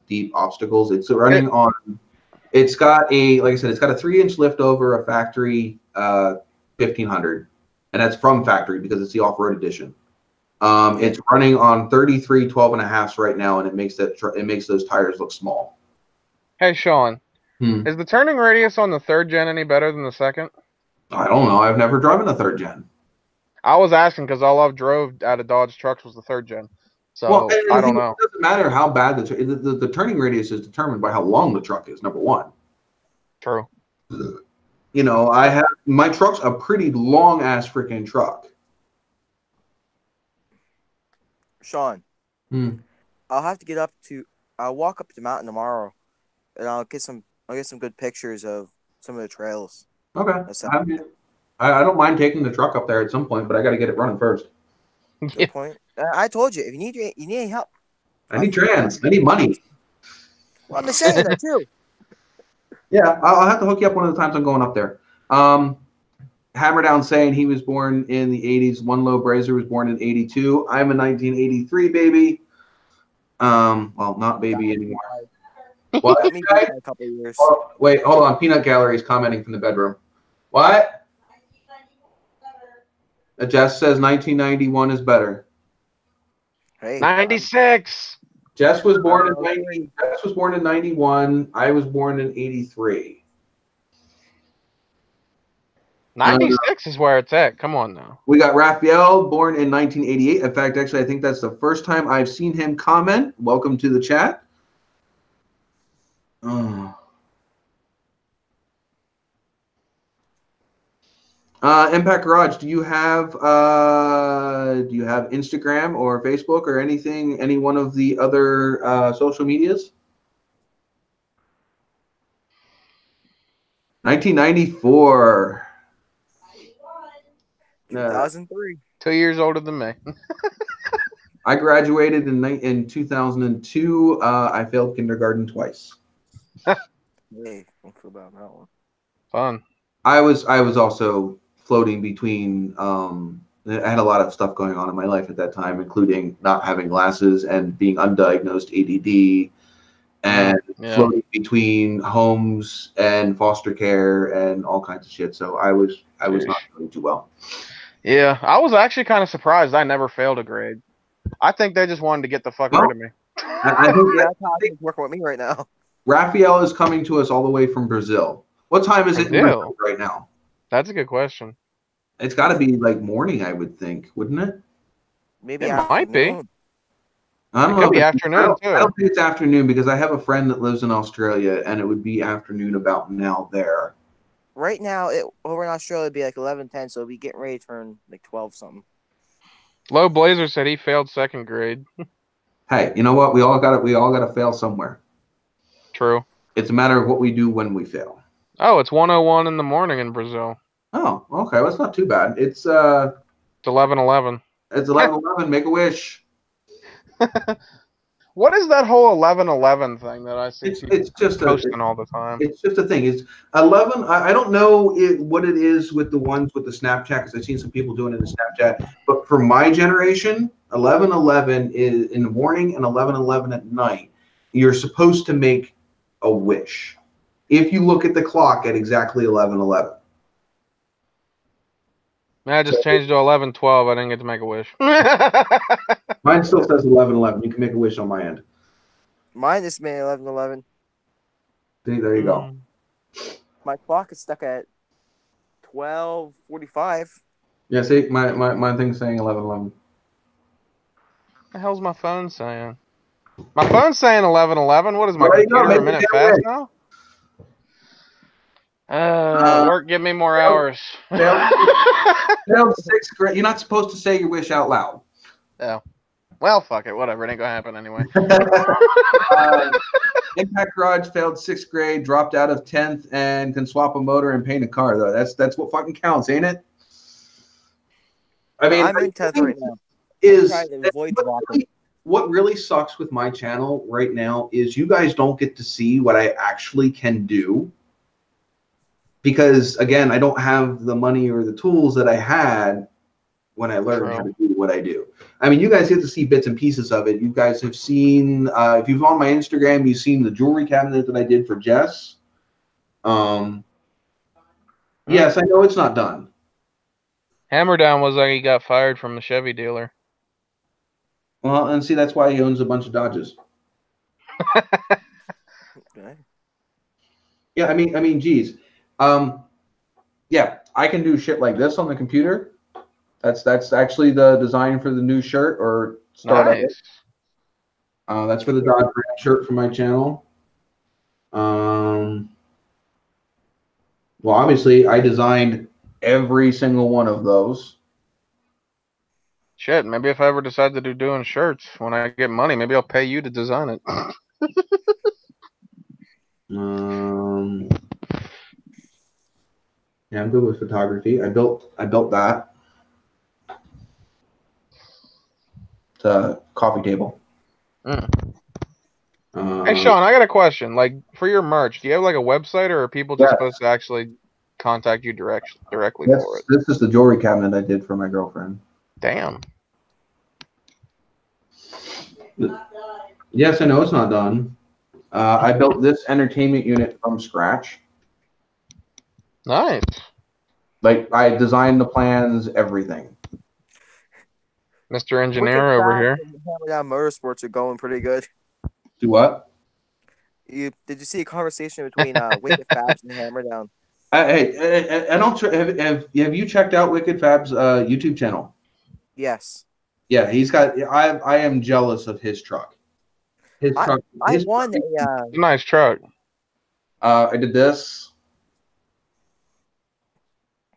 deep obstacles. It's running on. It's got like I said, it's got a 3-inch lift over a factory 1500, and that's from factory because it's the off-road edition. It's running on 33 12.5s right now, and it makes those tires look small. Hey, Sean. Is the turning radius on the 3rd gen any better than the 2nd? I don't know. I've never driven a 3rd gen. I was asking because all I've drove out of Dodge trucks was the 3rd gen. So I don't know. It doesn't matter how bad the turning radius is determined by how long the truck is, number one. True. My truck's a pretty long ass freaking truck. Sean, I'll have to get up to. I'll walk up the mountain tomorrow, and I'll get some good pictures of some of the trails. Okay. I don't mind taking the truck up there at some point, but I got to get it running first. Good point. I told you, if you need any help. I need trans. I need money. Well, I'm just saying that too. Yeah, I'll have to hook you up one of the times I'm going up there. Hammerdown saying he was born in the 80s. One Low Brazier was born in 82. I'm a 1983 baby. Well, not baby anymore. What? Got me beat by a couple of years. Oh, wait, hold on. Peanut Gallery is commenting from the bedroom. What? Jess says 1991 is better. Hey, 96. Jess was born in okay. Jess was born in 91. I was born in 83. 96 is where it's at. Come on now. We got Raphael, born in 1988. In fact, actually, I think that's the first time I've seen him comment. Welcome to the chat. Impact Garage, do you have Instagram or Facebook or anything, any one of the other social medias? 1994. 2003. 2 years older than me. I graduated in 2002. I failed kindergarten twice. Hey, don't feel bad about that one. Fun. I was also floating between. I had a lot of stuff going on in my life at that time, including not having glasses and being undiagnosed ADD, and floating between homes and foster care and all kinds of shit. So I was not doing too well. Yeah, I was actually kind of surprised I never failed a grade. I think they just wanted to get the fuck rid of me. I think Yeah, that's how it's working with me right now. Raphael is coming to us all the way from Brazil. What time is it in Brazil right now? That's a good question. It's got to be like morning, I would think, wouldn't it? Maybe it might be. I don't know. It could be afternoon too. I don't think it's afternoon because I have a friend that lives in Australia, and it would be afternoon about now there. Right now, over in Australia, it'd be like 11:10, so it'd be getting ready to turn like 12 something. Low Blazer said he failed second grade. Hey, you know what? We all got to fail somewhere. True. It's a matter of what we do when we fail. Oh, it's 1:01 in the morning in Brazil. Oh, okay. Well, that's not too bad. It's 11:11. It's 11:11. Make a wish. What is that whole 11:11 thing that I see it's just posting all the time? It's just a thing. It's 11. I don't know what it is with the ones with the Snapchat, because I've seen some people doing it in the Snapchat. But for my generation, 11:11 is in the morning and 11:11 at night. You're supposed to make a wish if you look at the clock at exactly 11:11. I just changed to 11:12. I didn't get to make a wish. Mine still says 11:11. You can make a wish on my end. Mine is made 11:11. See, there you go. My clock is stuck at 12:45. Yeah, see, my thing's saying 11:11. What the hell's my phone saying? My phone's saying 11:11. What is my computer a minute fast now? Work, give me more hours. Failed sixth grade. You're not supposed to say your wish out loud. Oh. Well, fuck it. Whatever. It ain't gonna happen anyway. Impact Garage failed sixth grade, dropped out of 10th, and can swap a motor and paint a car, though. That's what fucking counts, ain't it? I mean, I'm in 10th right now. What really sucks with my channel right now is you guys don't get to see what I actually can do. Because, again, I don't have the money or the tools that I had when I learned how to do what I do. I mean, you guys get to see bits and pieces of it. You guys have seen, if you've on my Instagram, you've seen the jewelry cabinet that I did for Jess. Yes, I know it's not done. Hammerdown was like he got fired from the Chevy dealer. Well, and see, that's why he owns a bunch of Dodges. Okay. Yeah, I mean, geez. Yeah, I can do shit like this on the computer. That's actually the design for the new shirt or startup. Nice. That's for the Dodge brand shirt for my channel. Well, obviously, I designed every single one of those. Shit, maybe if I ever decide to do doing shirts when I get money, maybe I'll pay you to design it. Yeah, I'm good with photography. I built that. It's a coffee table. Hey, Hey, Sean, I got a question. Like, for your merch, do you have like a website, or are people just Yeah. supposed to actually contact you directly This, for it? this is the jewelry cabinet I did for my girlfriend. Damn. Yes, I know it's not done. I built this entertainment unit from scratch. Nice. Like, I designed the plans, everything. Mr. Engineer over here. Hammer Down Motorsports are going pretty good. Do what? Did you see a conversation between Wicked Fabs and Hammer Down? Hey, I don't. Have you checked out Wicked Fab's YouTube channel? Yes. Yeah, he's got. I am jealous of his truck. His truck. I won a. Nice truck. I did this.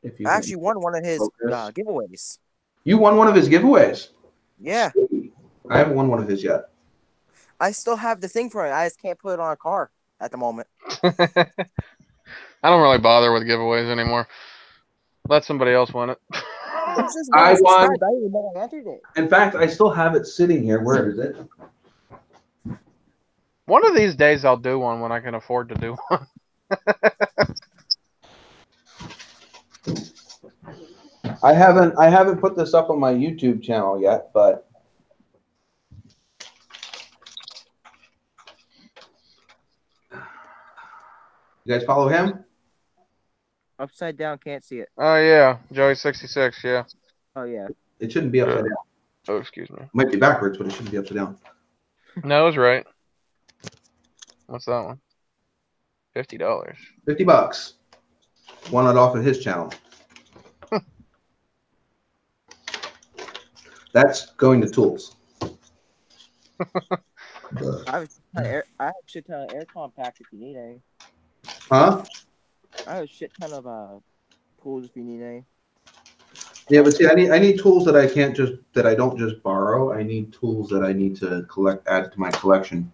If you I actually won one of his focus. giveaways. You won one of his giveaways. Yeah. I haven't won one of his yet. I still have the thing for it. I just can't put it on a car at the moment. I don't really bother with giveaways anymore. Let somebody else win it. I won. I didn't even know I entered it. In fact, I still have it sitting here. Where is it? One of these days I'll do one when I can afford to do one. I haven't put this up on my YouTube channel yet, but you guys follow him? Upside down, can't see it. Oh yeah, Joey66. Yeah. Oh yeah. It shouldn't be upside down. Oh, excuse me. It might be backwards, but it shouldn't be upside down. No, it's right. What's that one? $50. $50. Won it off of his channel. That's going to tools. I have a shit ton of aircon packs if you need any. Huh? I have a shit ton of tools if you need any. Yeah, but see, I need tools that I don't just borrow. I need tools that I need to add to my collection.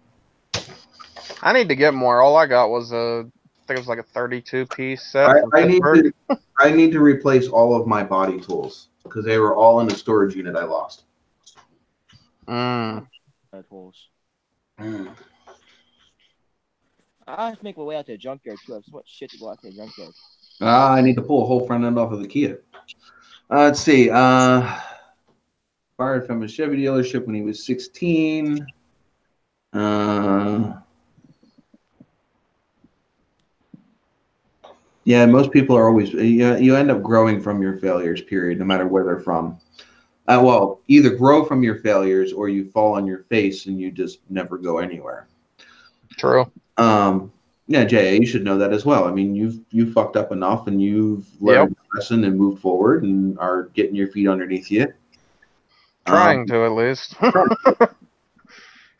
I need to get more. All I got was I think it was like a 32-piece set. I need to replace all of my body tools because they were all in the storage unit I lost. Tools. I have to make my way out to the junkyard too. I have so much shit to go out to the junkyard. I need to pull a whole front end off of the Kia. Let's see. Fired from a Chevy dealership when he was 16. Yeah, most people are always, you end up growing from your failures, period, no matter where they're from. Well, either grow from your failures or you fall on your face and you just never go anywhere. True. Yeah, Jay, you should know that as well. I mean, you've fucked up enough and you've learned a lesson and moved forward and are getting your feet underneath you. Trying to, at least.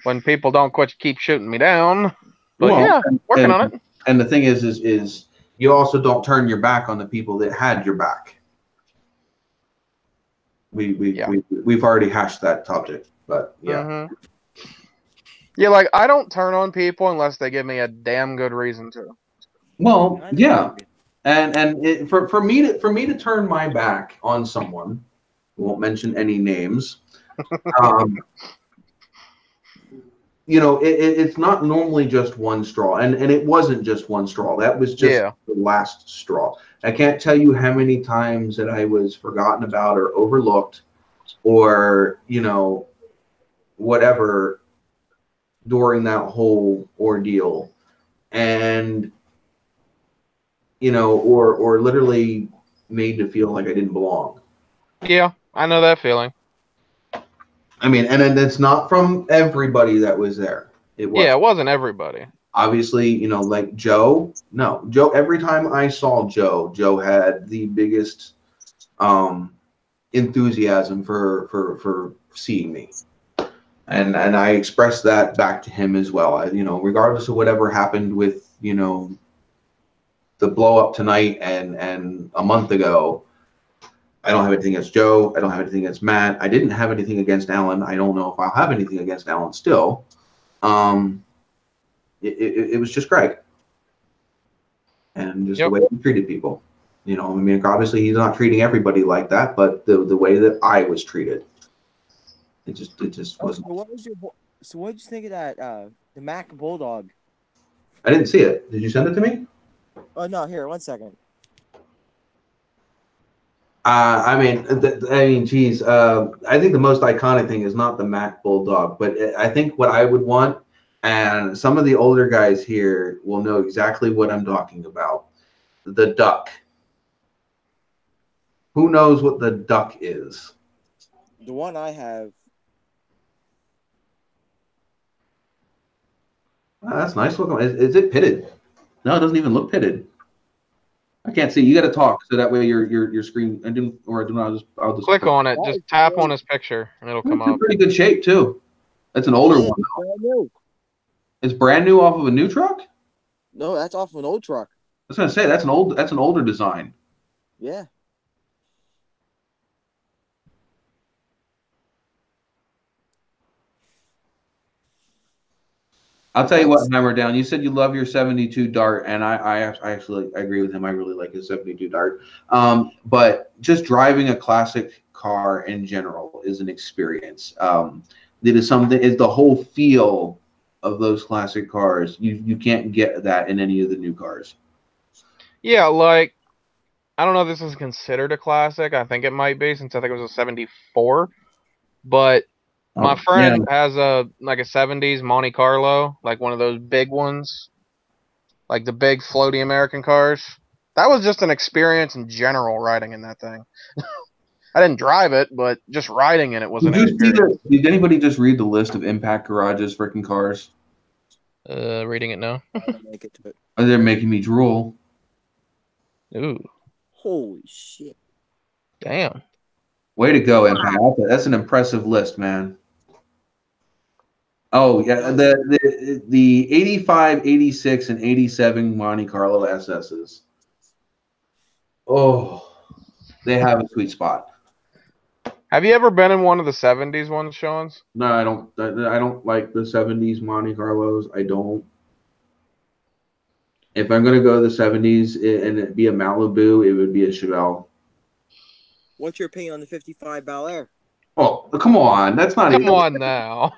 When people don't quit, keep shooting me down. But yeah, working on it. And the thing is you also don't turn your back on the people that had your back. We've already hashed that topic, but yeah. Mm-hmm. Yeah, like I don't turn on people unless they give me a damn good reason to. Well, yeah, and for me to turn my back on someone, we won't mention any names. It's not normally just one straw, and it wasn't just one straw. That was just the last straw. I can't tell you how many times that I was forgotten about or overlooked, or whatever during that whole ordeal, and or literally made to feel like I didn't belong. Yeah, I know that feeling. I mean, and it's not from everybody that was there. It wasn't everybody. Obviously, like Joe. No, Joe. Every time I saw Joe had the biggest enthusiasm for seeing me, and I expressed that back to him as well. Regardless of whatever happened with the blow up tonight and a month ago. I don't have anything against Joe. I don't have anything against Matt. I didn't have anything against Alan. I don't know if I'll have anything against Alan still. It was just Greg. And just the way he treated people. Obviously he's not treating everybody like that, but the way that I was treated. It just wasn't. So what did you think of that? The Mac Bulldog. I didn't see it. Did you send it to me? Oh no, here, 1 second. I mean, geez. I think the most iconic thing is not the Mac Bulldog, but I think what I would want, and some of the older guys here will know exactly what I'm talking about. The duck. Who knows what the duck is? The one I have. Oh, that's nice looking. Is it pitted? No, it doesn't even look pitted. I can't see. You got to talk so that way your screen. I'll just click on it. Just tap on his picture and it'll come It's in up. pretty good shape too. That's an older one. Brand new. It's brand new off of a new truck. No, that's off of an old truck. I was gonna say that's an older design. Yeah. I'll tell you what, Hammer Down. You said you love your 72 Dart, and I actually agree with him. I really like his 72 Dart. But just driving a classic car in general is an experience. It is something. Is the whole feel of those classic cars. You can't get that in any of the new cars. Yeah, like I don't know if this is considered a classic. I think it might be since I think it was a 74. But my friend has a 70s Monte Carlo, like one of those big ones, like the big floaty American cars. That was just an experience in general riding in that thing. I didn't drive it, but just riding in it was an experience. Did anybody just read the list of Impact Garage's freaking cars? Reading it now. Make it to it. Oh, they're making me drool. Ooh. Holy shit. Damn. Way to go, Impact. That's an impressive list, man. Oh, yeah. The 85, 86, and 87 Monte Carlo SSs. Oh, they have a sweet spot. Have you ever been in one of the 70s ones, Sean's? No, I don't. I don't like the 70s Monte Carlos. I don't. If I'm gonna go to the 70s and it be a Malibu, it would be a Chevelle. What's your opinion on the 55 Bel Air? Oh, come on. That's not Come even. on now.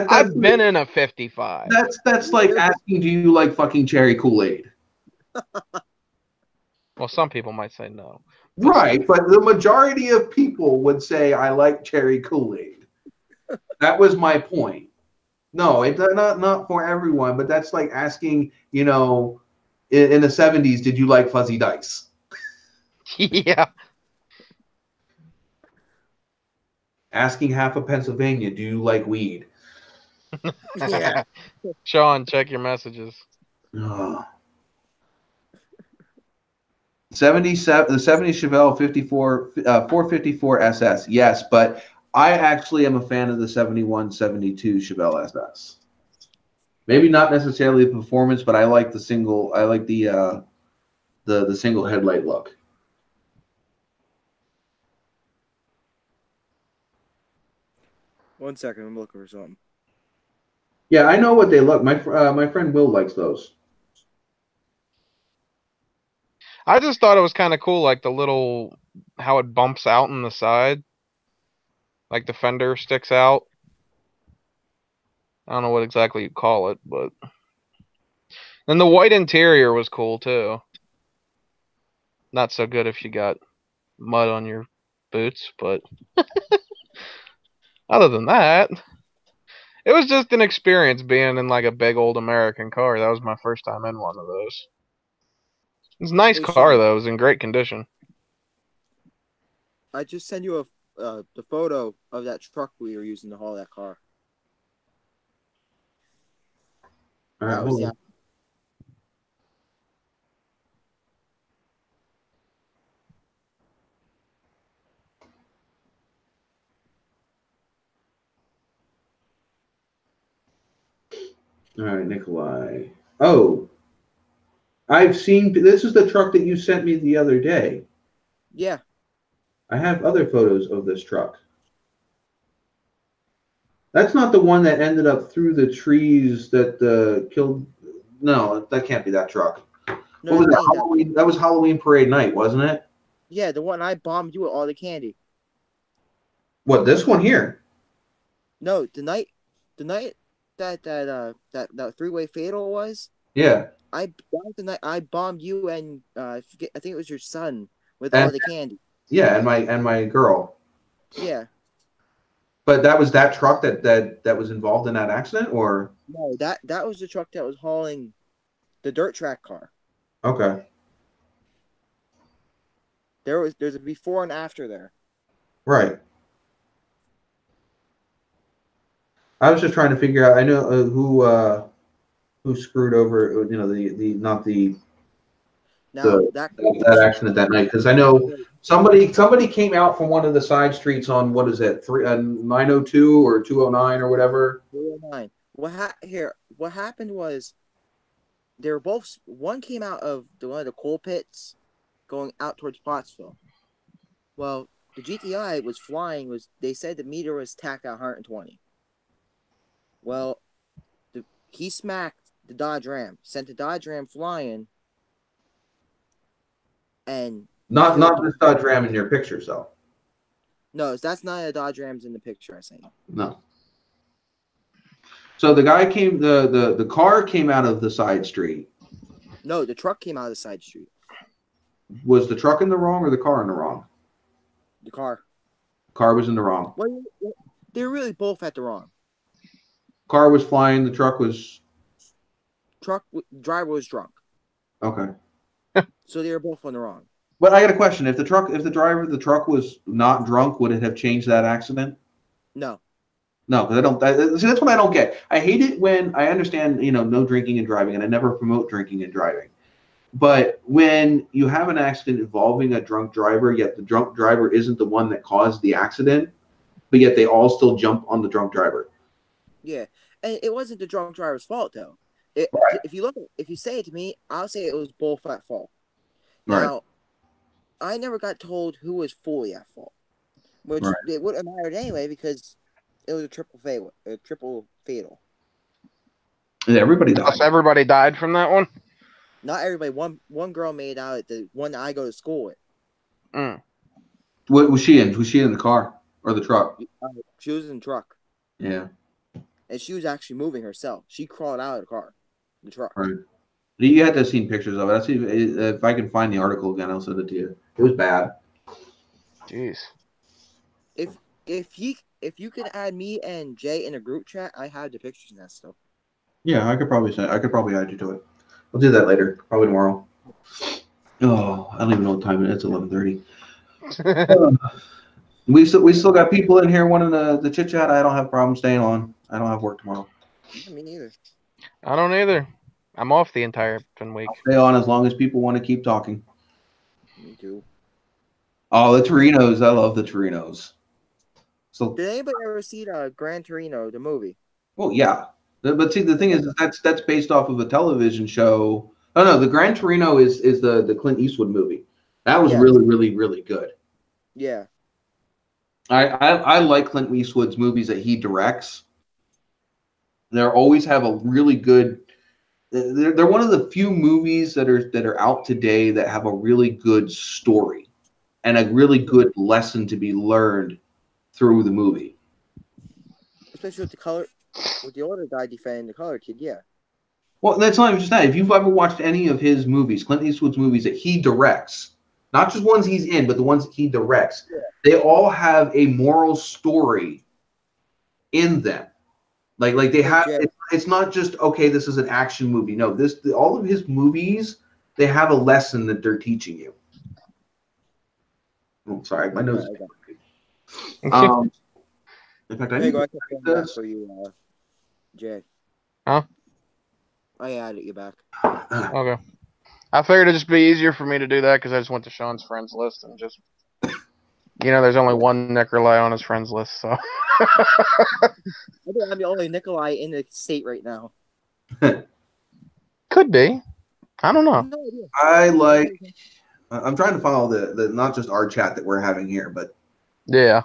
I've been in a 55. That's like asking, do you like fucking cherry Kool-Aid? Well, some people might say no. Right, but the majority of people would say I like cherry Kool-Aid. That was my point. No, it's not for everyone, but that's like asking, in the 70s, did you like fuzzy dice? Yeah. Asking half of Pennsylvania, do you like weed? Yeah. Sean, check your messages. 77, the 70 Chevelle 454 SS, yes, but I actually am a fan of the 71, 72 Chevelle SS. Maybe not necessarily the performance, but I like the single. I like the single headlight look. One second, I'm looking for something. Yeah, I know what they look. My friend Will likes those. I just thought it was kind of cool, like the little, how it bumps out on the side. Like the fender sticks out. I don't know what exactly you call it, but. And the white interior was cool, too. Not so good if you got mud on your boots, but. Other than that, it was just an experience being in like a big old American car. That was my first time in one of those. It's a nice car, though. It was in great condition. I just sent you the photo of that truck we were using to haul that car. All right, hold on. All right, Nikolai. Oh, I've seen. This is the truck that you sent me the other day. Yeah. I have other photos of this truck. That's not the one that ended up through the trees that killed. No, that can't be that truck. No, what was that? Halloween. That was Halloween Parade night, wasn't it? Yeah, the one I bombed you with all the candy. What, this one here? No, the night that three-way fatal was? Yeah. That was the night I bombed you and I think it was your son with And- all the candy. Yeah, and my girl. Yeah. But that was that truck that was involved in that accident, or No, that was the truck that was hauling the dirt track car. okay, There's a before and after there. right. I was just trying to figure out. I know who screwed over. You know, the not the Now that accident that night, because I know somebody came out from one of the side streets on what is it 902 or 209 or whatever. 209. What happened was they were both. One came out of one of the coal pits, going out towards Pottsville. Well, the GTI was flying. They said the meter was tacked at 120. Well, he smacked the Dodge Ram, sent the Dodge Ram flying, and Not this Dodge Ram in your pictures though. no, that's not a Dodge Ram's in the picture I sent you. No. So the guy came. The car came out of the side street. No, the truck came out of the side street. Was the truck in the wrong or the car in the wrong? The car. Car was in the wrong. Well, they're really both at the wrong. Car was flying. The truck was. Driver was drunk. Okay. So they were both on the wrong. But I got a question. If the driver of the truck was not drunk, would it have changed that accident? No. No, because I don't. See, that's what I don't get. I hate it when I understand, no drinking and driving, and I never promote drinking and driving. But when you have an accident involving a drunk driver, yet the drunk driver isn't the one that caused the accident, but yet they all still jump on the drunk driver. Yeah, and it wasn't the drunk driver's fault though. Right. If you say it to me, I'll say it was both at fault. Right. Now, I never got told who was fully at fault, which Right. it wouldn't have mattered anyway because it was a triple fatal. And everybody died. Everybody died from that one. Not everybody. One girl made out at the one that I go to school with. Mm. What was she in? Was she in the car or the truck? She was in the truck. Yeah. And she was actually moving herself. She crawled out of the truck. Right. You had to have seen pictures of it. I'll see if I can find the article again. I'll send it to you. It was bad. Jeez. If you can add me and Jay in a group chat, I have the pictures and that stuff. Yeah, I could probably add you to it. I'll do that later, probably tomorrow. Oh, I don't even know what time it is. It's 11:30. We still got people in here wanting the chit chat. I don't have a problem staying on. I don't have work tomorrow. Me neither. I don't either. I'm off the entire week. I'll stay on as long as people want to keep talking. Me too. Oh, the Torinos. I love the Torinos. So, Did anybody ever see the Gran Torino, the movie? well, yeah. But see, the thing is, that's based off of a television show. Oh, no, the Gran Torino is the Clint Eastwood movie. That was really, really, really good. Yeah. I like Clint Eastwood's movies that he directs. They always have a really good. They're one of the few movies that are out today that have a really good story and a really good lesson to be learned through the movie. Especially with the older guy defending the color kid, yeah. Well, that's not even just that. If you've ever watched any of his movies, Clint Eastwood's movies that he directs, not just ones he's in, but the ones that he directs, they all have a moral story in them. Like they have. It's not just okay. This is an action movie. No, all of his movies, they have a lesson that they're teaching you. Oh, sorry, my nose. In fact, I need to this for you, Jay. Huh? I added you back. Okay. I figured it'd just be easier for me to do that because I just went to Sean's friends list and just, there's only one Nikolai on his friends list, so. I think I'm the only Nikolai in the state right now. Could be. I don't know. I'm trying to follow the not just our chat that we're having here, but yeah,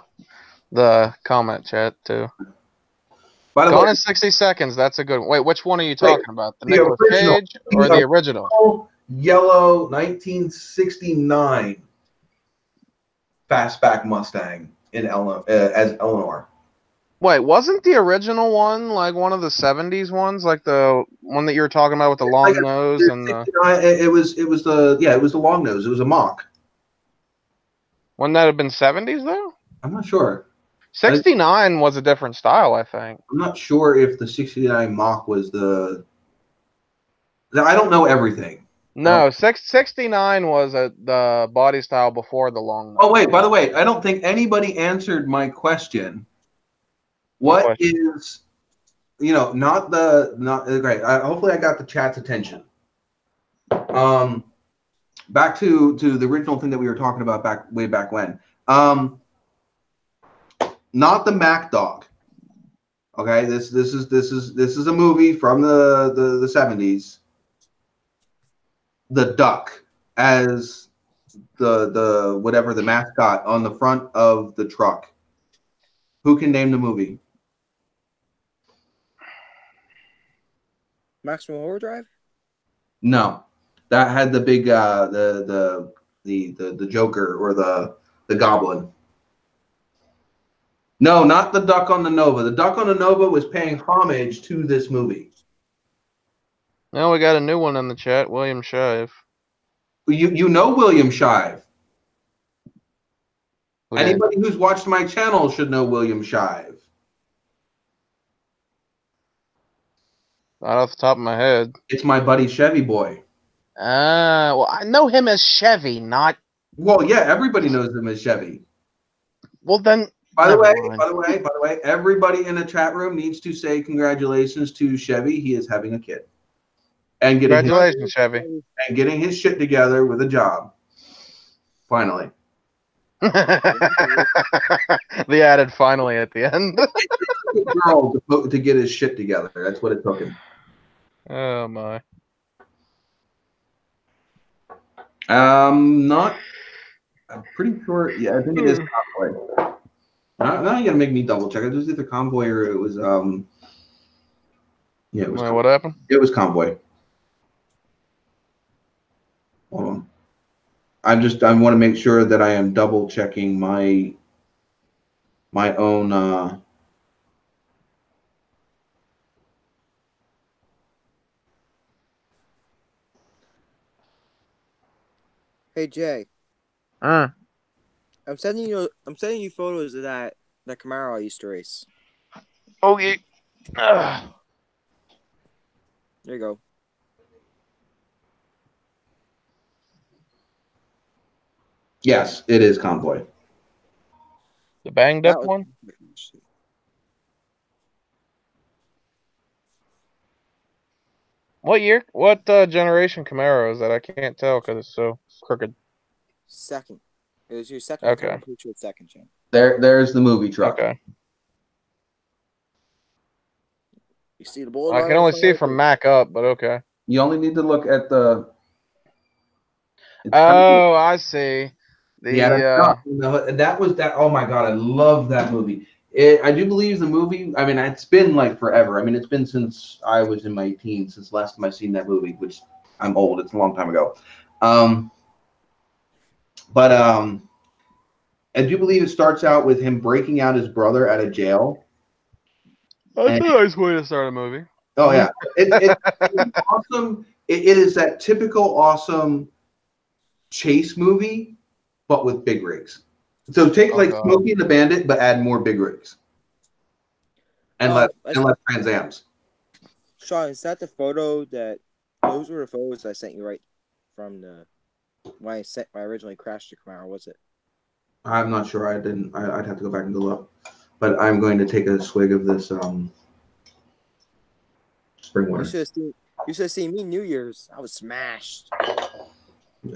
the comment chat too. By the Gone way, in 60 seconds. That's a good one. Wait, which one are you talking about? The the Nicolas original. Cage or the original? Yellow 1969 fastback Mustang in as Eleanor. Wait, wasn't the original one like one of the 70s ones, like the one that you were talking about with the long nose and the... It was the long nose. It was a mock. Wouldn't that have been 70s though? I'm not sure. 69 was a different style, I think. I'm not sure if the 69 mock was the. I don't know everything. No, 69 was the body style before the long nose. Oh wait, by the way, I don't think anybody answered my question. What is, not great. Hopefully I got the chat's attention. Back to the original thing that we were talking about way back when. Not the Mac Dog. Okay, this is a movie from the 70s. The duck as the whatever the mascot on the front of the truck. Who can name the movie? Maximum Overdrive? No, that had the big the Joker or the Goblin. No, not the Duck on the Nova. The Duck on the Nova was paying homage to this movie. Now we got a new one in the chat, William Shive. You know William Shive. Okay. Anybody who's watched my channel should know William Shive. Not off the top of my head. It's my buddy Chevy Boy. Well, I know him as Chevy, not... Well, yeah, everybody knows him as Chevy. Well, then... By the way, everybody in the chat room needs to say congratulations to Chevy. He is having a kid. And Congratulations, Chevy. And getting his shit together with a job. Finally. The added finally at the end. It took a girl to get his shit together. That's what it took him. Oh, my. I'm pretty sure. Yeah, I think it is Convoy. Now you gotta make me double check. It was either Convoy or it was yeah, it was. Wait, what happened? It was Convoy. Hold on. I want to make sure that I am double checking my own. Hey Jay, Mm. I'm sending you photos of that Camaro I used to race. Okay. There you go. Yes, it is Convoy. The banged up one? What year? What generation Camaro is that? I can't tell because it's so crooked. Second. It was your second. Okay. I'm pretty sure it's second gen. There's the movie truck. Okay. You see the bullet? I can only see it from Mac up, but okay. You only need to look at the. Oh, I see. That was that. Oh my god, I love that movie. I do believe the movie. I mean, it's been like forever. I mean, it's been since I was in my teens since last time I seen that movie, which I'm old. It's a long time ago. But I do believe it starts out with him breaking out his brother out of jail. That's a nice way to start a movie. Oh yeah, it's awesome. It is that typical awesome chase movie, but with big rigs. So take like Smokey and the Bandit, but add more big rigs and less Trans Ams. Sean, is that the photo that? Those were the photos I sent you right from the when I originally crashed the Camaro. Was it? I'm not sure. I didn't. I'd have to go back and go look. But I'm going to take a swig of this spring water. You should have seen me New Year's. I was smashed.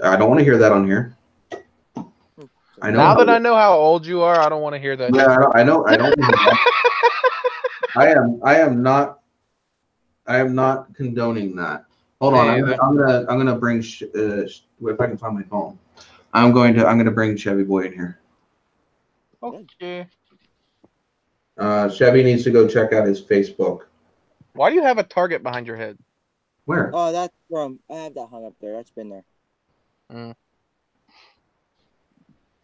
I don't want to hear that on here. I know. Now that I know how old you are, I don't want to hear that. Yeah, I know. I don't. I am not condoning that. Hold on. I'm gonna bring. If I can find my phone, I'm gonna bring Chevy Boy in here. Okay. Chevy needs to go check out his Facebook. Why do you have a target behind your head? Where? Oh, that's from. I have that hung up there. That's been there. Mm.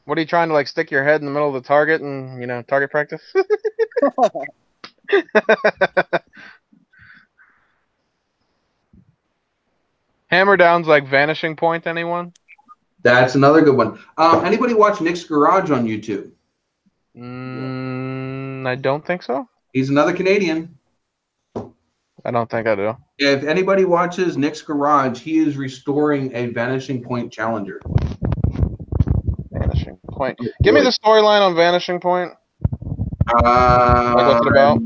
What are you trying to like stick your head in the middle of the target and target practice? Hammer down's like vanishing point. Anyone? That's another good one. Anybody watch Nick's Garage on YouTube? I don't think so. He's another Canadian. I don't think I do. If anybody watches Nick's Garage, he is restoring a Vanishing Point Challenger. Vanishing Point. Give me the storyline on Vanishing Point. Like what's it about?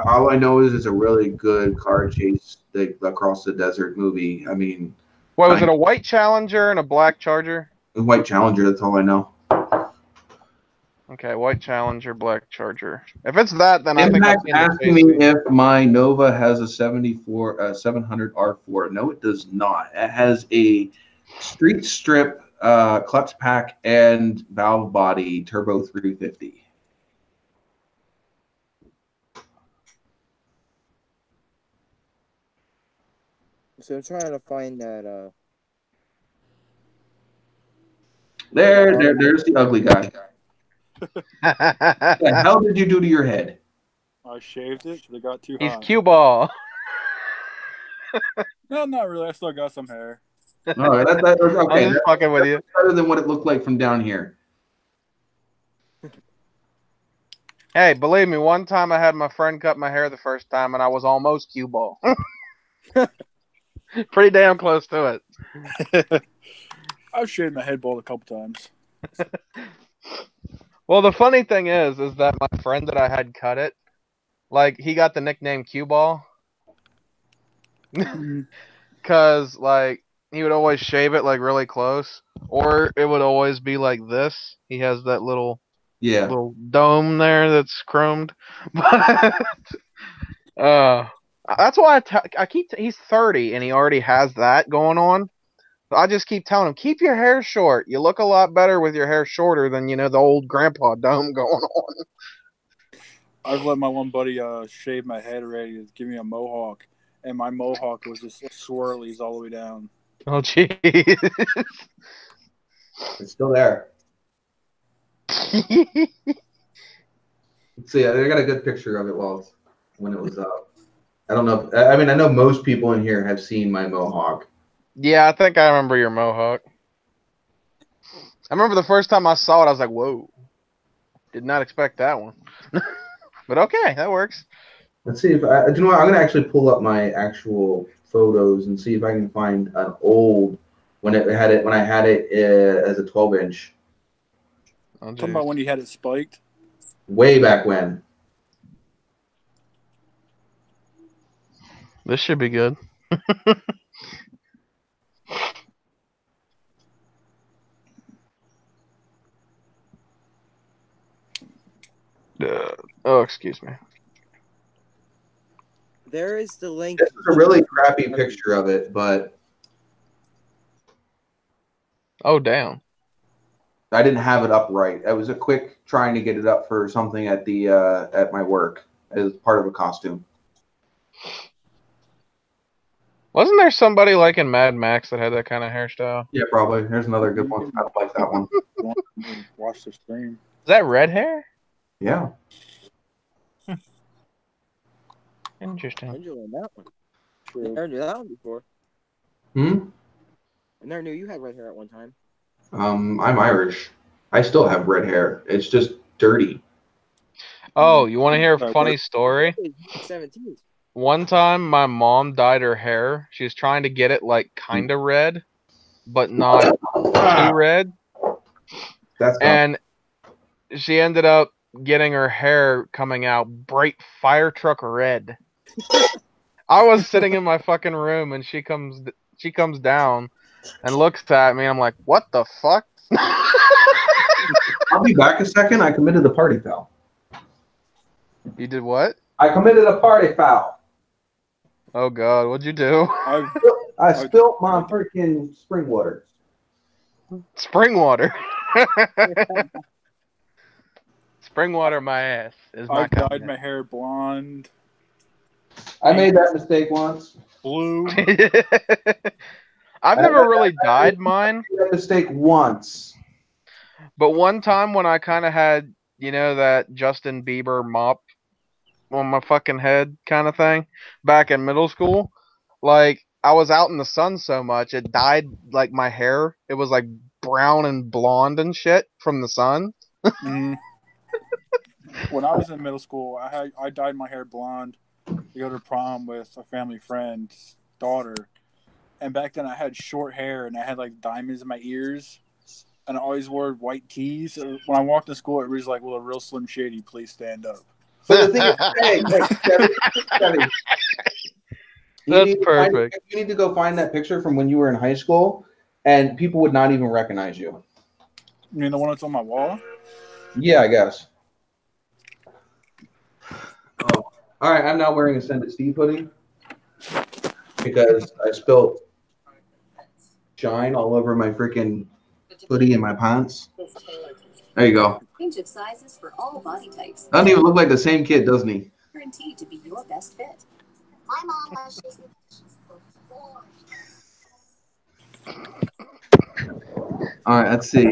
All I know is it's a really good car chase across the desert movie. I mean, What was it? A white Challenger and a black Charger? a white Challenger. That's all I know. Okay, white Challenger, black Charger. If it's that, then I think Impact I've seen the asking me chase. if my Nova has a 700 R4. No, it does not. It has a street strip clutch pack and valve body turbo 350. So I'm trying to find that. There's the ugly guy. What the hell did you do to your head? I shaved it because it got too He's hot. cue ball. No, not really. I still got some hair. All right, okay. I'm just fucking with you. That's better than what it looked like from down here. Hey, believe me, one time I had my friend cut my hair the first time, and I was almost cue ball. Pretty damn close to it. I've shaved my head bald a couple times. Well, the funny thing is that my friend that I had cut it, like, he got the nickname cue ball. Because, like, he would always shave it, like, really close. Or it would always be like this. He has that little dome there that's chromed. That's why I keep... He's 30, and he already has that going on. I just keep telling him, keep your hair short. You look a lot better with your hair shorter than, the old grandpa dome going on. I've let my one buddy shave my head already to give me a mohawk. And my mohawk was just swirlies all the way down. Oh, jeez. It's still there. Let's see. I got a good picture of it when it was up. I don't know. I mean, I know most people in here have seen my mohawk. Yeah, I think I remember your mohawk. I remember the first time I saw it, I was like, whoa. Did not expect that one. But okay, that works. Let's see if do you know what? I'm gonna actually pull up my actual photos and see if I can find an old when I had it as a 12-inch. Oh, Talking about when you had it spiked. Way back when. This should be good. Oh, excuse me. There is the link. This is a really crappy picture of it, but Oh, damn. I didn't have it up right. It was a quick trying to get it up for something at the at my work as part of a costume. Wasn't there somebody like in Mad Max that had that kind of hairstyle? Yeah, probably. Here's another good one. I don't like that one. Watch the stream. Is that red hair? Yeah. Interesting. I never knew that one. I never knew that one before. Hmm. I never knew you had red hair at one time. I'm Irish. I still have red hair. It's just dirty. Oh, you want to hear a funny story? 17. One time, my mom dyed her hair. She was trying to get it, like, kind of red, but not too red. That's And she ended up getting her hair coming out bright fire truck red. I was sitting in my fucking room, and she comes down and looks at me. I'm like, what the fuck? I'll be back a second. I committed a party foul. You did what? I committed a party foul. Oh god, what'd you do? I spilt my freaking spring water. Spring water. Spring water my ass is my I dyed comment. my hair blonde, I made that mistake once. blue. I've never really dyed mine. I made that mistake once. But one time when I kind of had, you know, that Justin Bieber mop on my fucking head kind of thing back in middle school, like I was out in the sun so much it dyed like my hair. It was like brown and blonde and shit from the sun. Mhm. When I was in middle school, I dyed my hair blonde to go to prom with a family friend's daughter. And back then I had short hair and I had like diamonds in my ears. And I always wore white tees. When I walked to school, it was like, "Will a real Slim Shady please stand up?" But the thing is, Kevin, That's perfect. You need to go find that picture from when you were in high school, and people would not even recognize you. You mean the one that's on my wall? Yeah, I guess. Oh, all right. I'm now wearing a Send It Steve hoodie because I spilled shine all over my freaking hoodie and my pants. There you go. Range of sizes for all body types. Doesn't even look like the same kid, doesn't he? Guaranteed to be your best fit. My mom was All right, let's see.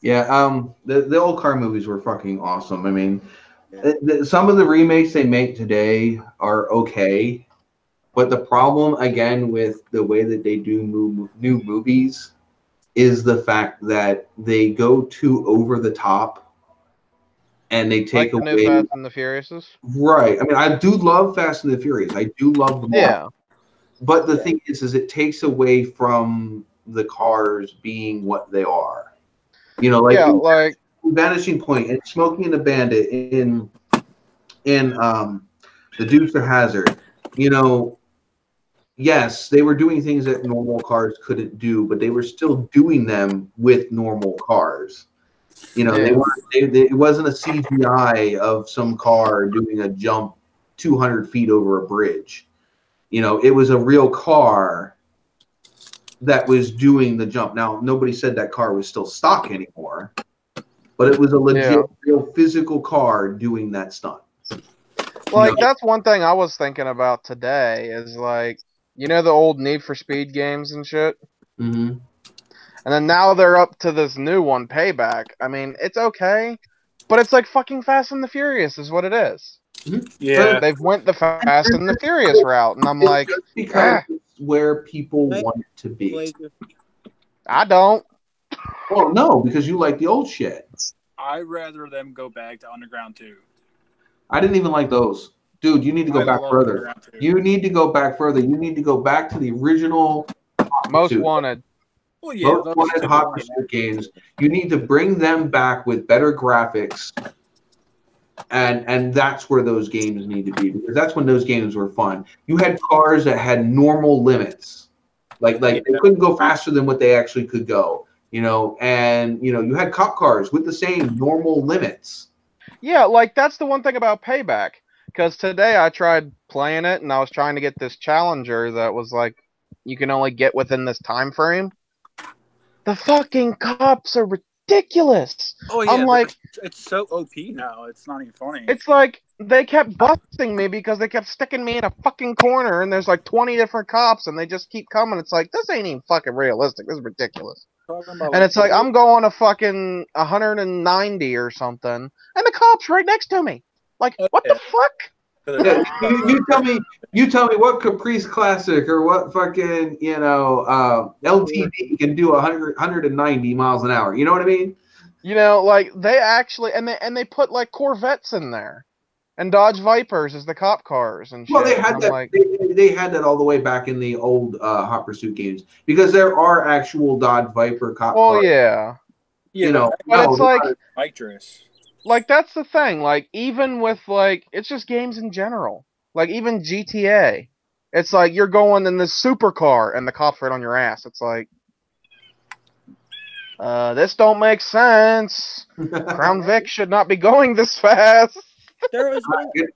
Yeah, the old car movies were fucking awesome. I mean, some of the remakes they make today are okay, but the problem again with the way that they do new movies is the fact that they go too over the top and they take like the away. new Fast and the Furiouses. Right. I mean, I do love Fast and the Furious. I do love them all. Yeah. But the thing is it takes away from the cars being what they are. You know, like, yeah, like Vanishing Point and Smokey and the Bandit in the Dukes of Hazzard. You know, yes, they were doing things that normal cars couldn't do, but they were still doing them with normal cars. You know, they weren't. It wasn't a CGI of some car doing a jump 200 feet over a bridge. You know, it was a real car that was doing the jump. Now, nobody said that car was still stock anymore, but it was a legit, real physical car doing that stunt. Like, that's one thing I was thinking about today is, like, you know the old Need for Speed games and shit? Mm-hmm. And then now they're up to this new one, Payback. I mean, it's okay, but it's like fucking Fast and the Furious is what it is. Mm-hmm. Yeah. They've went the Fast and the Furious route, and I'm like, just because it's where people want it to be. I don't. Well, no, because you like the old shit. I'd rather them go back to Underground 2. I didn't even like those. Dude, you need to go back further. You need to go back further. You need to go back to the original Most Wanted. Well, yeah, Most Wanted Hot Pursuit games. You need to bring them back with better graphics. And that's where those games need to be, because that's when those games were fun. You had cars that had normal limits. Like they couldn't go faster than what they actually could go, you know, and you know, you had cop cars with the same normal limits. Yeah, like that's the one thing about Payback. Because today I tried playing it and I was trying to get this Challenger that was like you can only get within this time frame. The fucking cops are ridiculous. Oh yeah, I'm like, it's so OP now. It's not even funny. It's like they kept busting me because they kept sticking me in a fucking corner and there's like 20 different cops and they just keep coming. It's like, this ain't even fucking realistic. This is ridiculous. And it's like, I'm going a fucking 190 or something and the cop's right next to me. Like, what the fuck? Yeah, you tell me what Caprice Classic or what fucking, you know, LTD can do 190 miles an hour. You know what I mean? You know, like they actually and they put like Corvettes in there, and Dodge Vipers as the cop cars and shit. Well, they had that. Like, they had that all the way back in the old Hot Pursuit games, because there are actual Dodge Viper cop cars. Oh yeah, you know, but it's like nitrous. Like that's the thing. Like even with like it's just games in general. Like even GTA, it's like you're going in this supercar and the cops right on your ass. It's like, this don't make sense. Crown Vic should not be going this fast. There was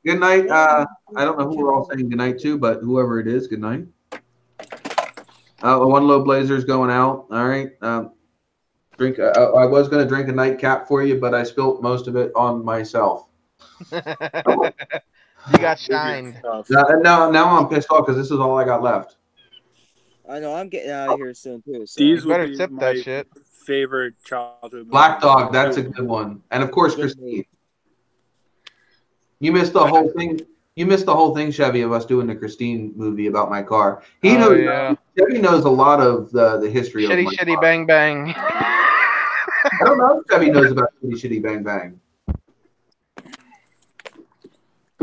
good night. I don't know who we're all saying good night to, but whoever it is, good night. One low blazer's going out. All right. Drink. I was going to drink a nightcap for you, but I spilt most of it on myself. You got shined. Stuff. Now I'm pissed off because this is all I got left. I know I'm getting out of here soon too. So. These You would better be tip my that shit. favorite childhood Black movies. Dog, that's a good one. And of course, Good Christine. You missed the whole thing. You missed the whole thing, Chevy, of us doing the Christine movie about my car. He Oh, knows. yeah. Chevy knows a lot of the history of Shitty, my shitty, car. bang, bang. I don't know if Chevy knows about Shitty Shitty Bang Bang.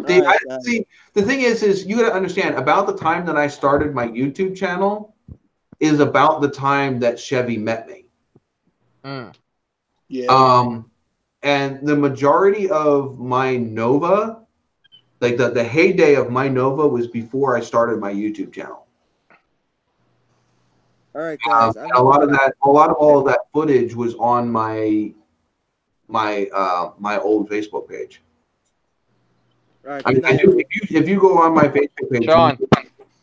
See, All right, see, the thing is you got to understand, about the time that I started my YouTube channel is about the time that Chevy met me. Mm. Yeah. And the majority of my Nova, like the heyday of my Nova, was before I started my YouTube channel. all right, guys. And a lot of all of that footage was on my old Facebook page. All right, I mean, good night. if you go on my Facebook page, Sean,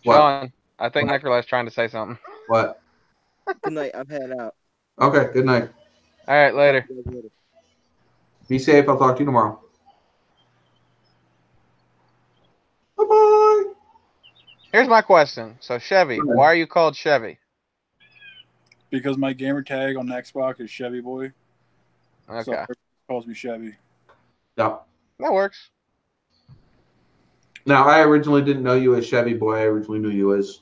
what? Sean, I think Nikolai's trying to say something. What? Good night. I'm heading out. Okay, good night. All right, later. Talk to you guys later. Be safe. I'll talk to you tomorrow. Bye-bye. Here's my question. So, Chevy, why are you called Chevy? Because my gamer tag on Xbox is Chevy Boy. Okay, So everybody calls me Chevy. Yeah. that works. Now, I originally didn't know you as Chevy Boy. I originally knew you as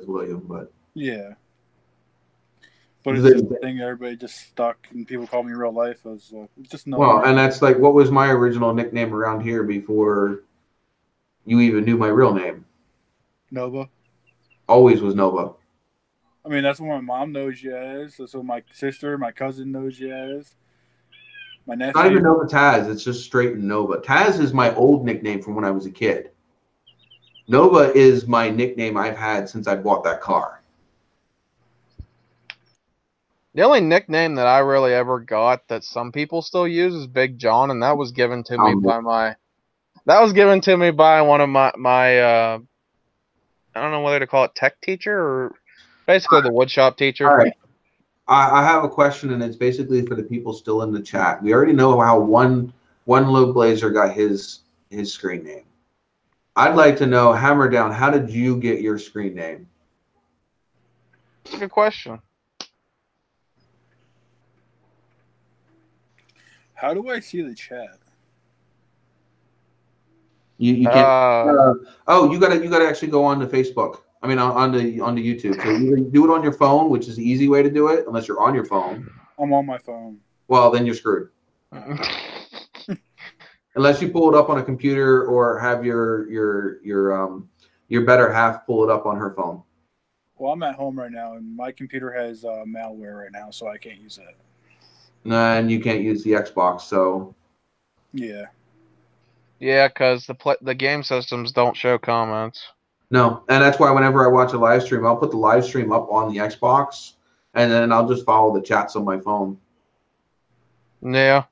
William, but Yeah. But it's just a thing everybody just stuck and people call me in real life as just no. well, and that's like what was my original nickname around here before you even knew my real name. Nova. Always was Nova. I mean, that's what my mom knows you as. That's what my sister, my cousin knows you as. My nephew. Not even NOVAtazz. It's just straight Nova. Taz is my old nickname from when I was a kid. Nova is my nickname I've had since I bought that car. The only nickname that I really ever got that some people still use is Big John, and that was given to me by my. That was given to me by one of my I don't know whether to call it tech teacher or basically the woodshop teacher. All right. I have a question, and it's basically for the people still in the chat. We already know how one Low Blazer got his screen name. I'd like to know, hammer down, how did you get your screen name? That's a good question. How do I see the chat? You can't. Oh, you gotta actually go on to Facebook. I mean, on the YouTube. So you do it on your phone, which is the easy way to do it, unless you're on your phone. I'm on my phone. Well, then you're screwed. Unless you pull it up on a computer or have your better half pull it up on her phone. Well, I'm at home right now, and my computer has malware right now, so I can't use it. And you can't use the Xbox, so. Yeah. Yeah, because the game systems don't show comments. No, and that's why whenever I watch a live stream, I'll put the live stream up on the Xbox, and then I'll just follow the chats on my phone. Yeah,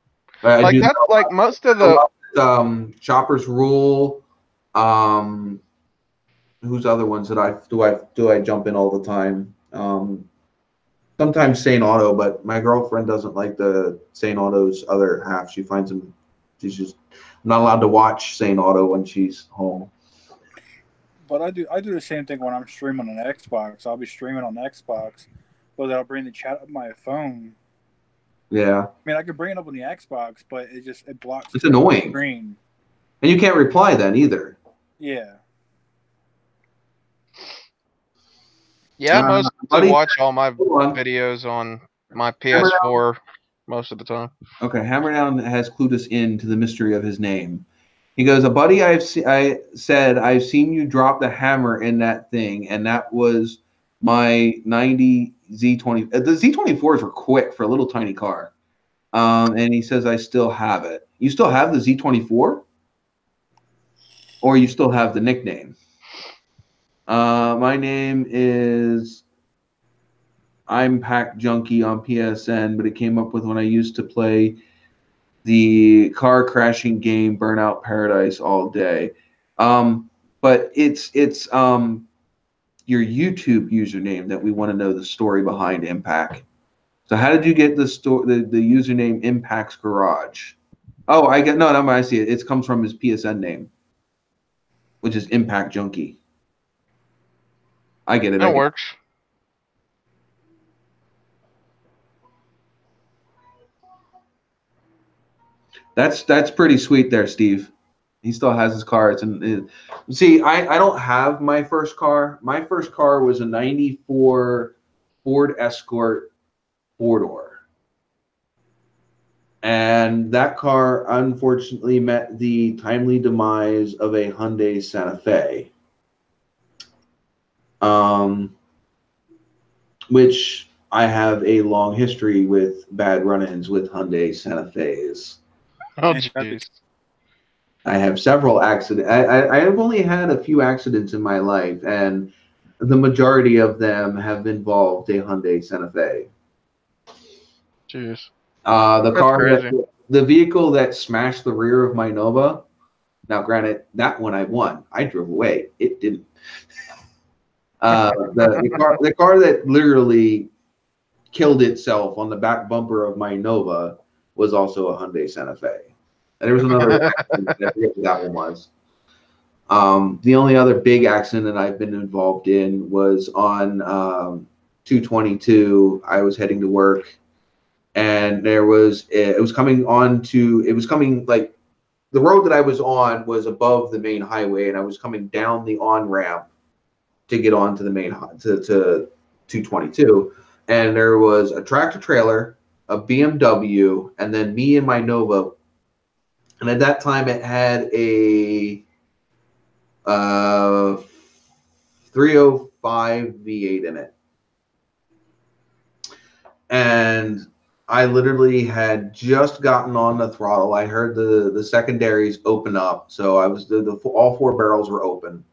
I do that's that. like most of the Chopper's Rule. Who's other ones that I jump in all the time? Sometimes Sane Auto, but my girlfriend doesn't like the Sane Auto's other half. She finds him. She's just not allowed to watch Sane Auto when she's home. But I do the same thing when I'm streaming on Xbox. I'll be streaming on Xbox, but I'll bring the chat up on my phone. Yeah. I mean, I could bring it up on the Xbox, but it blocks. It's annoying. Screen. And you can't reply then either. Yeah. Yeah, I mostly watch all my on. videos on my PS4 most of the time. Okay, Hammerdown has clued us into the mystery of his name. He goes, a buddy I've seen you drop the hammer in that thing, and that was my 90 Z20. The Z24s were quick for a little tiny car. And he says, I still have it. You still have the Z24? Or you still have the nickname? My name is I'm Pack Junkie on PSN, but it came up with when I used to play the car crashing game Burnout Paradise all day. But it's your YouTube username that we want to know the story behind Impact. So how did you get the username Impact's Garage? Oh, I see it. It comes from his PSN name. which is Impact Junkie. I get it. That works. That's pretty sweet there, Steve. He still has his car. See, I don't have my first car. My first car was a 94 Ford Escort 4-door. And that car unfortunately met the timely demise of a Hyundai Santa Fe. Which I have a long history with bad run-ins with Hyundai Santa Fe's. Oh, jeez. I have several accidents. I have only had a few accidents in my life, and the majority of them have involved a Hyundai Santa Fe. Jeez. The vehicle that smashed the rear of my Nova. Now, granted, that one I won. I drove away. It didn't. The car that literally killed itself on the back bumper of my Nova was also a Hyundai Santa Fe. And there was another accident. I forget what that one was. The only other big accident that I've been involved in was on 222. I was heading to work, and it was coming like the road that I was on was above the main highway, and I was coming down the on-ramp to get onto the main to 222, and there was a tractor trailer, a BMW, and then me and my Nova. And at that time, it had a 305 V8 in it. And I literally had just gotten on the throttle. I heard the secondaries open up. So I was all 4 barrels were open.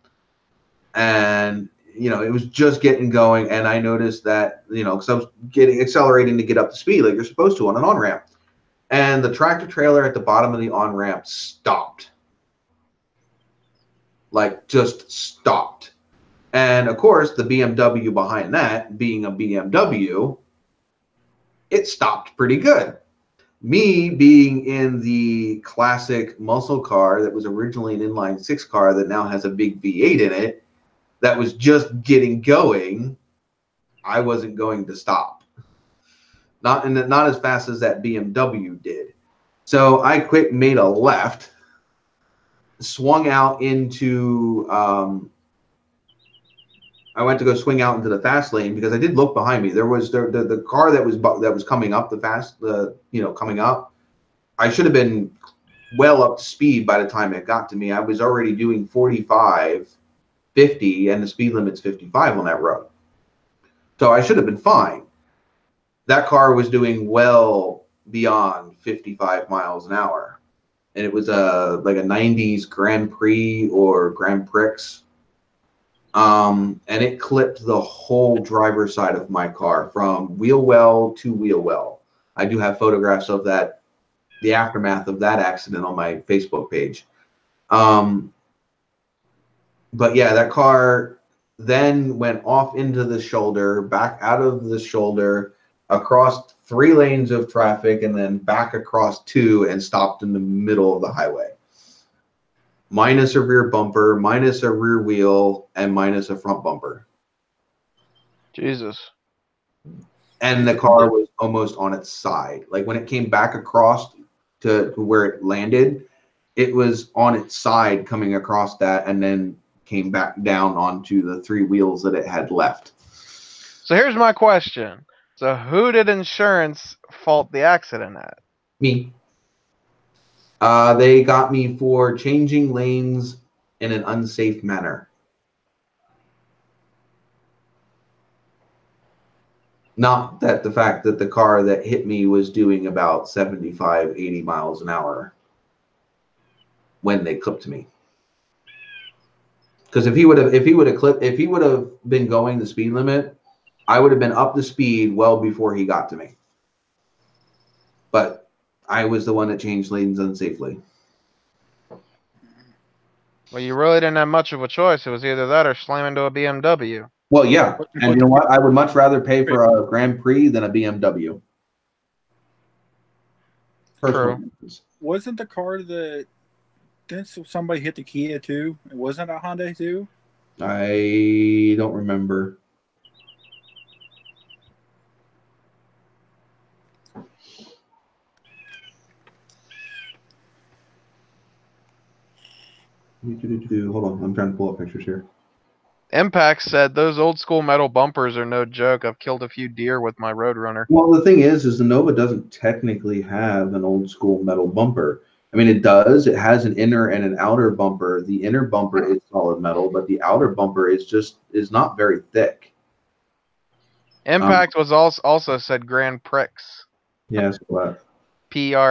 And, it was just getting going. And I noticed that, because I was accelerating to get up to speed like you're supposed to on an on-ramp. And the tractor trailer at the bottom of the on-ramp stopped. Like, just stopped. And, of course, the BMW behind that, being a BMW, it stopped pretty good. Me being in the classic muscle car that was originally an inline-6 car that now has a big V8 in it, that was just getting going, I wasn't going to stop. Not as fast as that BMW did. So I made a left, swung out into, I went to go swing out into the fast lane because I did look behind me. There was the car that was coming up coming up. I should have been well up to speed by the time it got to me. I was already doing 45, 50, and the speed limit's 55 on that road. So I should have been fine. That car was doing well beyond 55 miles an hour. And it was like a 90s Grand Prix or Grand Prix. And it clipped the whole driver's side of my car from wheel well to wheel well. I do have photographs of that, the aftermath of that accident on my Facebook page. But yeah, that car then went off into the shoulder, back out of the shoulder, across 3 lanes of traffic, and then back across 2 and stopped in the middle of the highway. Minus a rear bumper, minus a rear wheel, and minus a front bumper. Jesus. And the car was almost on its side. Like when it came back across to where it landed, it was on its side coming across that and then came back down onto the 3 wheels that it had left. So here's my question. So who did insurance fault the accident at? Me. They got me for changing lanes in an unsafe manner. Not that the fact that the car that hit me was doing about 75, 80 miles an hour when they clipped me. Because if he would have been going the speed limit, I would have been up to speed well before he got to me. But I was the one that changed lanes unsafely. Well, you really didn't have much of a choice. It was either that or slam into a BMW. Well, yeah. And you know what? I would much rather pay for a Grand Prix than a BMW. True. Wasn't the car that Didn't somebody hit the Kia too? It wasn't a Hyundai too. I don't remember. Hold on, I'm trying to pull up pictures here. Impact said those old school metal bumpers are no joke. I've killed a few deer with my Roadrunner. Well, the thing is the Nova doesn't technically have an old school metal bumper. I mean, it does. It has an inner and an outer bumper. The inner bumper is solid metal, but the outer bumper is not very thick. Impact was also said Grand Prix. Yes, what? Pricks.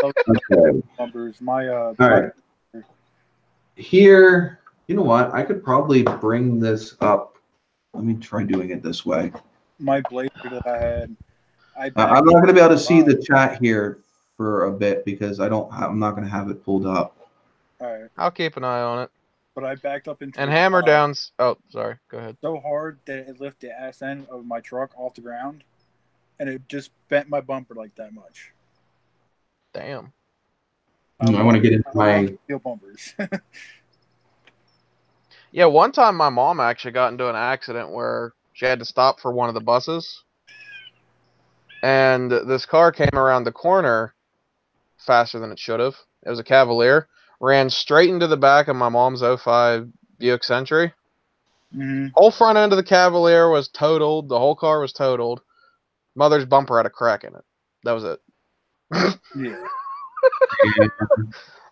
Okay. Bumpers. My All right. Here, you know what? I could probably bring this up. Let me try doing it this way. my Blazer that I had. I'm not going to be able to see the chat here for a bit because I'm not going to have it pulled up. All right. I'll keep an eye on it. But I backed up into And hammer downs. Oh, sorry. Go ahead. So hard that it lifted the ass end of my truck off the ground, and it just bent my bumper like that much. Damn. I want to get into my steel bumpers. Yeah, one time my mom actually got into an accident where she had to stop for one of the buses. And this car came around the corner faster than it should have. It was a Cavalier. Ran straight into the back of my mom's 05 Buick Century. Mm-hmm. Whole front end of the Cavalier was totaled. The whole car was totaled. Mother's bumper had a crack in it. That was it. Yeah.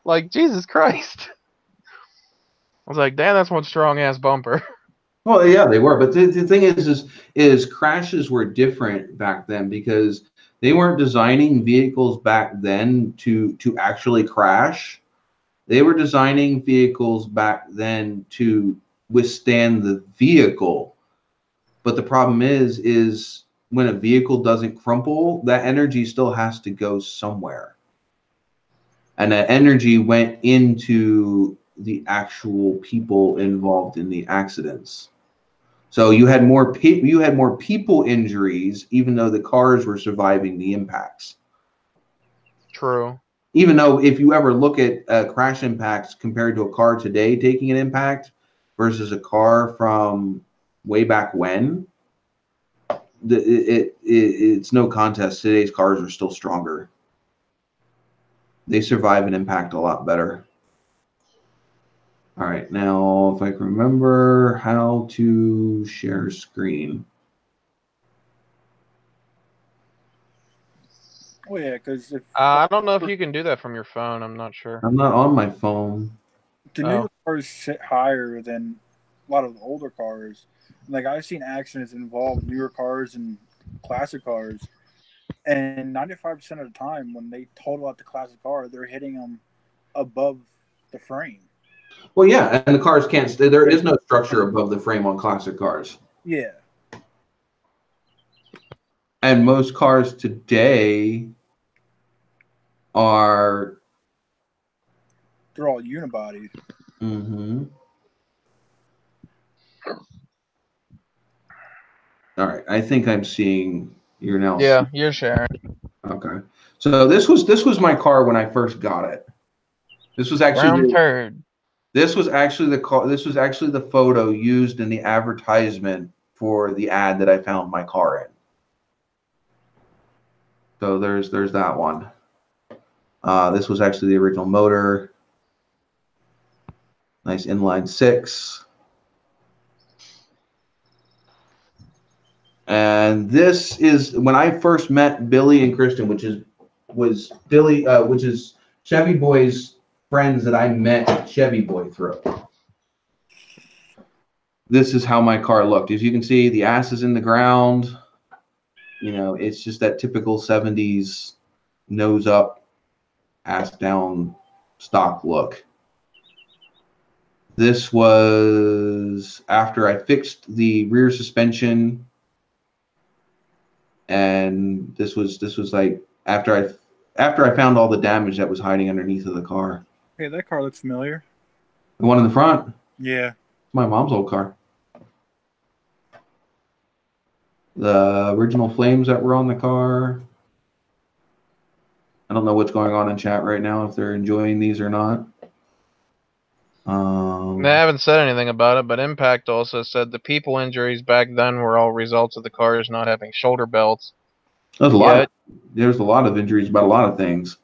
Like, Jesus Christ. I was like, damn, that's one strong-ass bumper. Well, yeah, they were. But the thing is crashes were different back then because they weren't designing vehicles back then to actually crash. They were designing vehicles back then to withstand the vehicle. But the problem is when a vehicle doesn't crumple, that energy still has to go somewhere. And that energy went into the actual people involved in the accidents. So you had more people injuries, even though the cars were surviving the impacts. True. Even though if you ever look at crash impacts compared to a car today taking an impact versus a car from way back when, it's no contest. Today's cars are still stronger. They survive an impact a lot better. All right, now if I can remember how to share screen. Oh yeah, because if I don't know if you can do that from your phone. I'm not sure. I'm not on my phone. the newer cars sit higher than a lot of the older cars. Like I've seen accidents involve newer cars and classic cars, and 95% of the time when they total out the classic car, they're hitting them above the frame. Well, yeah, and the cars can't. There is no structure above the frame on classic cars. Yeah. And most cars today are. They're all unibodied. Mm-hmm. All right, I think I'm seeing your now. Yeah, you're sharing. Okay, so this was my car when I first got it. This was actually This was actually the car. This was actually the photo used in the advertisement for the ad that I found my car in. So there's that one. This was actually the original motor. Nice inline 6. And this is when I first met Billy and Kristen, which is Chevy Boy's friends that I met Chevy Boy through. This is how my car looked. As you can see, the ass is in the ground. You know, it's just that typical 70s nose up, ass down stock look. This was after I fixed the rear suspension. And this was like after I found all the damage that was hiding underneath of the car. Hey, that car looks familiar. The one in the front? Yeah. It's my mom's old car. The original flames that were on the car. And don't know what's going on in chat right now, if they're enjoying these or not. They haven't said anything about it, but Impact also said the people injuries back then were all results of the cars not having shoulder belts. There's a lot of injuries about a lot of things.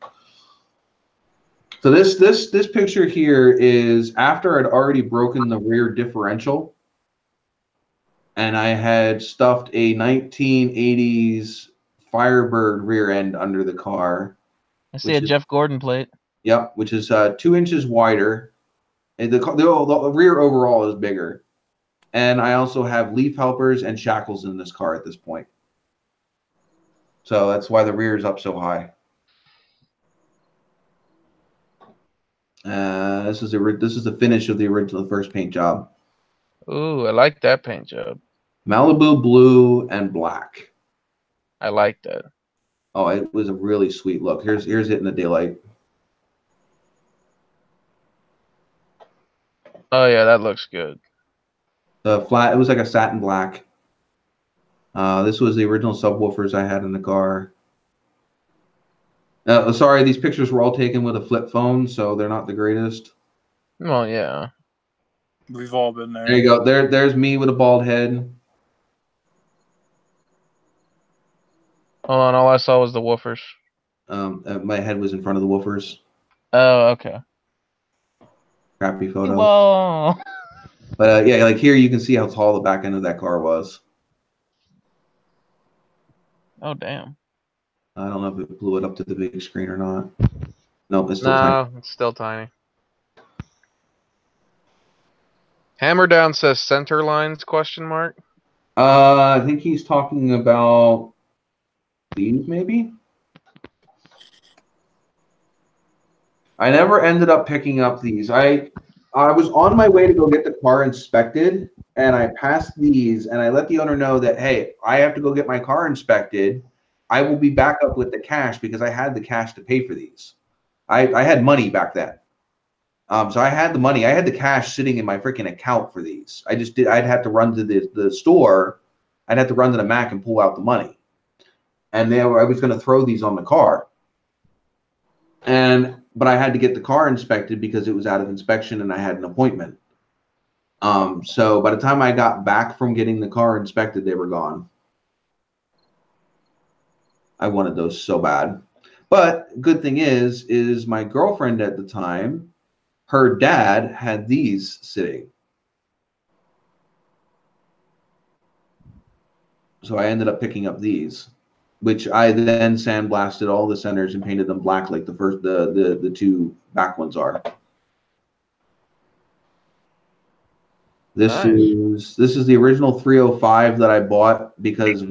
So this picture here is after I'd already broken the rear differential, and I had stuffed a 1980s Firebird rear end under the car. I see a Jeff Gordon plate. Yep, which is 2 inches wider. And the rear overall is bigger. And I also have leaf helpers and shackles in this car at this point. So that's why the rear is up so high. This is the finish of the original first paint job. Ooh, I like that paint job. Malibu blue and black. I like that. Oh, it was a really sweet look. Here's it in the daylight. Oh yeah, that looks good. The flat, it was like a satin black. This was the original subwoofers I had in the car. Sorry, these pictures were all taken with a flip phone, so they're not the greatest. Well, yeah. We've all been there. There you go. There's me with a bald head. Hold on, all I saw was the woofers. My head was in front of the woofers. Oh, okay. Crappy photo. Whoa. But yeah, like here you can see how tall the back end of that car was. Oh, damn. I don't know if it blew it up to the big screen or not. No, it's still tiny. No, it's still tiny. Hammer Down says center lines, question mark. I think he's talking about these, maybe? I never ended up picking up these. I was on my way to go get the car inspected, and I passed these, and I let the owner know that, hey, I have to go get my car inspected. I will be back up with the cash because I had the cash to pay for these. I had money back then. So I had the money. I had the cash sitting in my freaking account for these. I'd have to run to the store. I'd have to run to the Mac and pull out the money. And then I was going to throw these on the car. But I had to get the car inspected because it was out of inspection and I had an appointment. So by the time I got back from getting the car inspected, they were gone. I wanted those so bad. But good thing is my girlfriend at the time, her dad had these sitting. So I ended up picking up these, which I then sandblasted all the centers and painted them black like the two back ones are. This is the original 305 that I bought because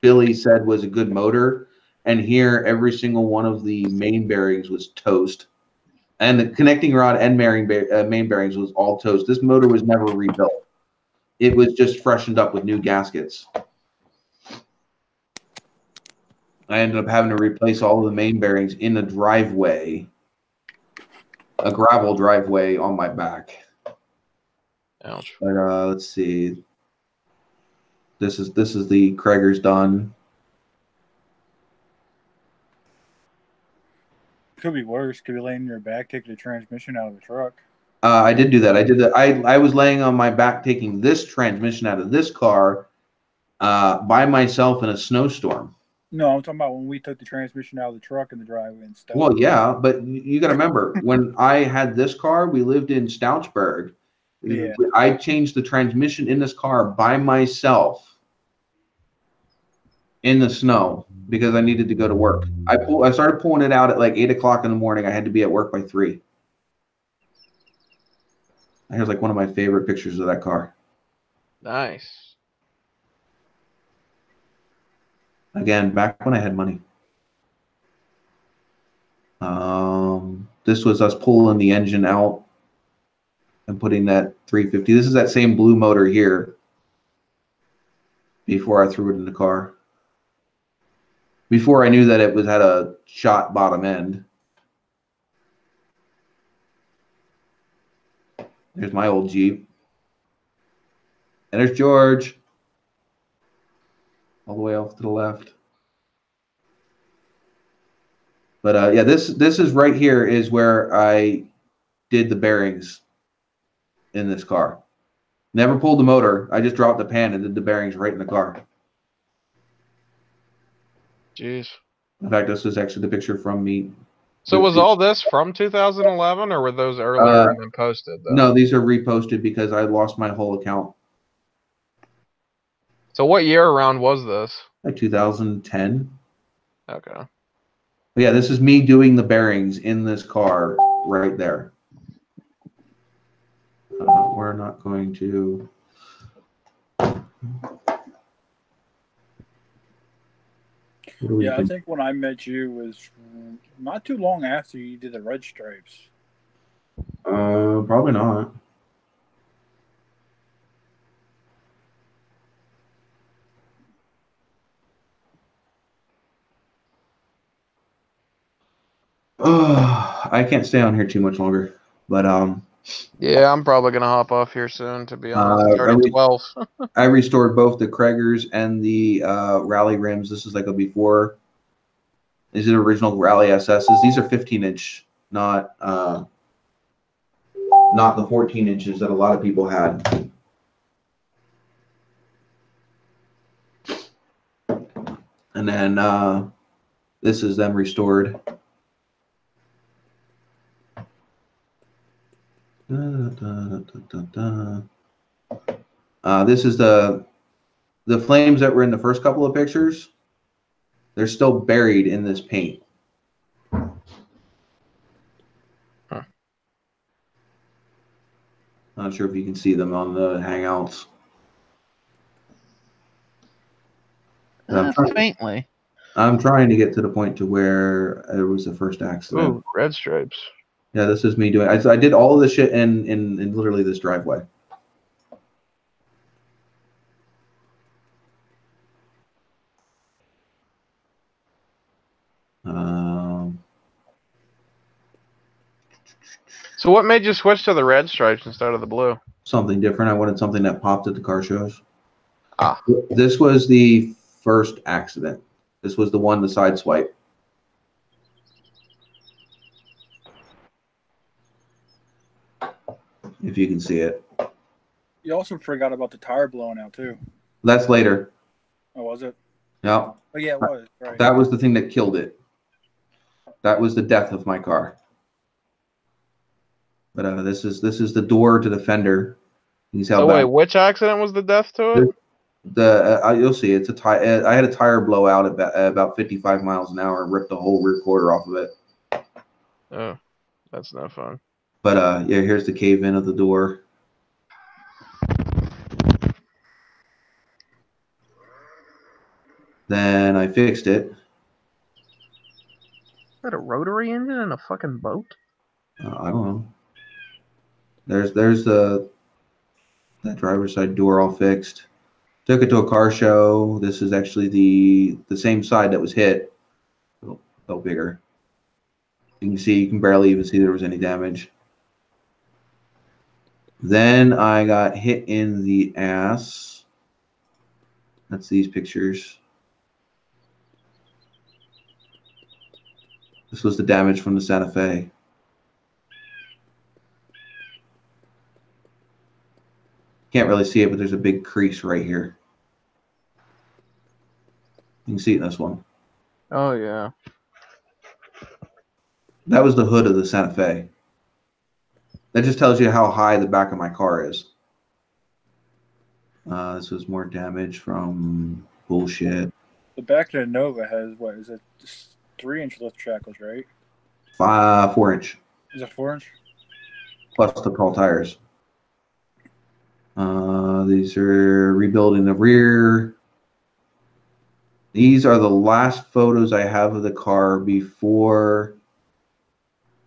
Billy said was a good motor, and here every single one of the main bearings was toast, and the connecting rod and main bearings was all toast. This motor was never rebuilt. It was just freshened up with new gaskets. I ended up having to replace all of the main bearings in a driveway, a gravel driveway on my back. Ouch. But let's see. This is the Krieger's done. Could be worse. Could be laying on your back, taking the transmission out of the truck. I did do that. I did that. I was laying on my back taking this transmission out of this car by myself in a snowstorm. No, I'm talking about when we took the transmission out of the truck in the driveway and stuff. Well, yeah, but you got to remember, when I had this car, we lived in Stoutsburg. Yeah. I changed the transmission in this car by myself in the snow because I needed to go to work. I started pulling it out at like 8 o'clock in the morning. I had to be at work by 3. Here's like one of my favorite pictures of that car. Nice. Again, back when I had money. This was us pulling the engine out and putting that 350. This is that same blue motor here before I threw it in the car. Before I knew that it had a shot bottom end. There's my old Jeep. And there's George. All the way off to the left. But yeah, this is right here is where I did the bearings in this car. Never pulled the motor. I just dropped the pan and did the bearings right in the car. Jeez. In fact, this is actually the picture from me. So was all this from 2011, or were those earlier and then posted? Though? No, these are reposted because I lost my whole account. So what year around was this? Like 2010. Okay. But yeah, this is me doing the bearings in this car right there. We're not going to. Yeah, I think when I met you was not too long after you did the red stripes. Probably not. I can't stay on here too much longer, but yeah, I'm probably gonna hop off here soon. To be honest, it's already 12. I restored both the Krager's and the Rally rims. This is like a before. These are original Rally SS's. These are 15-inch, not the 14 inches that a lot of people had. And then this is them restored. This is the flames that were in the first couple of pictures. They're still buried in this paint. Huh. Not sure if you can see them on the Hangouts. Faintly. I'm trying to get to the point to where it was the first accident. Ooh, red stripes. Yeah, this is me doing. I did all of this shit in literally this driveway. So what made you switch to the red stripes instead of the blue? Something different. I wanted something that popped at the car shows. Ah. This was the first accident. This was the one, the side swipe. If you can see it. You also forgot about the tire blowing out too. That's later. Oh, was it? Yeah. Oh yeah, it was. Right. That was the thing that killed it. That was the death of my car. But this is the door to the fender. You can see how So bad. wait, which accident was the death to it? You'll see it's a tire. I had a tire blowout at about 55 miles an hour and ripped the whole rear quarter off of it. Oh, that's no fun. But yeah, here's the cave in of the door. Then I fixed it. Is that a rotary engine in a fucking boat? I don't know. There's that driver's side door all fixed. Took it to a car show. This is actually the same side that was hit. A little bigger. You can see, you can barely even see there was any damage. Then I got hit in the ass. That's these pictures. This was the damage from the Santa Fe. Can't really see it, but there's a big crease right here. You can see it in this one. Oh yeah. That was the hood of the Santa Fe. That just tells you how high the back of my car is. This was more damage from bullshit. The back of the Nova has, what is it, 3-inch lift shackles, right? 4-inch. Is it 4-inch? Plus the tall tires. These are rebuilding the rear. These are the last photos I have of the car before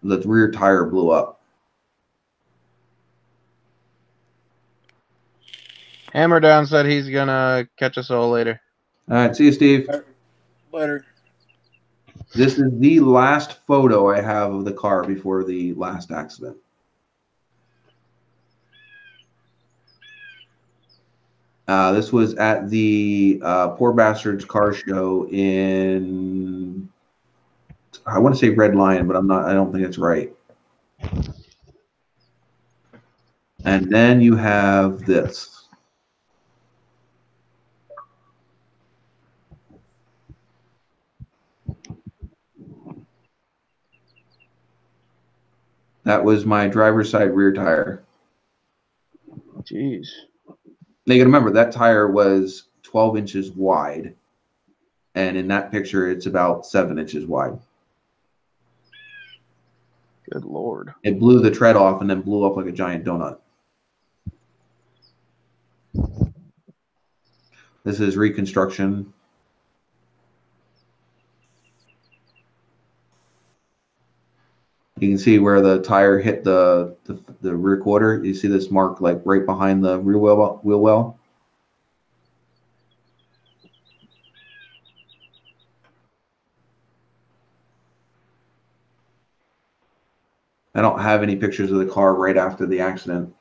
the rear tire blew up. Hammerdown said he's gonna catch us all later. All right, see you, Steve. Later. This is the last photo I have of the car before the last accident. This was at the Poor Bastards car show in I want to say Red Lion, but I'm not. I don't think it's right. And then you have this. That was my driver's side rear tire. Jeez. Now you got to remember that tire was 12 inches wide, and in that picture, it's about 7 inches wide. Good Lord. It blew the tread off and then blew up like a giant donut. This is reconstruction. You can see where the tire hit the rear quarter. You see this mark like right behind the rear wheel well. I don't have any pictures of the car right after the accident.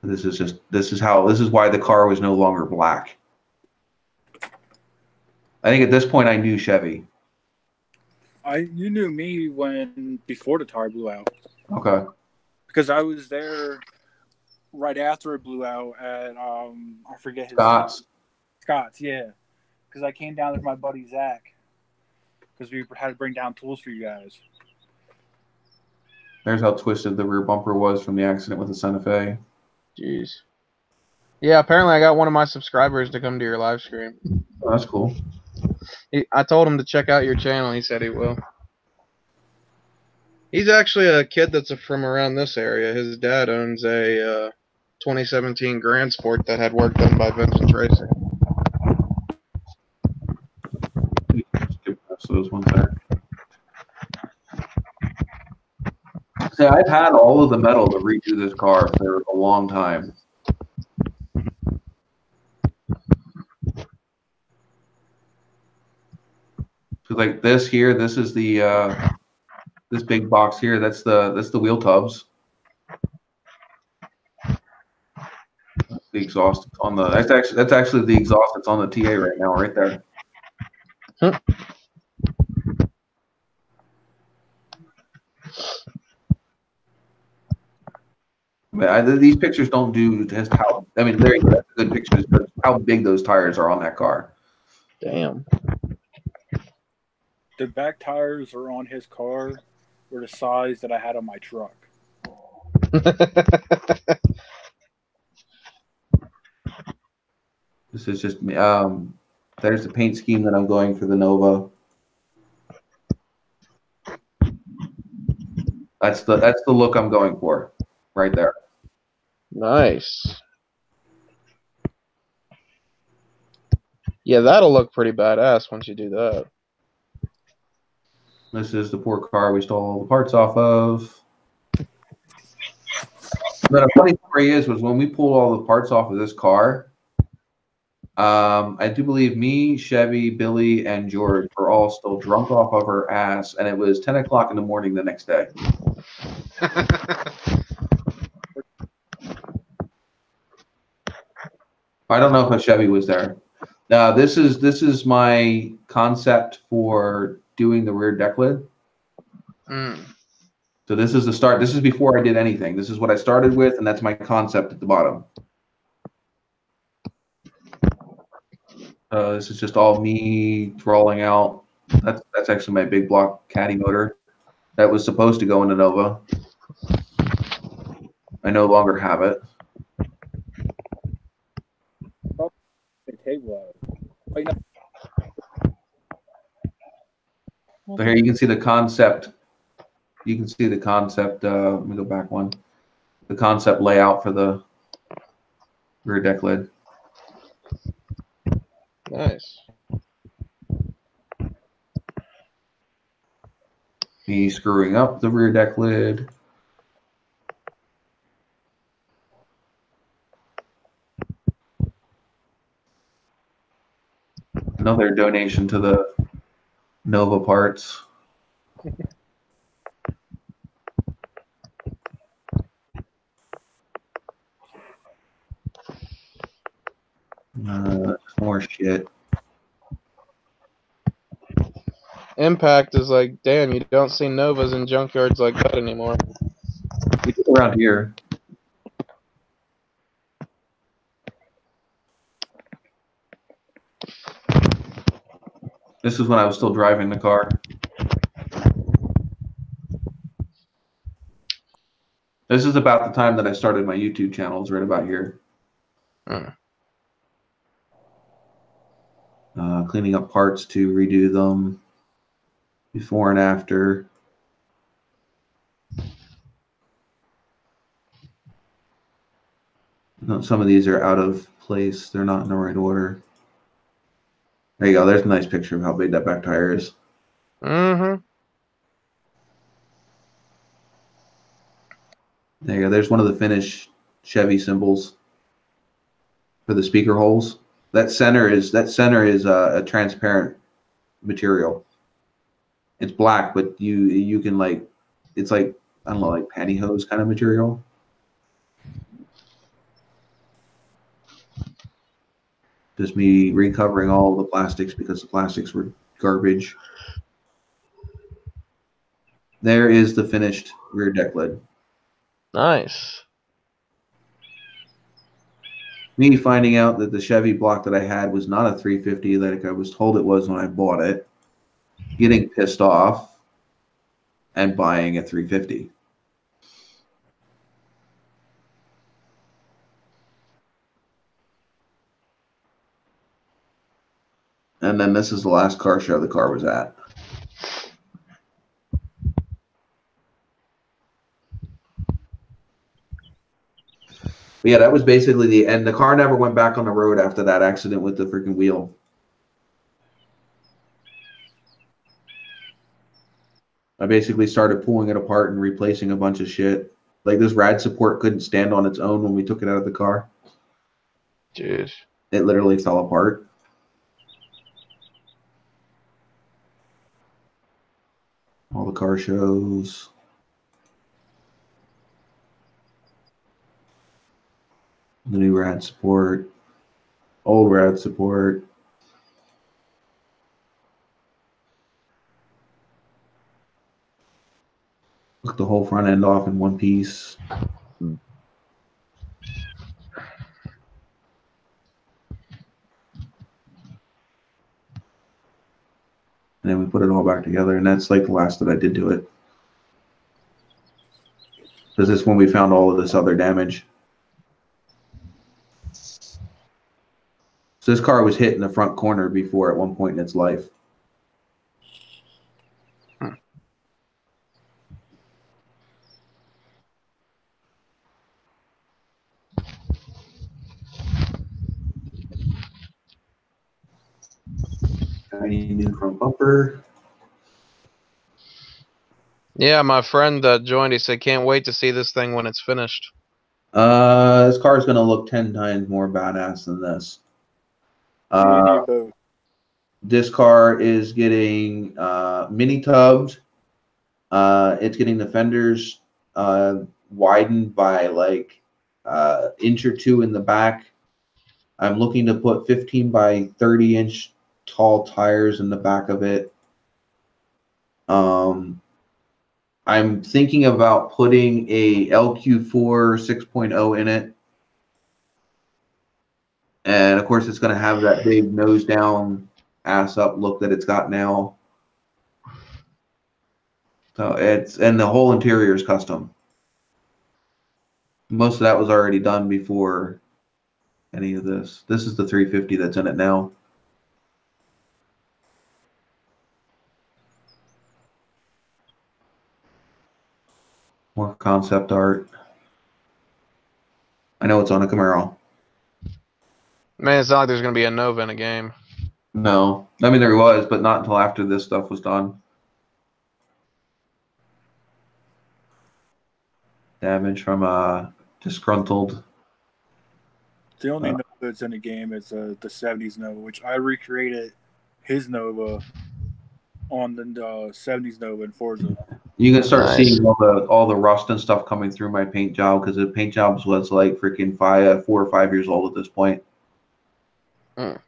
This is why the car was no longer black. I think at this point I knew Chevy. You knew me before the tire blew out. Okay. Because I was there right after it blew out at I forget his Scott's. Scott's, yeah. Because I came down with my buddy Zach. Because we had to bring down tools for you guys. There's how twisted the rear bumper was from the accident with the Santa Fe. Jeez. Yeah, apparently I got one of my subscribers to come to your live stream. Oh, that's cool. I told him to check out your channel. He said he will. He's actually a kid that's from around this area. His dad owns a 2017 Grand Sport that had work done by Vincent Racing. Skip past those ones there. See, I've had all of the metal to redo this car for a long time. So like this here, this is the this big box here. That's the wheel tubs. That's the exhaust on the. That's actually the exhaust that's on the TA right now, right there. Huh. These pictures don't do just how. I mean, there you go. That's a good picture. Just how big those tires are on that car. Damn. The back tires are on his car were the size that I had on my truck. This is just there's the paint scheme that I'm going for the Nova. That's the look I'm going for, right there. Nice. Yeah, that'll look pretty badass once you do that. This is the poor car we stole all the parts off of. But a funny story was when we pulled all the parts off of this car, I do believe me, Chevy, Billy, and George were all still drunk off of our ass, and it was 10 o'clock in the morning the next day. I don't know if a Chevy was there. Now this is my concept for doing the rear deck lid. So this is the start. This is before I did anything. This is what I started with, and that's my concept at the bottom. This is just all me rolling out. That's actually my big block caddy motor that was supposed to go in the Nova. I no longer have it. So here you can see the concept. You can see the concept. Let me go back one. The concept layout for the rear deck lid. Nice. Me screwing up the rear deck lid. Another donation to the Nova parts. More shit. Impact is like, damn, you don't see Novas in junkyards like that anymore. We get around here. This is when I was still driving the car. This is about the time that I started my YouTube channels, right about here. Cleaning up parts to redo them before and after. Some of these are out of place. They're not in the right order. There you go. There's a nice picture of how big that back tire is. Mm-hmm. There you go. There's one of the finished Chevy symbols for the speaker holes. That center is a transparent material. It's black, but you can like, it's like, I don't know, like pantyhose kind of material. Just me recovering all the plastics because the plastics were garbage. There is the finished rear deck lid. Nice. Me finding out that the Chevy block that I had was not a 350 like I was told it was when I bought it. Getting pissed off and buying a 350. And then this is the last car show the car was at. But yeah, that was basically the end. The car never went back on the road after that accident with the freaking wheel. I basically started pulling it apart and replacing a bunch of shit. Like this rad support couldn't stand on its own when we took it out of the car. Jeez. It literally fell apart. All the car shows. The new rad support. Old rad support. Took the whole front end off in one piece. And then we put it all back together, and that's like the last that I did to it. Because this is when we found all of this other damage. So this car was hit in the front corner before at one point in its life. Tiny new front bumper. Yeah, my friend joined. He said, can't wait to see this thing when it's finished. This car is going to look 10 times more badass than this. This car is getting mini tubbed. It's getting the fenders widened by like inch or two in the back. I'm looking to put 15 by 30 inch tall tires in the back of it. I'm thinking about putting a LQ4 6.0 in it. And of course, it's going to have that big nose down, ass up look that it's got now. So and the whole interior is custom. Most of that was already done before any of this. This is the 350 that's in it now. More concept art. I know it's on a Camaro. Man, it's not like there's going to be a Nova in a game. No. I mean, there was, but not until after this stuff was done. Damage from disgruntled. The only Nova that's in the game is the 70s Nova, which I recreated his Nova on the 70s Nova in Forza. You can start seeing all the rust and stuff coming through my paint job because the paint job was like freaking 4 or 5 years old at this point. And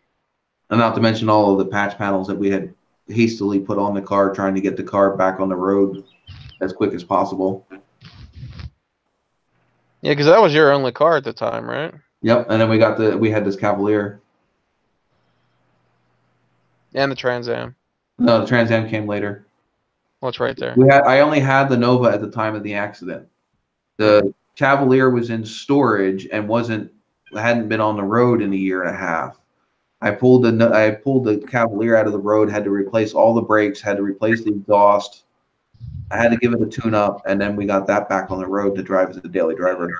not to mention all of the patch panels that we had hastily put on the car, trying to get the car back on the road as quick as possible. Yeah, because that was your only car at the time, right? Yep, and then we had this Cavalier. And the Trans Am. No, the Trans Am came later. What's right there? I only had the Nova at the time of the accident. The Cavalier was in storage and hadn't been on the road in a year and a half. I pulled the Cavalier out of the road, had to replace all the brakes, had to replace the exhaust. I had to give it a tune-up, and then we got that back on the road to drive as a daily driver.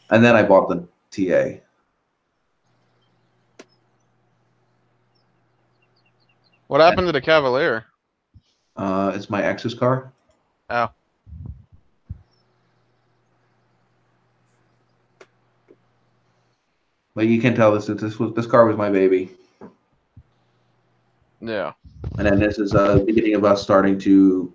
And then I bought the TA. What happened to the Cavalier? It's my ex's car. Oh. But you can tell this car was my baby. Yeah. And then this is the beginning of us starting to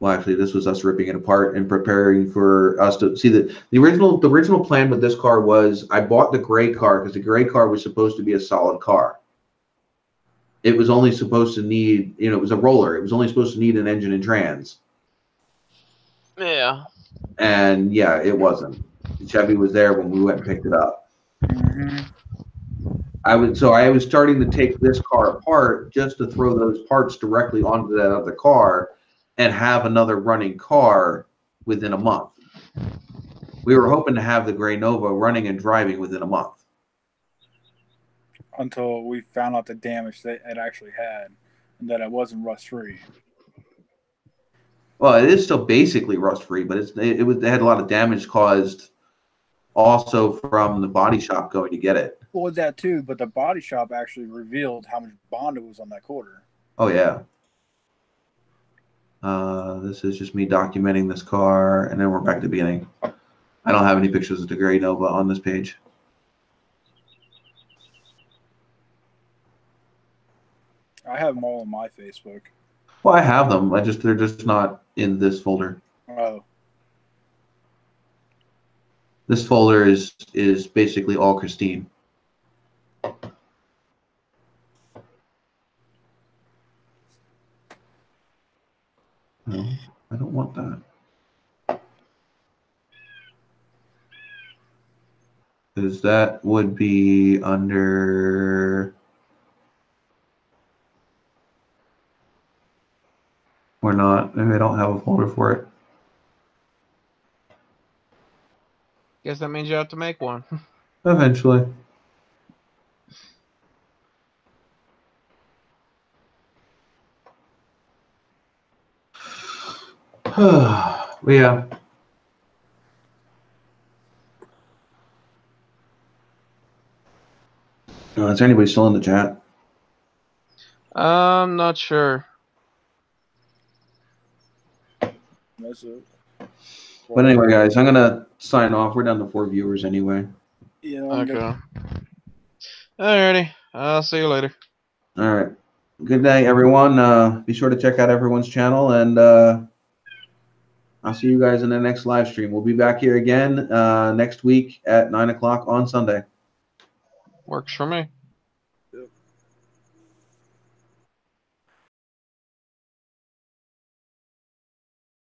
well, actually, this was us ripping it apart and preparing for us to see the original plan with this car was I bought the gray car because the gray car was supposed to be a solid car. It was only supposed to need, it was a roller. It was only supposed to need an engine and trans. Yeah. And yeah, it wasn't. The Chevy was there when we went and picked it up. Mm-hmm. I was starting to take this car apart just to throw those parts directly onto that other car and have another running car within a month. We were hoping to have the gray Nova running and driving within a month. Until we found out the damage that it actually had and that it wasn't rust-free. Well, it is still basically rust-free, but it had a lot of damage caused also from the body shop going to get it. Well, that too, but the body shop actually revealed how much Bondo was on that quarter. Oh, yeah. This is just me documenting this car, and then we're back to the beginning. I don't have any pictures of the gray Nova on this page. I have them all on my Facebook. Well, I have them. They're just not in this folder. Oh. This folder is basically all Christine. No, I don't want that. Because that would be under... Or not. Maybe I don't have a folder for it. Guess that means you have to make one. Eventually. Yeah. Is there anybody still in the chat? I'm not sure. That's it. But anyway, guys, I'm gonna sign off. We're down to 4 viewers anyway. Yeah, Okay. Alrighty. I'll see you later. All right. Good night, everyone. Be sure to check out everyone's channel, and I'll see you guys in the next live stream. We'll be back here again next week at 9 o'clock on Sunday. Works for me.